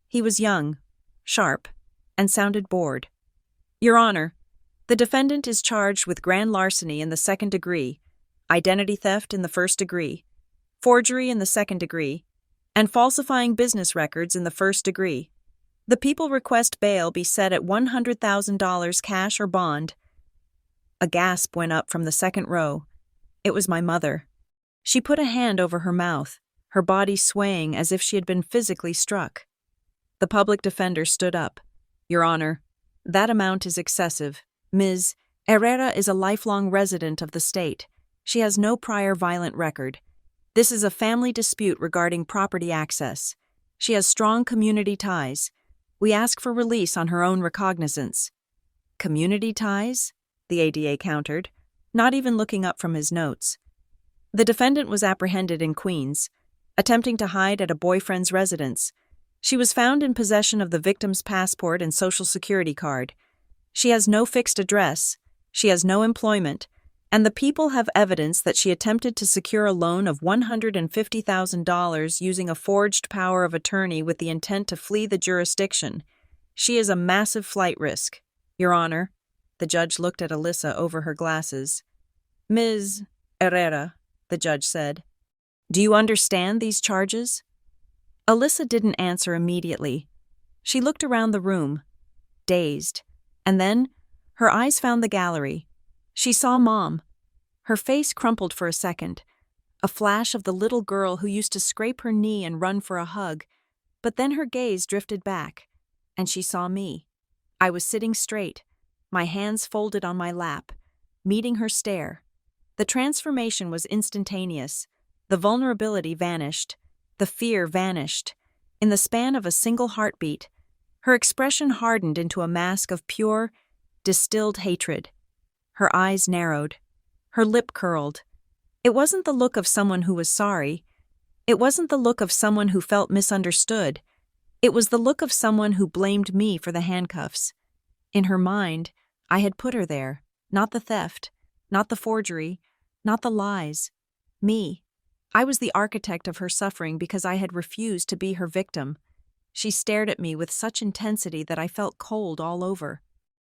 He was young, sharp, and sounded bored. "Your Honor, The defendant is charged with grand larceny in the second degree, identity theft in the first degree, forgery in the second degree, and falsifying business records in the first degree. The people request bail be set at $100,000 cash or bond. A gasp went up from the second row. It was my mother. She put a hand over her mouth, her body swaying as if she had been physically struck. The public defender stood up. Your Honor, that amount is excessive. Ms. Herrera is a lifelong resident of the state. She has no prior violent record. This is a family dispute regarding property access. She has strong community ties. We ask for release on her own recognizance. Community ties? The ADA countered, not even looking up from his notes. The defendant was apprehended in Queens, attempting to hide at a boyfriend's residence. She was found in possession of the victim's passport and social security card. She has no fixed address, she has no employment, and the people have evidence that she attempted to secure a loan of $150,000 using a forged power of attorney with the intent to flee the jurisdiction. She is a massive flight risk. Your Honor, the judge looked at Alyssa over her glasses. Ms. Herrera, the judge said, do you understand these charges? Alyssa didn't answer immediately. She looked around the room, dazed, and then her eyes found the gallery. She saw Mom. Her face crumpled for a second, a flash of the little girl who used to scrape her knee and run for a hug, but then her gaze drifted back, and she saw me. I was sitting straight, my hands folded on my lap, meeting her stare. The transformation was instantaneous. The vulnerability vanished. The fear vanished. In the span of a single heartbeat, her expression hardened into a mask of pure, distilled hatred. Her eyes narrowed. Her lip curled. It wasn't the look of someone who was sorry. It wasn't the look of someone who felt misunderstood. It was the look of someone who blamed me for the handcuffs. In her mind, I had put her there, not the theft, not the forgery, not the lies. Me. I was the architect of her suffering because I had refused to be her victim. She stared at me with such intensity that I felt cold all over.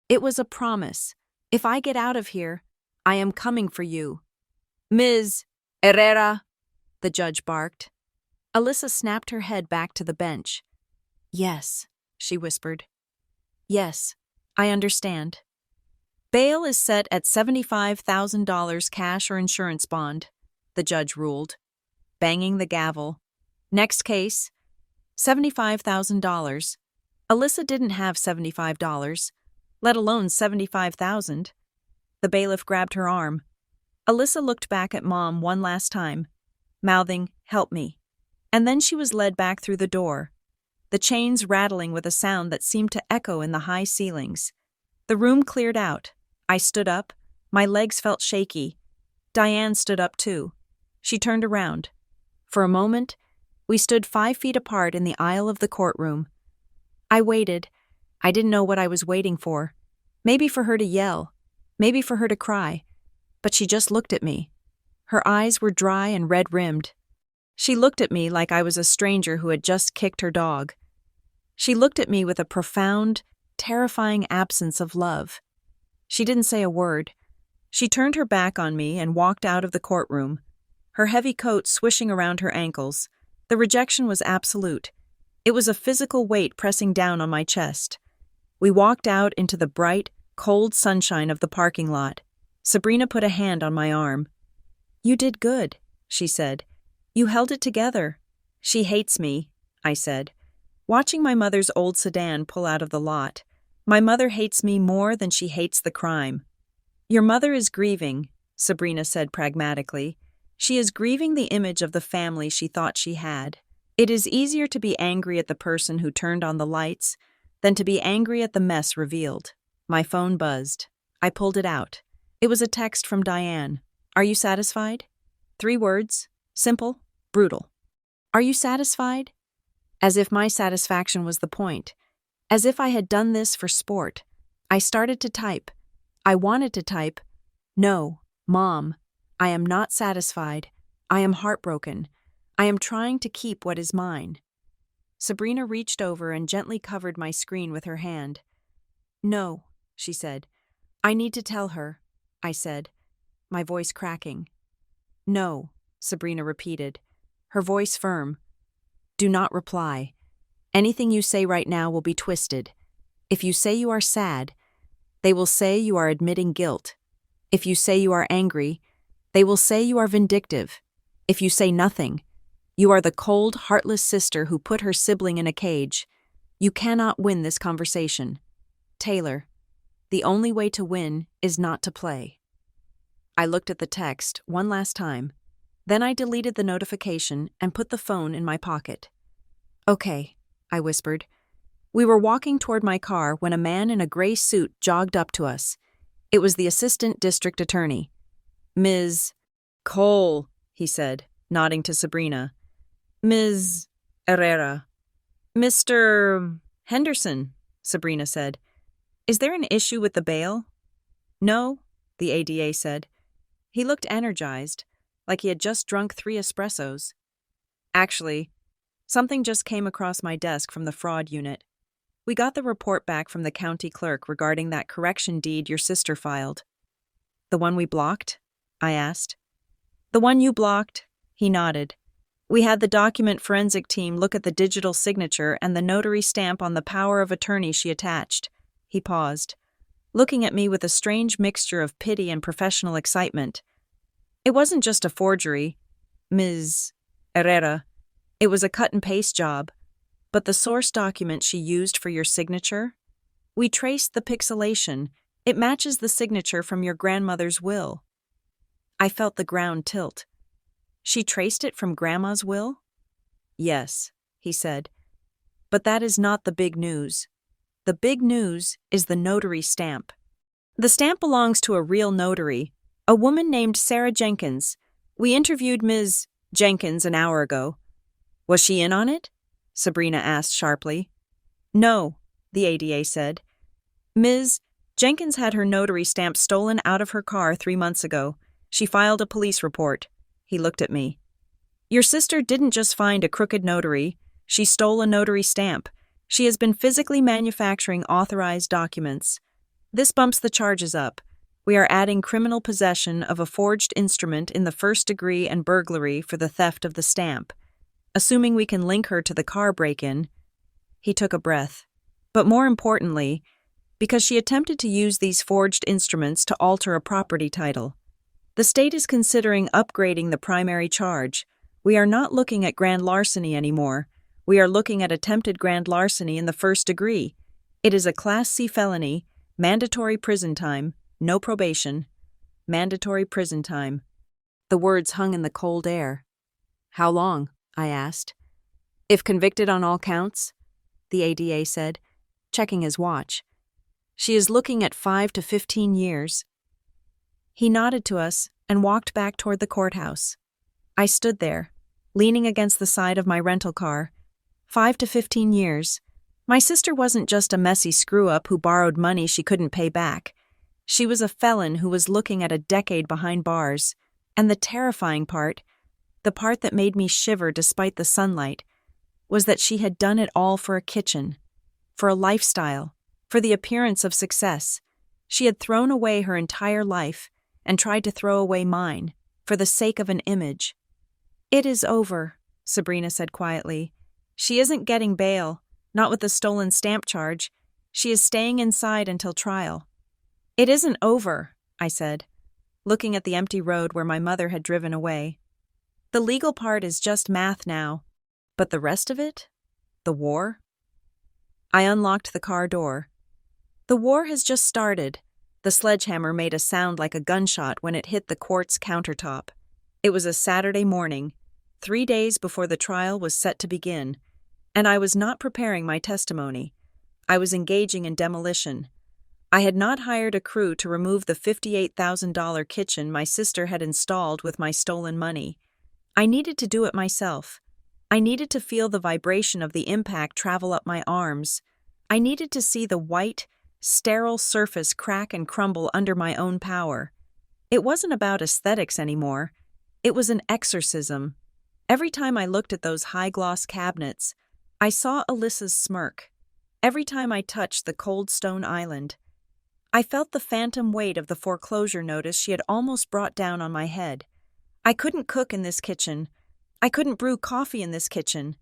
It was a promise. If I get out of here, I am coming for you. Ms. Herrera, the judge barked. Alyssa snapped her head back to the bench. Yes, she whispered. Yes, I understand. Bail is set at $75,000 cash or insurance bond, the judge ruled, banging the gavel. Next case, $75,000. Alyssa didn't have $75, let alone $75,000. The bailiff grabbed her arm. Alyssa looked back at Mom one last time, mouthing, "Help me." And then she was led back through the door, the chains rattling with a sound that seemed to echo in the high ceilings. The room cleared out. I stood up. My legs felt shaky. Diane stood up too. She turned around. For a moment, we stood 5 feet apart in the aisle of the courtroom. I waited. I didn't know what I was waiting for. Maybe for her to yell. Maybe for her to cry. But she just looked at me. Her eyes were dry and red-rimmed. She looked at me like I was a stranger who had just kicked her dog. She looked at me with a profound, terrifying absence of love. She didn't say a word. She turned her back on me and walked out of the courtroom, her heavy coat swishing around her ankles. The rejection was absolute. It was a physical weight pressing down on my chest. We walked out into the bright, cold sunshine of the parking lot. Sabrina put a hand on my arm. "You did good," she said. "You held it together." "She hates me," I said, watching my mother's old sedan pull out of the lot. "My mother hates me more than she hates the crime." "Your mother is grieving," Sabrina said pragmatically. "She is grieving the image of the family she thought she had. It is easier to be angry at the person who turned on the lights than to be angry at the mess revealed." My phone buzzed. I pulled it out. It was a text from Diane. "Are you satisfied?" 3 words. Simple, brutal. "Are you satisfied?" As if my satisfaction was the point. As if I had done this for sport. I started to type. I wanted to type, "No, Mom, I am not satisfied. I am heartbroken. I am trying to keep what is mine." Sabrina reached over and gently covered my screen with her hand. "No," she said. I need to tell her, I said, my voice cracking. No, Sabrina repeated, her voice firm. Do not reply. Anything you say right now will be twisted. If you say you are sad, they will say you are admitting guilt. If you say you are angry, they will say you are vindictive. If you say nothing, you are the cold, heartless sister who put her sibling in a cage. You cannot win this conversation. Taylor, the only way to win is not to play. I looked at the text one last time. Then I deleted the notification and put the phone in my pocket. Okay, I whispered. We were walking toward my car when a man in a gray suit jogged up to us. It was the assistant district attorney. Ms. Cole, he said, nodding to Sabrina. Ms. Herrera. Mr. Henderson, Sabrina said. Is there an issue with the bail? No, the ADA said. He looked energized, like he had just drunk 3 espressos. Actually, something just came across my desk from the fraud unit. We got the report back from the county clerk regarding that correction deed your sister filed. The one we blocked? I asked. The one you blocked, he nodded. We had the document forensic team look at the digital signature and the notary stamp on the power of attorney she attached. He paused, looking at me with a strange mixture of pity and professional excitement. It wasn't just a forgery, Ms. Herrera. It was a cut-and-paste job. But the source document she used for your signature? We traced the pixelation. It matches the signature from your grandmother's will. I felt the ground tilt. She traced it from Grandma's will? Yes, he said. But that is not the big news. The big news is the notary stamp. The stamp belongs to a real notary, a woman named Sarah Jenkins. We interviewed Ms. Jenkins an hour ago. Was she in on it? Sabrina asked sharply. No, the ADA said. Ms. Jenkins had her notary stamp stolen out of her car 3 months ago. She filed a police report. He looked at me. Your sister didn't just find a crooked notary. She stole a notary stamp. She has been physically manufacturing authorized documents. This bumps the charges up. We are adding criminal possession of a forged instrument in the first degree and burglary for the theft of the stamp. Assuming we can link her to the car break-in. He took a breath. But more importantly, because she attempted to use these forged instruments to alter a property title. The state is considering upgrading the primary charge. We are not looking at grand larceny anymore. We are looking at attempted grand larceny in the first degree. It is a Class C felony, mandatory prison time, no probation. Mandatory prison time. The words hung in the cold air. How long? I asked. If convicted on all counts, the ADA said, checking his watch. She is looking at 5 to 15 years. He nodded to us and walked back toward the courthouse. I stood there, leaning against the side of my rental car. 5 to 15 years. My sister wasn't just a messy screw-up who borrowed money she couldn't pay back. She was a felon who was looking at a decade behind bars. And the terrifying part, the part that made me shiver despite the sunlight, was that she had done it all for a kitchen, for a lifestyle, for the appearance of success. She had thrown away her entire life and tried to throw away mine, for the sake of an image. It is over, Sabrina said quietly. She isn't getting bail, not with the stolen stamp charge. She is staying inside until trial. It isn't over, I said, looking at the empty road where my mother had driven away. The legal part is just math now. But the rest of it? The war? I unlocked the car door. The war has just started. The sledgehammer made a sound like a gunshot when it hit the quartz countertop. It was a Saturday morning, 3 days before the trial was set to begin, and I was not preparing my testimony. I was engaging in demolition. I had not hired a crew to remove the $58,000 kitchen my sister had installed with my stolen money. I needed to do it myself. I needed to feel the vibration of the impact travel up my arms. I needed to see the white, sterile surface crack and crumble under my own power. It wasn't about aesthetics anymore. It was an exorcism. Every time I looked at those high-gloss cabinets, I saw Alyssa's smirk. Every time I touched the cold stone island, I felt the phantom weight of the foreclosure notice she had almost brought down on my head. I couldn't cook in this kitchen. I couldn't brew coffee in this kitchen.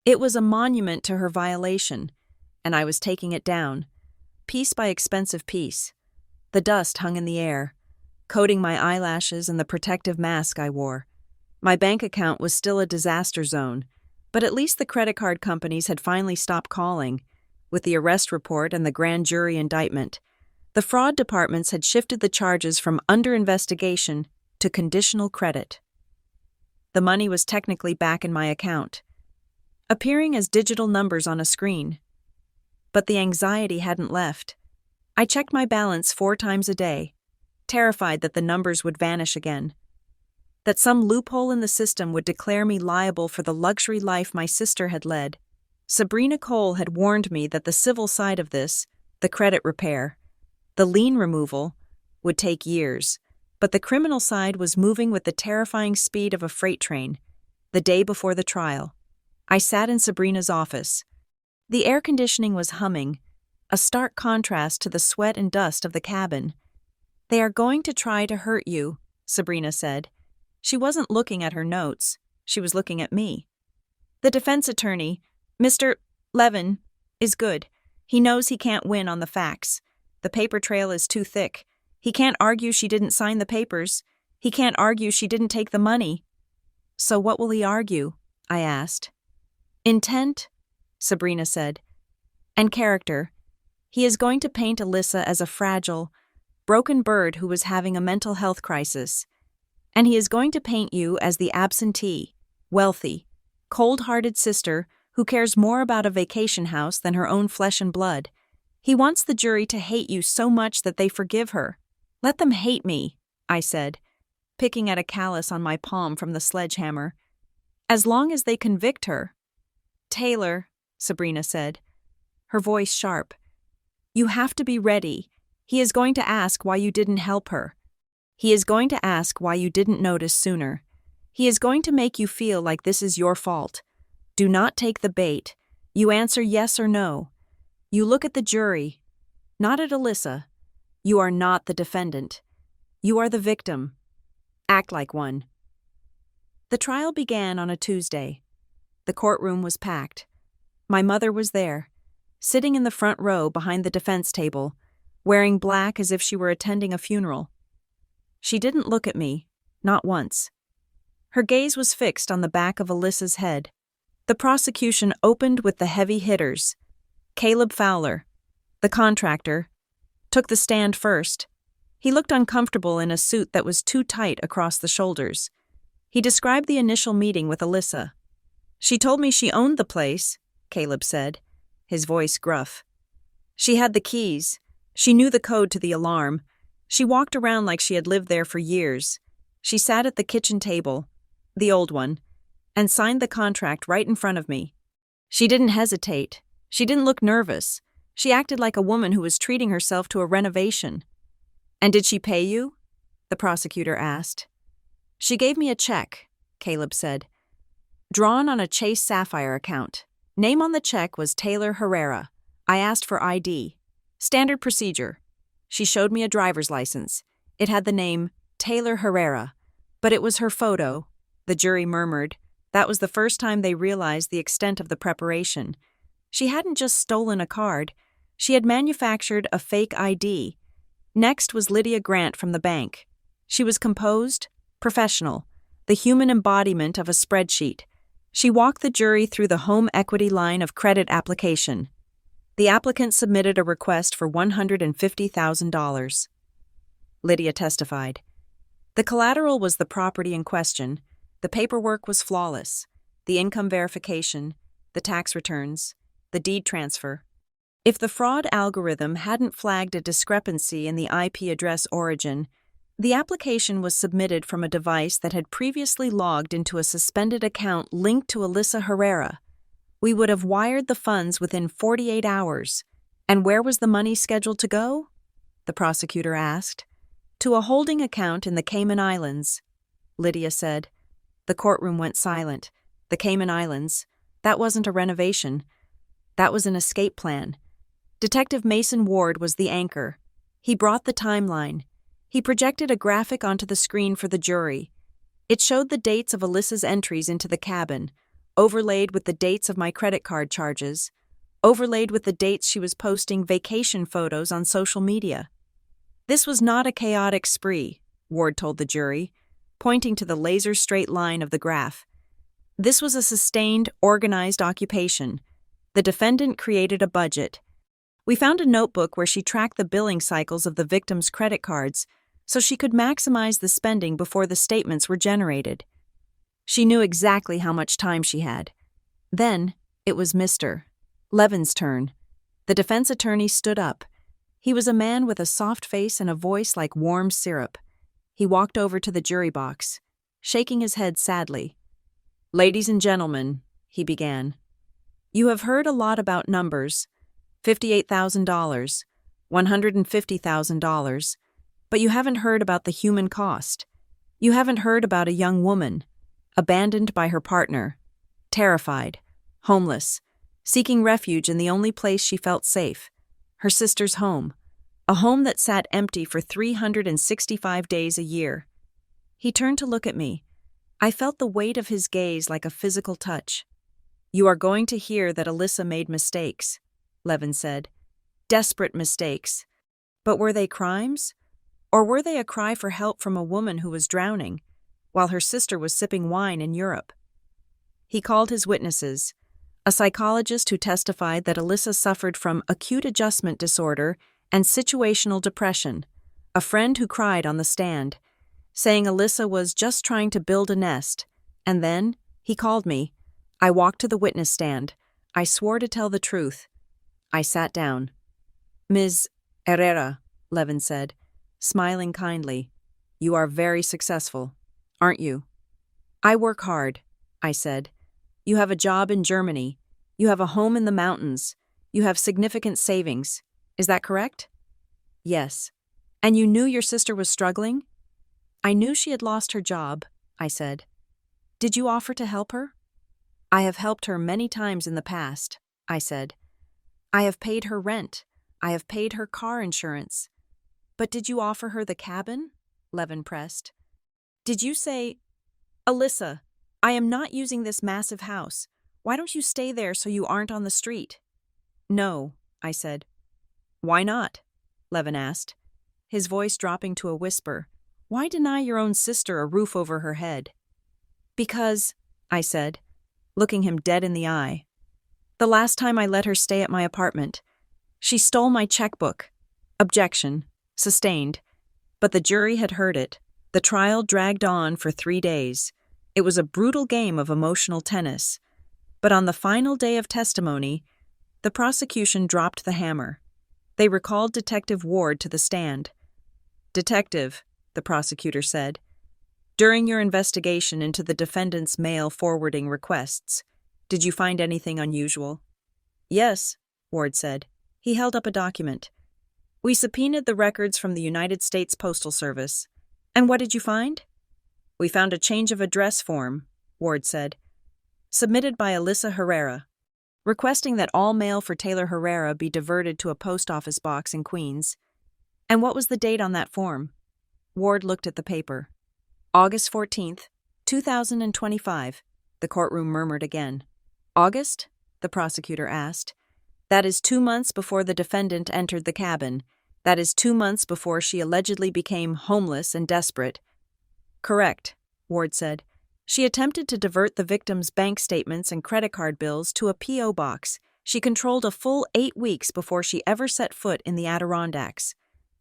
It was a monument to her violation, and I was taking it down, piece by expensive piece. The dust hung in the air, coating my eyelashes and the protective mask I wore. My bank account was still a disaster zone, but at least the credit card companies had finally stopped calling. With the arrest report and the grand jury indictment, the fraud departments had shifted the charges from under investigation to conditional credit. The money was technically back in my account, appearing as digital numbers on a screen. But the anxiety hadn't left. I checked my balance 4 times a day, terrified that the numbers would vanish again, that some loophole in the system would declare me liable for the luxury life my sister had led. Sabrina Cole had warned me that the civil side of this, the credit repair, the lien removal, would take years, but the criminal side was moving with the terrifying speed of a freight train. The day before the trial, I sat in Sabrina's office. The air conditioning was humming, a stark contrast to the sweat and dust of the cabin. "They are going to try to hurt you," Sabrina said. She wasn't looking at her notes. She was looking at me. "The defense attorney, Mr. Levin, is good. He knows he can't win on the facts. The paper trail is too thick. He can't argue she didn't sign the papers. He can't argue she didn't take the money." "So what will he argue?" I asked. "Intent," Sabrina said, "and character. He is going to paint Alyssa as a fragile, broken bird who was having a mental health crisis. And he is going to paint you as the absentee, wealthy, cold-hearted sister who cares more about a vacation house than her own flesh and blood. He wants the jury to hate you so much that they forgive her." "Let them hate me," I said, picking at a callus on my palm from the sledgehammer. "As long as they convict her." "Taylor," Sabrina said, her voice sharp, "you have to be ready. He is going to ask why you didn't help her. He is going to ask why you didn't notice sooner. He is going to make you feel like this is your fault. Do not take the bait. You answer yes or no. You look at the jury, not at Alyssa. You are not the defendant. You are the victim. Act like one." The trial began on a Tuesday. The courtroom was packed. My mother was there, sitting in the front row behind the defense table, wearing black as if she were attending a funeral. She didn't look at me, not once. Her gaze was fixed on the back of Alyssa's head. The prosecution opened with the heavy hitters. Caleb Fowler, the contractor, took the stand first. He looked uncomfortable in a suit that was too tight across the shoulders. He described the initial meeting with Alyssa. "She told me she owned the place," Caleb said, his voice gruff. "She had the keys. She knew the code to the alarm. She walked around like she had lived there for years. She sat at the kitchen table, the old one, and signed the contract right in front of me. She didn't hesitate. She didn't look nervous. She acted like a woman who was treating herself to a renovation." "And did she pay you?" the prosecutor asked. "She gave me a check," Caleb said, "drawn on a Chase Sapphire account. Name on the check was Taylor Herrera. I asked for ID. Standard procedure. She showed me a driver's license. It had the name Taylor Herrera, but it was her photo," the jury murmured. That was the first time they realized the extent of the preparation. She hadn't just stolen a card. She had manufactured a fake ID. Next was Lydia Grant from the bank. She was composed, professional, the human embodiment of a spreadsheet. She walked the jury through the home equity line of credit application. The applicant submitted a request for $150,000. Lydia testified. The collateral was the property in question. The paperwork was flawless. The income verification, the tax returns, the deed transfer. If the fraud algorithm hadn't flagged a discrepancy in the IP address origin, the application was submitted from a device that had previously logged into a suspended account linked to Alyssa Herrera. We would have wired the funds within 48 hours. And where was the money scheduled to go? The prosecutor asked. To a holding account in the Cayman Islands, Lydia said. The courtroom went silent. The Cayman Islands. That wasn't a renovation. That was an escape plan. Detective Mason Ward was the anchor. He brought the timeline. He projected a graphic onto the screen for the jury. It showed the dates of Alyssa's entries into the cabin, overlaid with the dates of my credit card charges, overlaid with the dates she was posting vacation photos on social media. This was not a chaotic spree, Ward told the jury, pointing to the laser-straight line of the graph. This was a sustained, organized occupation. The defendant created a budget. We found a notebook where she tracked the billing cycles of the victim's credit cards so she could maximize the spending before the statements were generated. She knew exactly how much time she had. Then, it was Mr. Levin's turn. The defense attorney stood up. He was a man with a soft face and a voice like warm syrup. He walked over to the jury box, shaking his head sadly. "Ladies and gentlemen," he began, "you have heard a lot about numbers, $58,000, $150,000, but you haven't heard about the human cost. You haven't heard about a young woman, abandoned by her partner, terrified, homeless, seeking refuge in the only place she felt safe, her sister's home, a home that sat empty for 365 days a year." He turned to look at me. I felt the weight of his gaze like a physical touch. "You are going to hear that Alyssa made mistakes," Levin said. "Desperate mistakes. But were they crimes? Or were they a cry for help from a woman who was drowning, while her sister was sipping wine in Europe?" He called his witnesses, a psychologist who testified that Alyssa suffered from acute adjustment disorder and situational depression, a friend who cried on the stand, saying Alyssa was just trying to build a nest, and then, he called me. I walked to the witness stand. I swore to tell the truth. I sat down. "Ms. Herrera," Levin said, smiling kindly, "you are very successful, aren't you?" "I work hard," I said. "You have a job in Germany. You have a home in the mountains. You have significant savings. Is that correct?" "Yes." "And you knew your sister was struggling?" "I knew she had lost her job," I said. "Did you offer to help her?" "I have helped her many times in the past," I said. "I have paid her rent. I have paid her car insurance." "But did you offer her the cabin?" Levin pressed. "Did you say, 'Alyssa, I am not using this massive house. Why don't you stay there so you aren't on the street?'" "No," I said. "Why not?" Levin asked, his voice dropping to a whisper. "Why deny your own sister a roof over her head?" "Because," I said, looking him dead in the eye, "the last time I let her stay at my apartment, she stole my checkbook." Objection. Sustained. But the jury had heard it. The trial dragged on for 3 days. It was a brutal game of emotional tennis. But on the final day of testimony, the prosecution dropped the hammer. They recalled Detective Ward to the stand. "Detective," the prosecutor said, "during your investigation into the defendant's mail forwarding requests, did you find anything unusual?" "Yes," Ward said. He held up a document. "We subpoenaed the records from the United States Postal Service. And what did you find?" "We found a change of address form," Ward said, "submitted by Alyssa Herrera, requesting that all mail for Taylor Herrera be diverted to a post office box in Queens." "And what was the date on that form?" Ward looked at the paper. "August 14th, 2025, the courtroom murmured again. "August?" the prosecutor asked. "That is 2 months before the defendant entered the cabin. That is 2 months before she allegedly became homeless and desperate." "Correct," Ward said. "She attempted to divert the victim's bank statements and credit card bills to a P.O. box. She controlled a full 8 weeks before she ever set foot in the Adirondacks.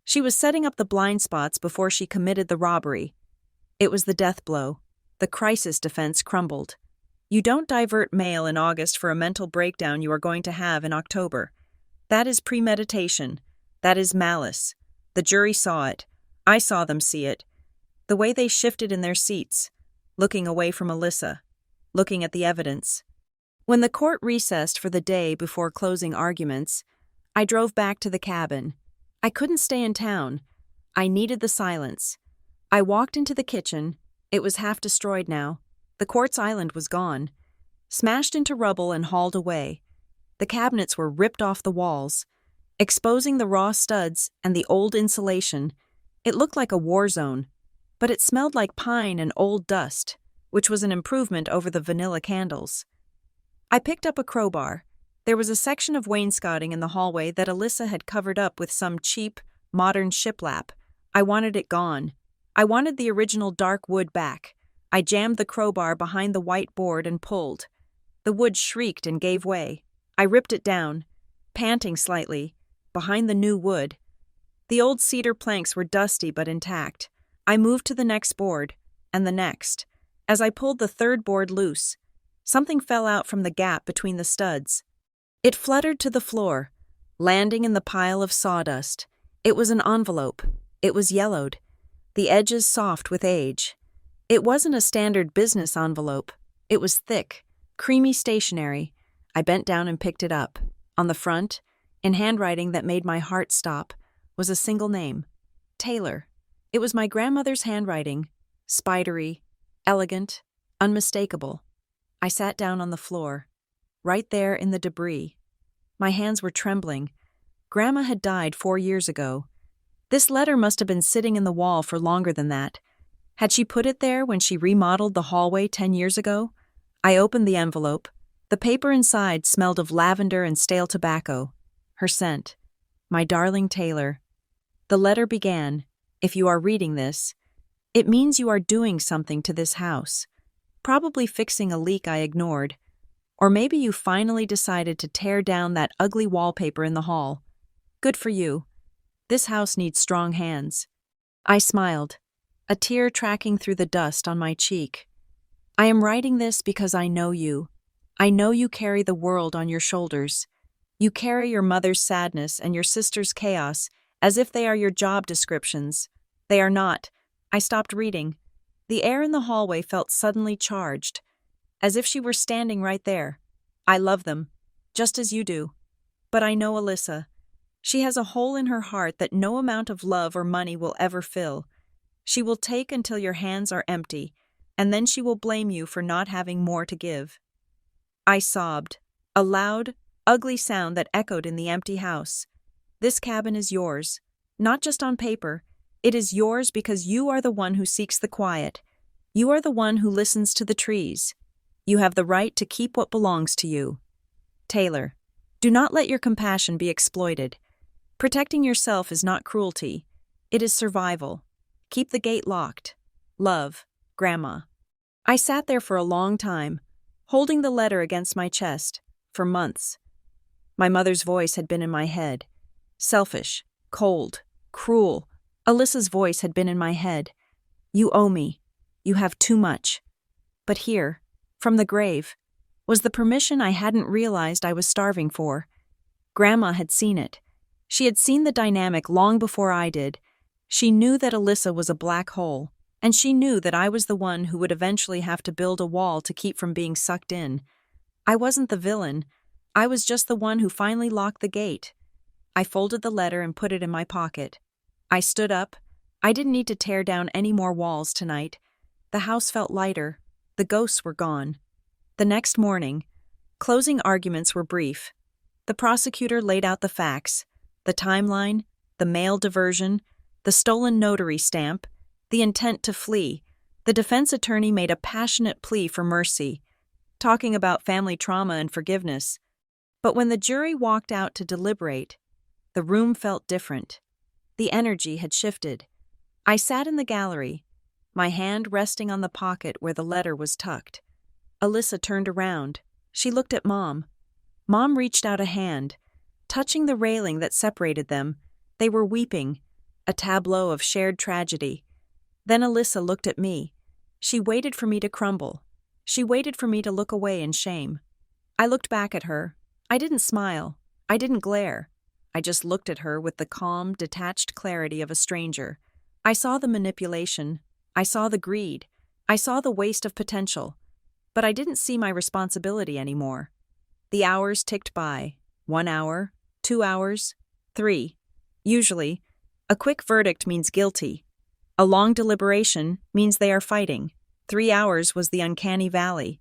She was setting up the blind spots before she committed the robbery. It was the death blow. The crisis defense crumbled. You don't divert mail in August for a mental breakdown you are going to have in October. That is premeditation. That is malice. The jury saw it. I saw them see it. The way they shifted in their seats, looking away from Alyssa, looking at the evidence. When the court recessed for the day before closing arguments, I drove back to the cabin. I couldn't stay in town. I needed the silence. I walked into the kitchen. It was half destroyed now. The quartz island was gone, smashed into rubble and hauled away. The cabinets were ripped off the walls. exposing the raw studs and the old insulation. It looked like a war zone, but it smelled like pine and old dust, which was an improvement over the vanilla candles. I picked up a crowbar. There was a section of wainscoting in the hallway that Alyssa had covered up with some cheap, modern shiplap. I wanted it gone. I wanted the original dark wood back. I jammed the crowbar behind the white board and pulled. The wood shrieked and gave way. I ripped it down, panting slightly, behind the new wood. The old cedar planks were dusty but intact. I moved to the next board, and the next. As I pulled the third board loose, something fell out from the gap between the studs. It fluttered to the floor, landing in the pile of sawdust. It was an envelope. It was yellowed, the edges soft with age. It wasn't a standard business envelope. It was thick, creamy stationery. I bent down and picked it up. On the front, in handwriting that made my heart stop, was a single name, Taylor. It was my grandmother's handwriting, spidery, elegant, unmistakable. I sat down on the floor, right there in the debris. My hands were trembling. Grandma had died 4 years ago. This letter must have been sitting in the wall for longer than that. Had she put it there when she remodeled the hallway 10 years ago? I opened the envelope. The paper inside smelled of lavender and stale tobacco. Her scent. My darling Taylor. The letter began, "If you are reading this, it means you are doing something to this house. Probably fixing a leak I ignored. Or maybe you finally decided to tear down that ugly wallpaper in the hall. Good for you. This house needs strong hands." I smiled, a tear tracking through the dust on my cheek. I am writing this because I know you. I know you carry the world on your shoulders. You carry your mother's sadness and your sister's chaos as if they are your job descriptions. They are not. I stopped reading. The air in the hallway felt suddenly charged, as if she were standing right there. I love them, just as you do. But I know Alyssa. She has a hole in her heart that no amount of love or money will ever fill. She will take until your hands are empty, and then she will blame you for not having more to give. I sobbed, a loud, ugly sound that echoed in the empty house. This cabin is yours, not just on paper. It is yours because you are the one who seeks the quiet. You are the one who listens to the trees. You have the right to keep what belongs to you. Taylor, do not let your compassion be exploited. Protecting yourself is not cruelty. It is survival. Keep the gate locked. Love, Grandma. I sat there for a long time, holding the letter against my chest, for months. My mother's voice had been in my head. Selfish, cold, cruel. Alyssa's voice had been in my head. You owe me. You have too much. But here, from the grave, was the permission I hadn't realized I was starving for. Grandma had seen it. She had seen the dynamic long before I did. She knew that Alyssa was a black hole, and she knew that I was the one who would eventually have to build a wall to keep from being sucked in. I wasn't the villain. I was just the one who finally locked the gate. I folded the letter and put it in my pocket. I stood up. I didn't need to tear down any more walls tonight. The house felt lighter. The ghosts were gone. The next morning, closing arguments were brief. The prosecutor laid out the facts, the timeline, the mail diversion, the stolen notary stamp, the intent to flee. The defense attorney made a passionate plea for mercy, talking about family trauma and forgiveness. But when the jury walked out to deliberate, the room felt different. The energy had shifted. I sat in the gallery, my hand resting on the pocket where the letter was tucked. Alyssa turned around. She looked at Mom. Mom reached out a hand, touching the railing that separated them. They were weeping, a tableau of shared tragedy. Then Alyssa looked at me. She waited for me to crumble. She waited for me to look away in shame. I looked back at her. I didn't smile. I didn't glare. I just looked at her with the calm, detached clarity of a stranger. I saw the manipulation. I saw the greed. I saw the waste of potential. But I didn't see my responsibility anymore. The hours ticked by. 1 hour, 2 hours, 3. Usually, a quick verdict means guilty. A long deliberation means they are fighting. 3 hours was the uncanny valley.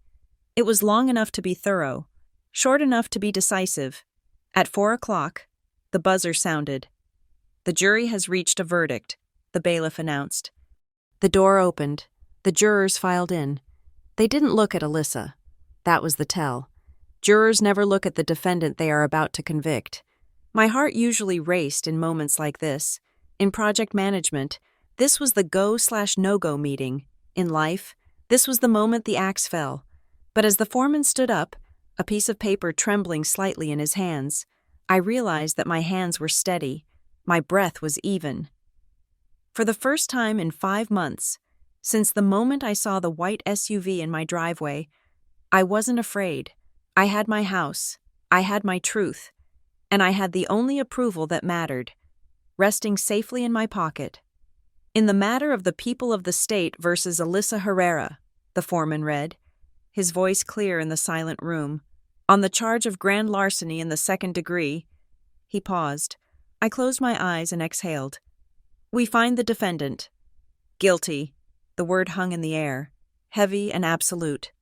It was long enough to be thorough, short enough to be decisive. At 4 o'clock, The buzzer sounded. "The jury has reached a verdict," the bailiff announced. The door opened. The jurors filed in. They didn't look at Alyssa. That was the tell. Jurors never look at the defendant they are about to convict. My heart usually raced in moments like this. In project management, this was the go/no-go meeting. In life, this was the moment the axe fell. But as the foreman stood up, a piece of paper trembling slightly in his hands, I realized that my hands were steady. My breath was even. For the first time in 5 months, since the moment I saw the white SUV in my driveway, I wasn't afraid. I had my house, I had my truth, and I had the only approval that mattered, resting safely in my pocket. "In the matter of the people of the state versus Alyssa Herrera," the foreman read, his voice clear in the silent room, "on the charge of grand larceny in the 2nd degree." He paused. I closed my eyes and exhaled. "We find the defendant guilty." The word hung in the air, heavy and absolute.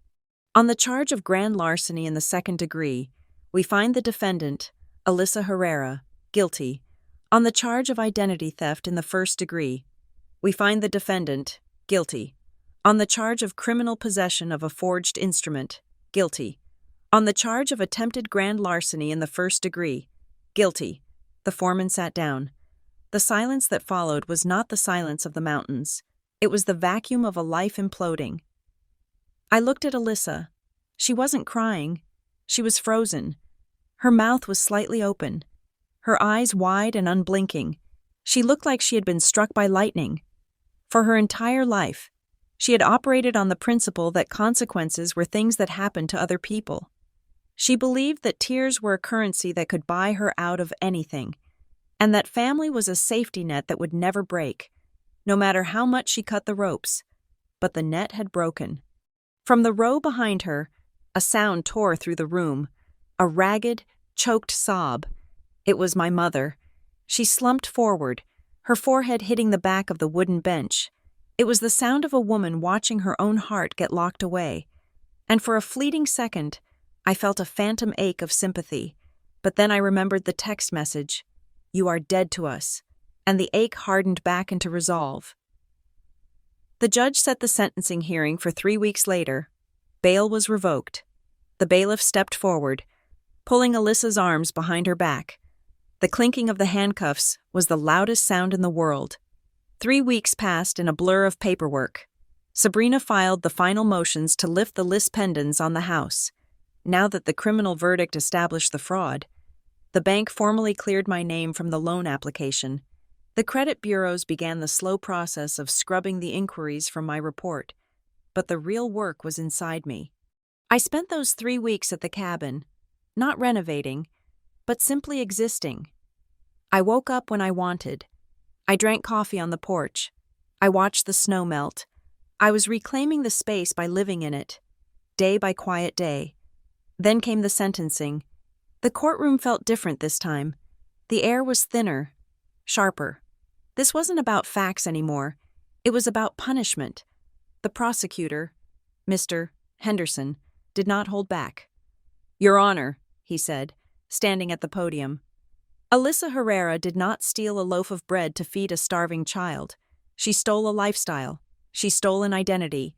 "On the charge of grand larceny in the 2nd degree, we find the defendant, Alyssa Herrera, guilty. On the charge of identity theft in the 1st degree, we find the defendant guilty. On the charge of criminal possession of a forged instrument, guilty. On the charge of attempted grand larceny in the 1st degree, guilty." The foreman sat down. The silence that followed was not the silence of the mountains. It was the vacuum of a life imploding. I looked at Alyssa. She wasn't crying. She was frozen. Her mouth was slightly open, her eyes wide and unblinking. She looked like she had been struck by lightning. For her entire life, she had operated on the principle that consequences were things that happened to other people. She believed that tears were a currency that could buy her out of anything, and that family was a safety net that would never break, no matter how much she cut the ropes. But the net had broken. From the row behind her, a sound tore through the room, a ragged, choked sob. It was my mother. She slumped forward, her forehead hitting the back of the wooden bench. It was the sound of a woman watching her own heart get locked away. And for a fleeting second, I felt a phantom ache of sympathy. But then I remembered the text message, "You are dead to us," and the ache hardened back into resolve. The judge set the sentencing hearing for 3 weeks later. Bail was revoked. The bailiff stepped forward, pulling Alyssa's arms behind her back. The clinking of the handcuffs was the loudest sound in the world. 3 weeks passed in a blur of paperwork. Sabrina filed the final motions to lift the lis pendens on the house. Now that the criminal verdict established the fraud, the bank formally cleared my name from the loan application. The credit bureaus began the slow process of scrubbing the inquiries from my report, but the real work was inside me. I spent those 3 weeks at the cabin, not renovating, but simply existing. I woke up when I wanted. I drank coffee on the porch. I watched the snow melt. I was reclaiming the space by living in it, day by quiet day. Then came the sentencing. The courtroom felt different this time. The air was thinner, sharper. This wasn't about facts anymore. It was about punishment. The prosecutor, Mr. Henderson, did not hold back. "Your Honor," he said, standing at the podium, "Alyssa Herrera did not steal a loaf of bread to feed a starving child. She stole a lifestyle. She stole an identity.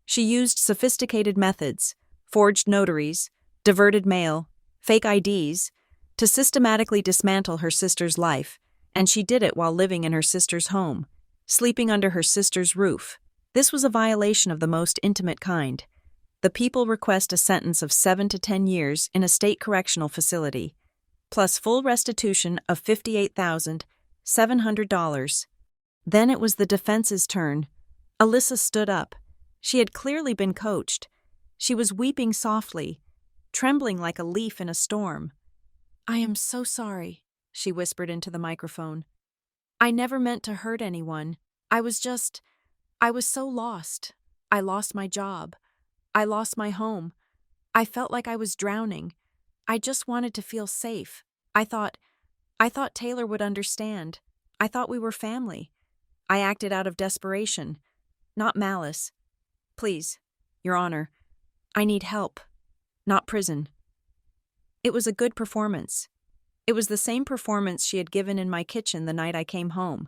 She used sophisticated methods, forged notaries, diverted mail, fake IDs, to systematically dismantle her sister's life, and she did it while living in her sister's home, sleeping under her sister's roof. This was a violation of the most intimate kind. The people request a sentence of 7 to 10 years in a state correctional facility, plus full restitution of $58,700. Then it was the defense's turn. Alyssa stood up. She had clearly been coached. She was weeping softly, trembling like a leaf in a storm. "I am so sorry," she whispered into the microphone. "I never meant to hurt anyone. I was so lost. I lost my job. I lost my home. I felt like I was drowning. I just wanted to feel safe. I thought Taylor would understand. I thought we were family. I acted out of desperation, not malice. Please, Your Honor, I need help, not prison." It was a good performance. It was the same performance she had given in my kitchen the night I came home.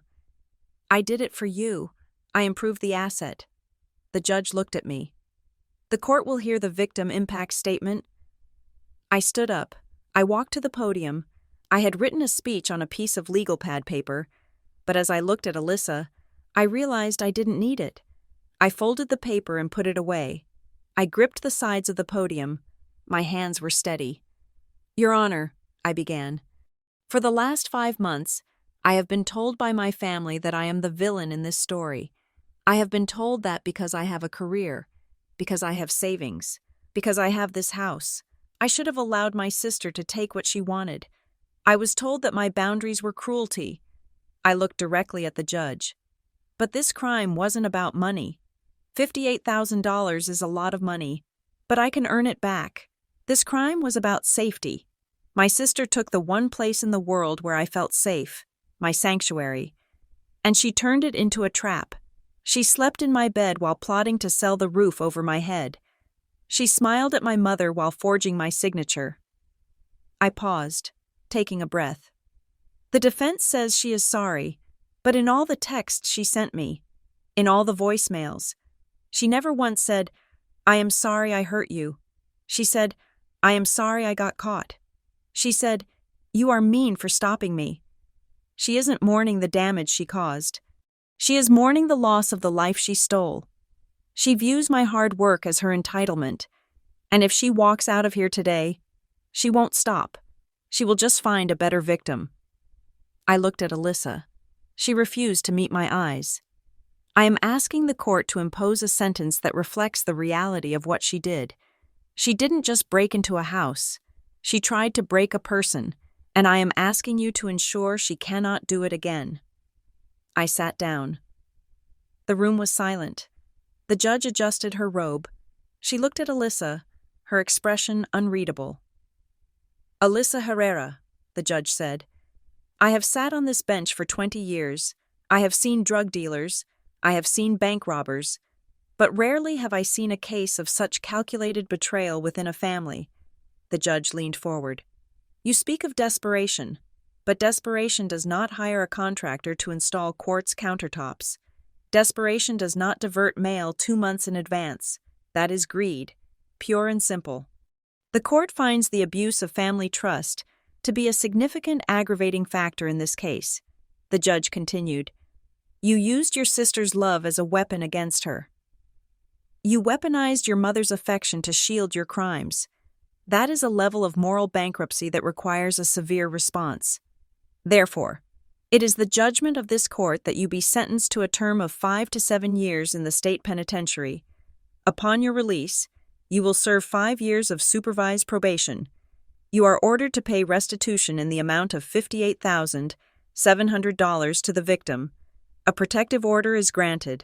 "I did it for you. I improved the asset." The judge looked at me. "The court will hear the victim impact statement." I stood up. I walked to the podium. I had written a speech on a piece of legal pad paper, but as I looked at Alyssa, I realized I didn't need it. I folded the paper and put it away. I gripped the sides of the podium. My hands were steady. "Your Honor," I began, "for the last 5 months, I have been told by my family that I am the villain in this story. I have been told that because I have a career, because I have savings, because I have this house. I should have allowed my sister to take what she wanted. I was told that my boundaries were cruelty." I looked directly at the judge. "But this crime wasn't about money. $58,000 is a lot of money, but I can earn it back. This crime was about safety. My sister took the one place in the world where I felt safe, my sanctuary, and she turned it into a trap. She slept in my bed while plotting to sell the roof over my head. She smiled at my mother while forging my signature." I paused, taking a breath. "The defense says she is sorry, but in all the texts she sent me, in all the voicemails, she never once said, 'I am sorry I hurt you.' She said, 'I am sorry I got caught.' She said, 'You are mean for stopping me.' She isn't mourning the damage she caused. She is mourning the loss of the life she stole. She views my hard work as her entitlement, and if she walks out of here today, she won't stop. She will just find a better victim." I looked at Alyssa. She refused to meet my eyes. I am asking the court to impose a sentence that reflects the reality of what she did. She didn't just break into a house. She tried to break a person, and I am asking you to ensure she cannot do it again. I sat down. The room was silent. The judge adjusted her robe. She looked at Alyssa, her expression unreadable. "Alyssa Herrera," the judge said, "I have sat on this bench for 20 years. I have seen drug dealers. I have seen bank robbers. But rarely have I seen a case of such calculated betrayal within a family." The judge leaned forward. "You speak of desperation, but desperation does not hire a contractor to install quartz countertops. Desperation does not divert mail 2 months in advance. That is greed, pure and simple. The court finds the abuse of family trust to be a significant aggravating factor in this case." The judge continued, "You used your sister's love as a weapon against her. You weaponized your mother's affection to shield your crimes. That is a level of moral bankruptcy that requires a severe response. Therefore, it is the judgment of this court that you be sentenced to a term of 5 to 7 years in the state penitentiary. Upon your release, you will serve 5 years of supervised probation. You are ordered to pay restitution in the amount of $58,700 to the victim. A protective order is granted,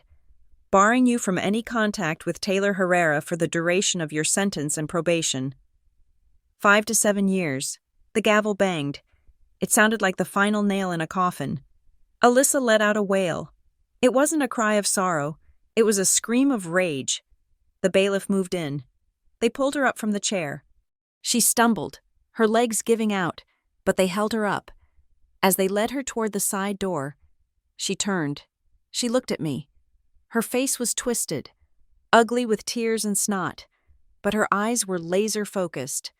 barring you from any contact with Taylor Herrera for the duration of your sentence and probation." 5 to 7 years. The gavel banged. It sounded like the final nail in a coffin. Alyssa let out a wail. It wasn't a cry of sorrow. It was a scream of rage. The bailiff moved in. They pulled her up from the chair. She stumbled, her legs giving out, but they held her up. As they led her toward the side door, she turned. She looked at me. Her face was twisted, ugly with tears and snot, but her eyes were laser-focused.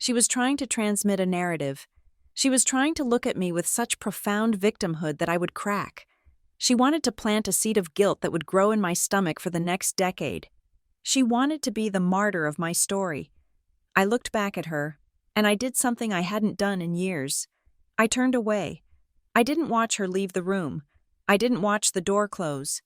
She was trying to transmit a narrative. She was trying to look at me with such profound victimhood that I would crack. She wanted to plant a seed of guilt that would grow in my stomach for the next decade. She wanted to be the martyr of my story. I looked back at her, and I did something I hadn't done in years. I turned away. I didn't watch her leave the room. I didn't watch the door close.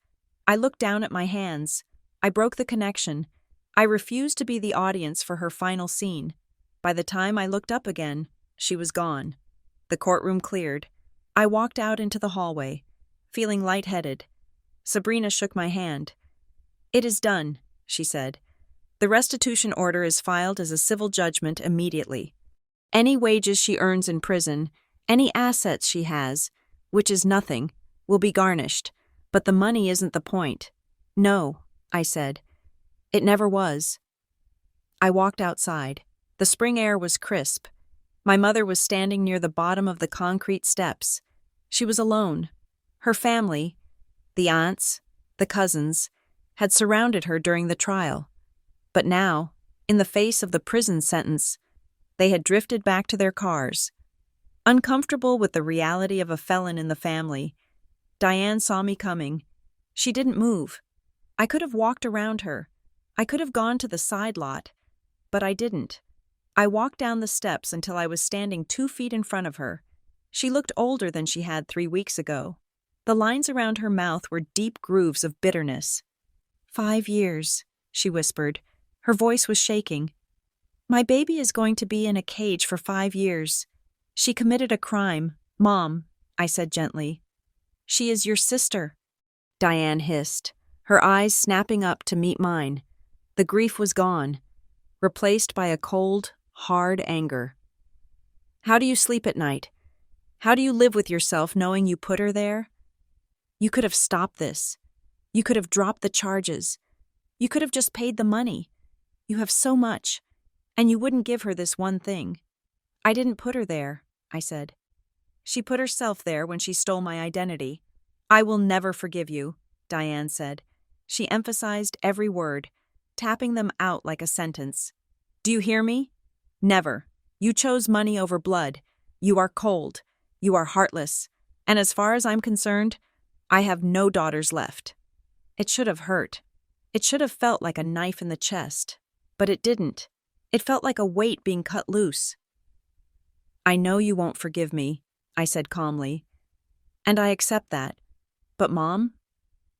I looked down at my hands. I broke the connection. I refused to be the audience for her final scene. By the time I looked up again, she was gone. The courtroom cleared. I walked out into the hallway, feeling lightheaded. Sabrina shook my hand. "It is done," she said. "The restitution order is filed as a civil judgment immediately. Any wages she earns in prison, any assets she has, which is nothing, will be garnished, but the money isn't the point." "No," I said. "It never was." I walked outside. The spring air was crisp. My mother was standing near the bottom of the concrete steps. She was alone. Her family, the aunts, the cousins, had surrounded her during the trial. But now, in the face of the prison sentence, they had drifted back to their cars. Uncomfortable with the reality of a felon in the family, Diane saw me coming. She didn't move. I could have walked around her. I could have gone to the side lot, but I didn't. I walked down the steps until I was standing 2 feet in front of her. She looked older than she had 3 weeks ago. The lines around her mouth were deep grooves of bitterness. 5 years, she whispered. Her voice was shaking. My baby is going to be in a cage for 5 years. She committed a crime, Mom, I said gently. She is your sister, Diane hissed, her eyes snapping up to meet mine. The grief was gone, replaced by a cold, hard anger. How do you sleep at night? How do you live with yourself knowing you put her there? You could have stopped this. You could have dropped the charges. You could have just paid the money. You have so much, and you wouldn't give her this one thing. I didn't put her there, I said. She put herself there when she stole my identity. I will never forgive you, Diane said. She emphasized every word, tapping them out like a sentence. Do you hear me? Never. You chose money over blood. You are cold. You are heartless. And as far as I'm concerned, I have no daughters left. It should have hurt. It should have felt like a knife in the chest. But it didn't. It felt like a weight being cut loose. I know you won't forgive me, I said calmly. And I accept that. But Mom,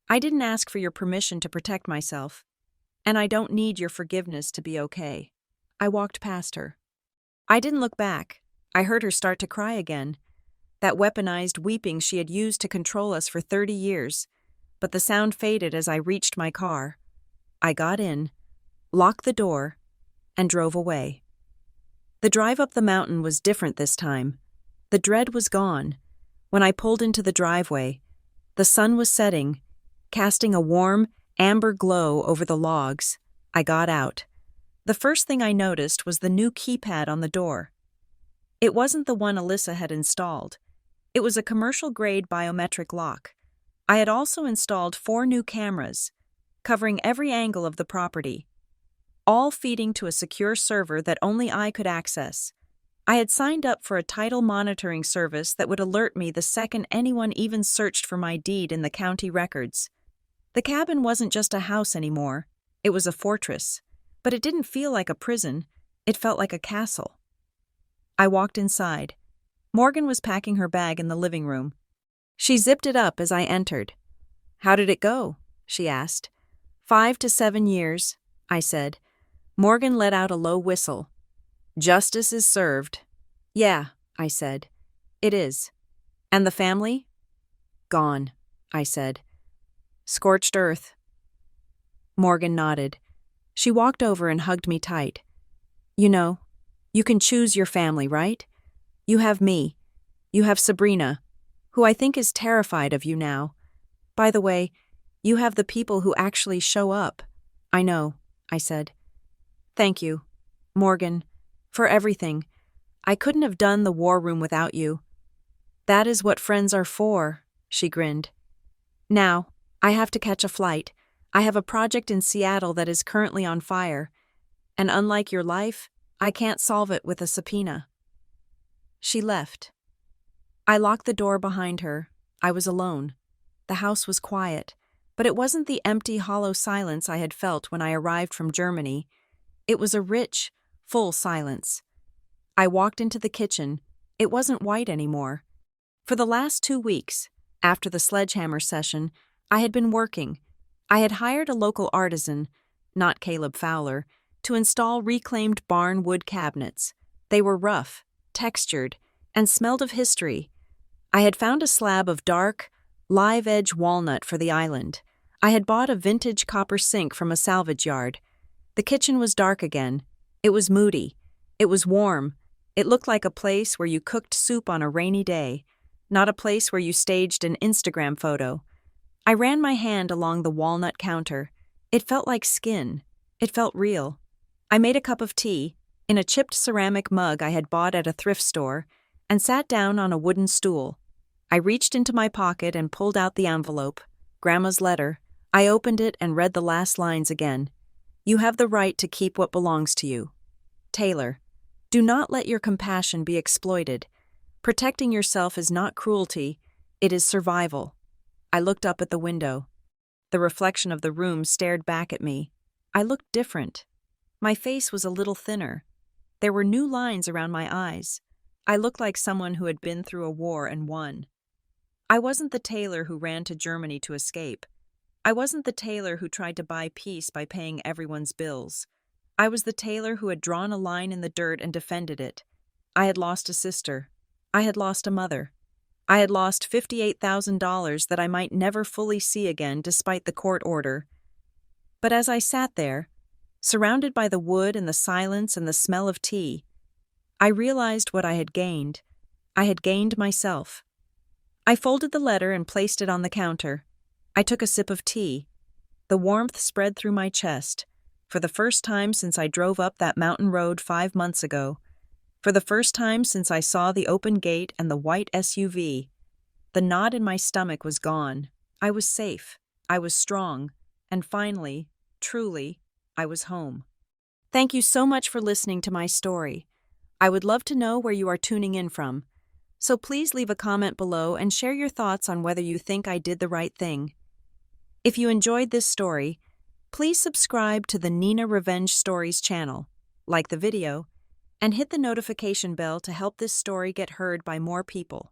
I didn't ask for your permission to protect myself. And I don't need your forgiveness to be okay. I walked past her. I didn't look back. I heard her start to cry again. That weaponized weeping she had used to control us for 30 years. But the sound faded as I reached my car. I got in, locked the door, and drove away. The drive up the mountain was different this time. The dread was gone. When I pulled into the driveway, the sun was setting, casting a warm, amber glow over the logs. I got out. The first thing I noticed was the new keypad on the door. It wasn't the one Alyssa had installed. It was a commercial-grade biometric lock. I had also installed 4 new cameras, covering every angle of the property, all feeding to a secure server that only I could access. I had signed up for a title monitoring service that would alert me the second anyone even searched for my deed in the county records. The cabin wasn't just a house anymore. It was a fortress. But it didn't feel like a prison. It felt like a castle. I walked inside. Morgan was packing her bag in the living room. She zipped it up as I entered. How did it go? She asked. 5 to 7 years, I said. Morgan let out a low whistle. Justice is served. Yeah, I said. It is. And the family? Gone, I said. Scorched earth. Morgan nodded. She walked over and hugged me tight. You know, you can choose your family, right? You have me. You have Sabrina, who I think is terrified of you now. By the way, you have the people who actually show up. I know, I said. Thank you, Morgan, for everything. I couldn't have done the war room without you. That is what friends are for, she grinned. Now, I have to catch a flight. I have a project in Seattle that is currently on fire, and unlike your life, I can't solve it with a subpoena. She left. I locked the door behind her. I was alone. The house was quiet, but it wasn't the empty, hollow silence I had felt when I arrived from Germany. It was a rich, full silence. I walked into the kitchen. It wasn't white anymore. For the last 2 weeks, after the sledgehammer session, I had been working. I had hired a local artisan, not Caleb Fowler, to install reclaimed barn wood cabinets. They were rough, textured, and smelled of history. I had found a slab of dark, live-edge walnut for the island. I had bought a vintage copper sink from a salvage yard. The kitchen was dark again. It was moody. It was warm. It looked like a place where you cooked soup on a rainy day, not a place where you staged an Instagram photo. I ran my hand along the walnut counter. It felt like skin. It felt real. I made a cup of tea, in a chipped ceramic mug I had bought at a thrift store, and sat down on a wooden stool. I reached into my pocket and pulled out the envelope, Grandma's letter. I opened it and read the last lines again. "You have the right to keep what belongs to you. Taylor, do not let your compassion be exploited. Protecting yourself is not cruelty, it is survival." I looked up at the window. The reflection of the room stared back at me. I looked different. My face was a little thinner. There were new lines around my eyes. I looked like someone who had been through a war and won. I wasn't the Taylor who ran to Germany to escape. I wasn't the Taylor who tried to buy peace by paying everyone's bills. I was the Taylor who had drawn a line in the dirt and defended it. I had lost a sister. I had lost a mother. I had lost $58,000 that I might never fully see again despite the court order. But as I sat there, surrounded by the wood and the silence and the smell of tea, I realized what I had gained. I had gained myself. I folded the letter and placed it on the counter. I took a sip of tea. The warmth spread through my chest. For the first time since I drove up that mountain road 5 months ago, for the first time since I saw the open gate and the white SUV, the knot in my stomach was gone. I was safe. I was strong. And finally, truly, I was home. Thank you so much for listening to my story. I would love to know where you are tuning in from. So please leave a comment below and share your thoughts on whether you think I did the right thing. If you enjoyed this story, please subscribe to the Nina Revenge Stories channel, like the video, and hit the notification bell to help this story get heard by more people.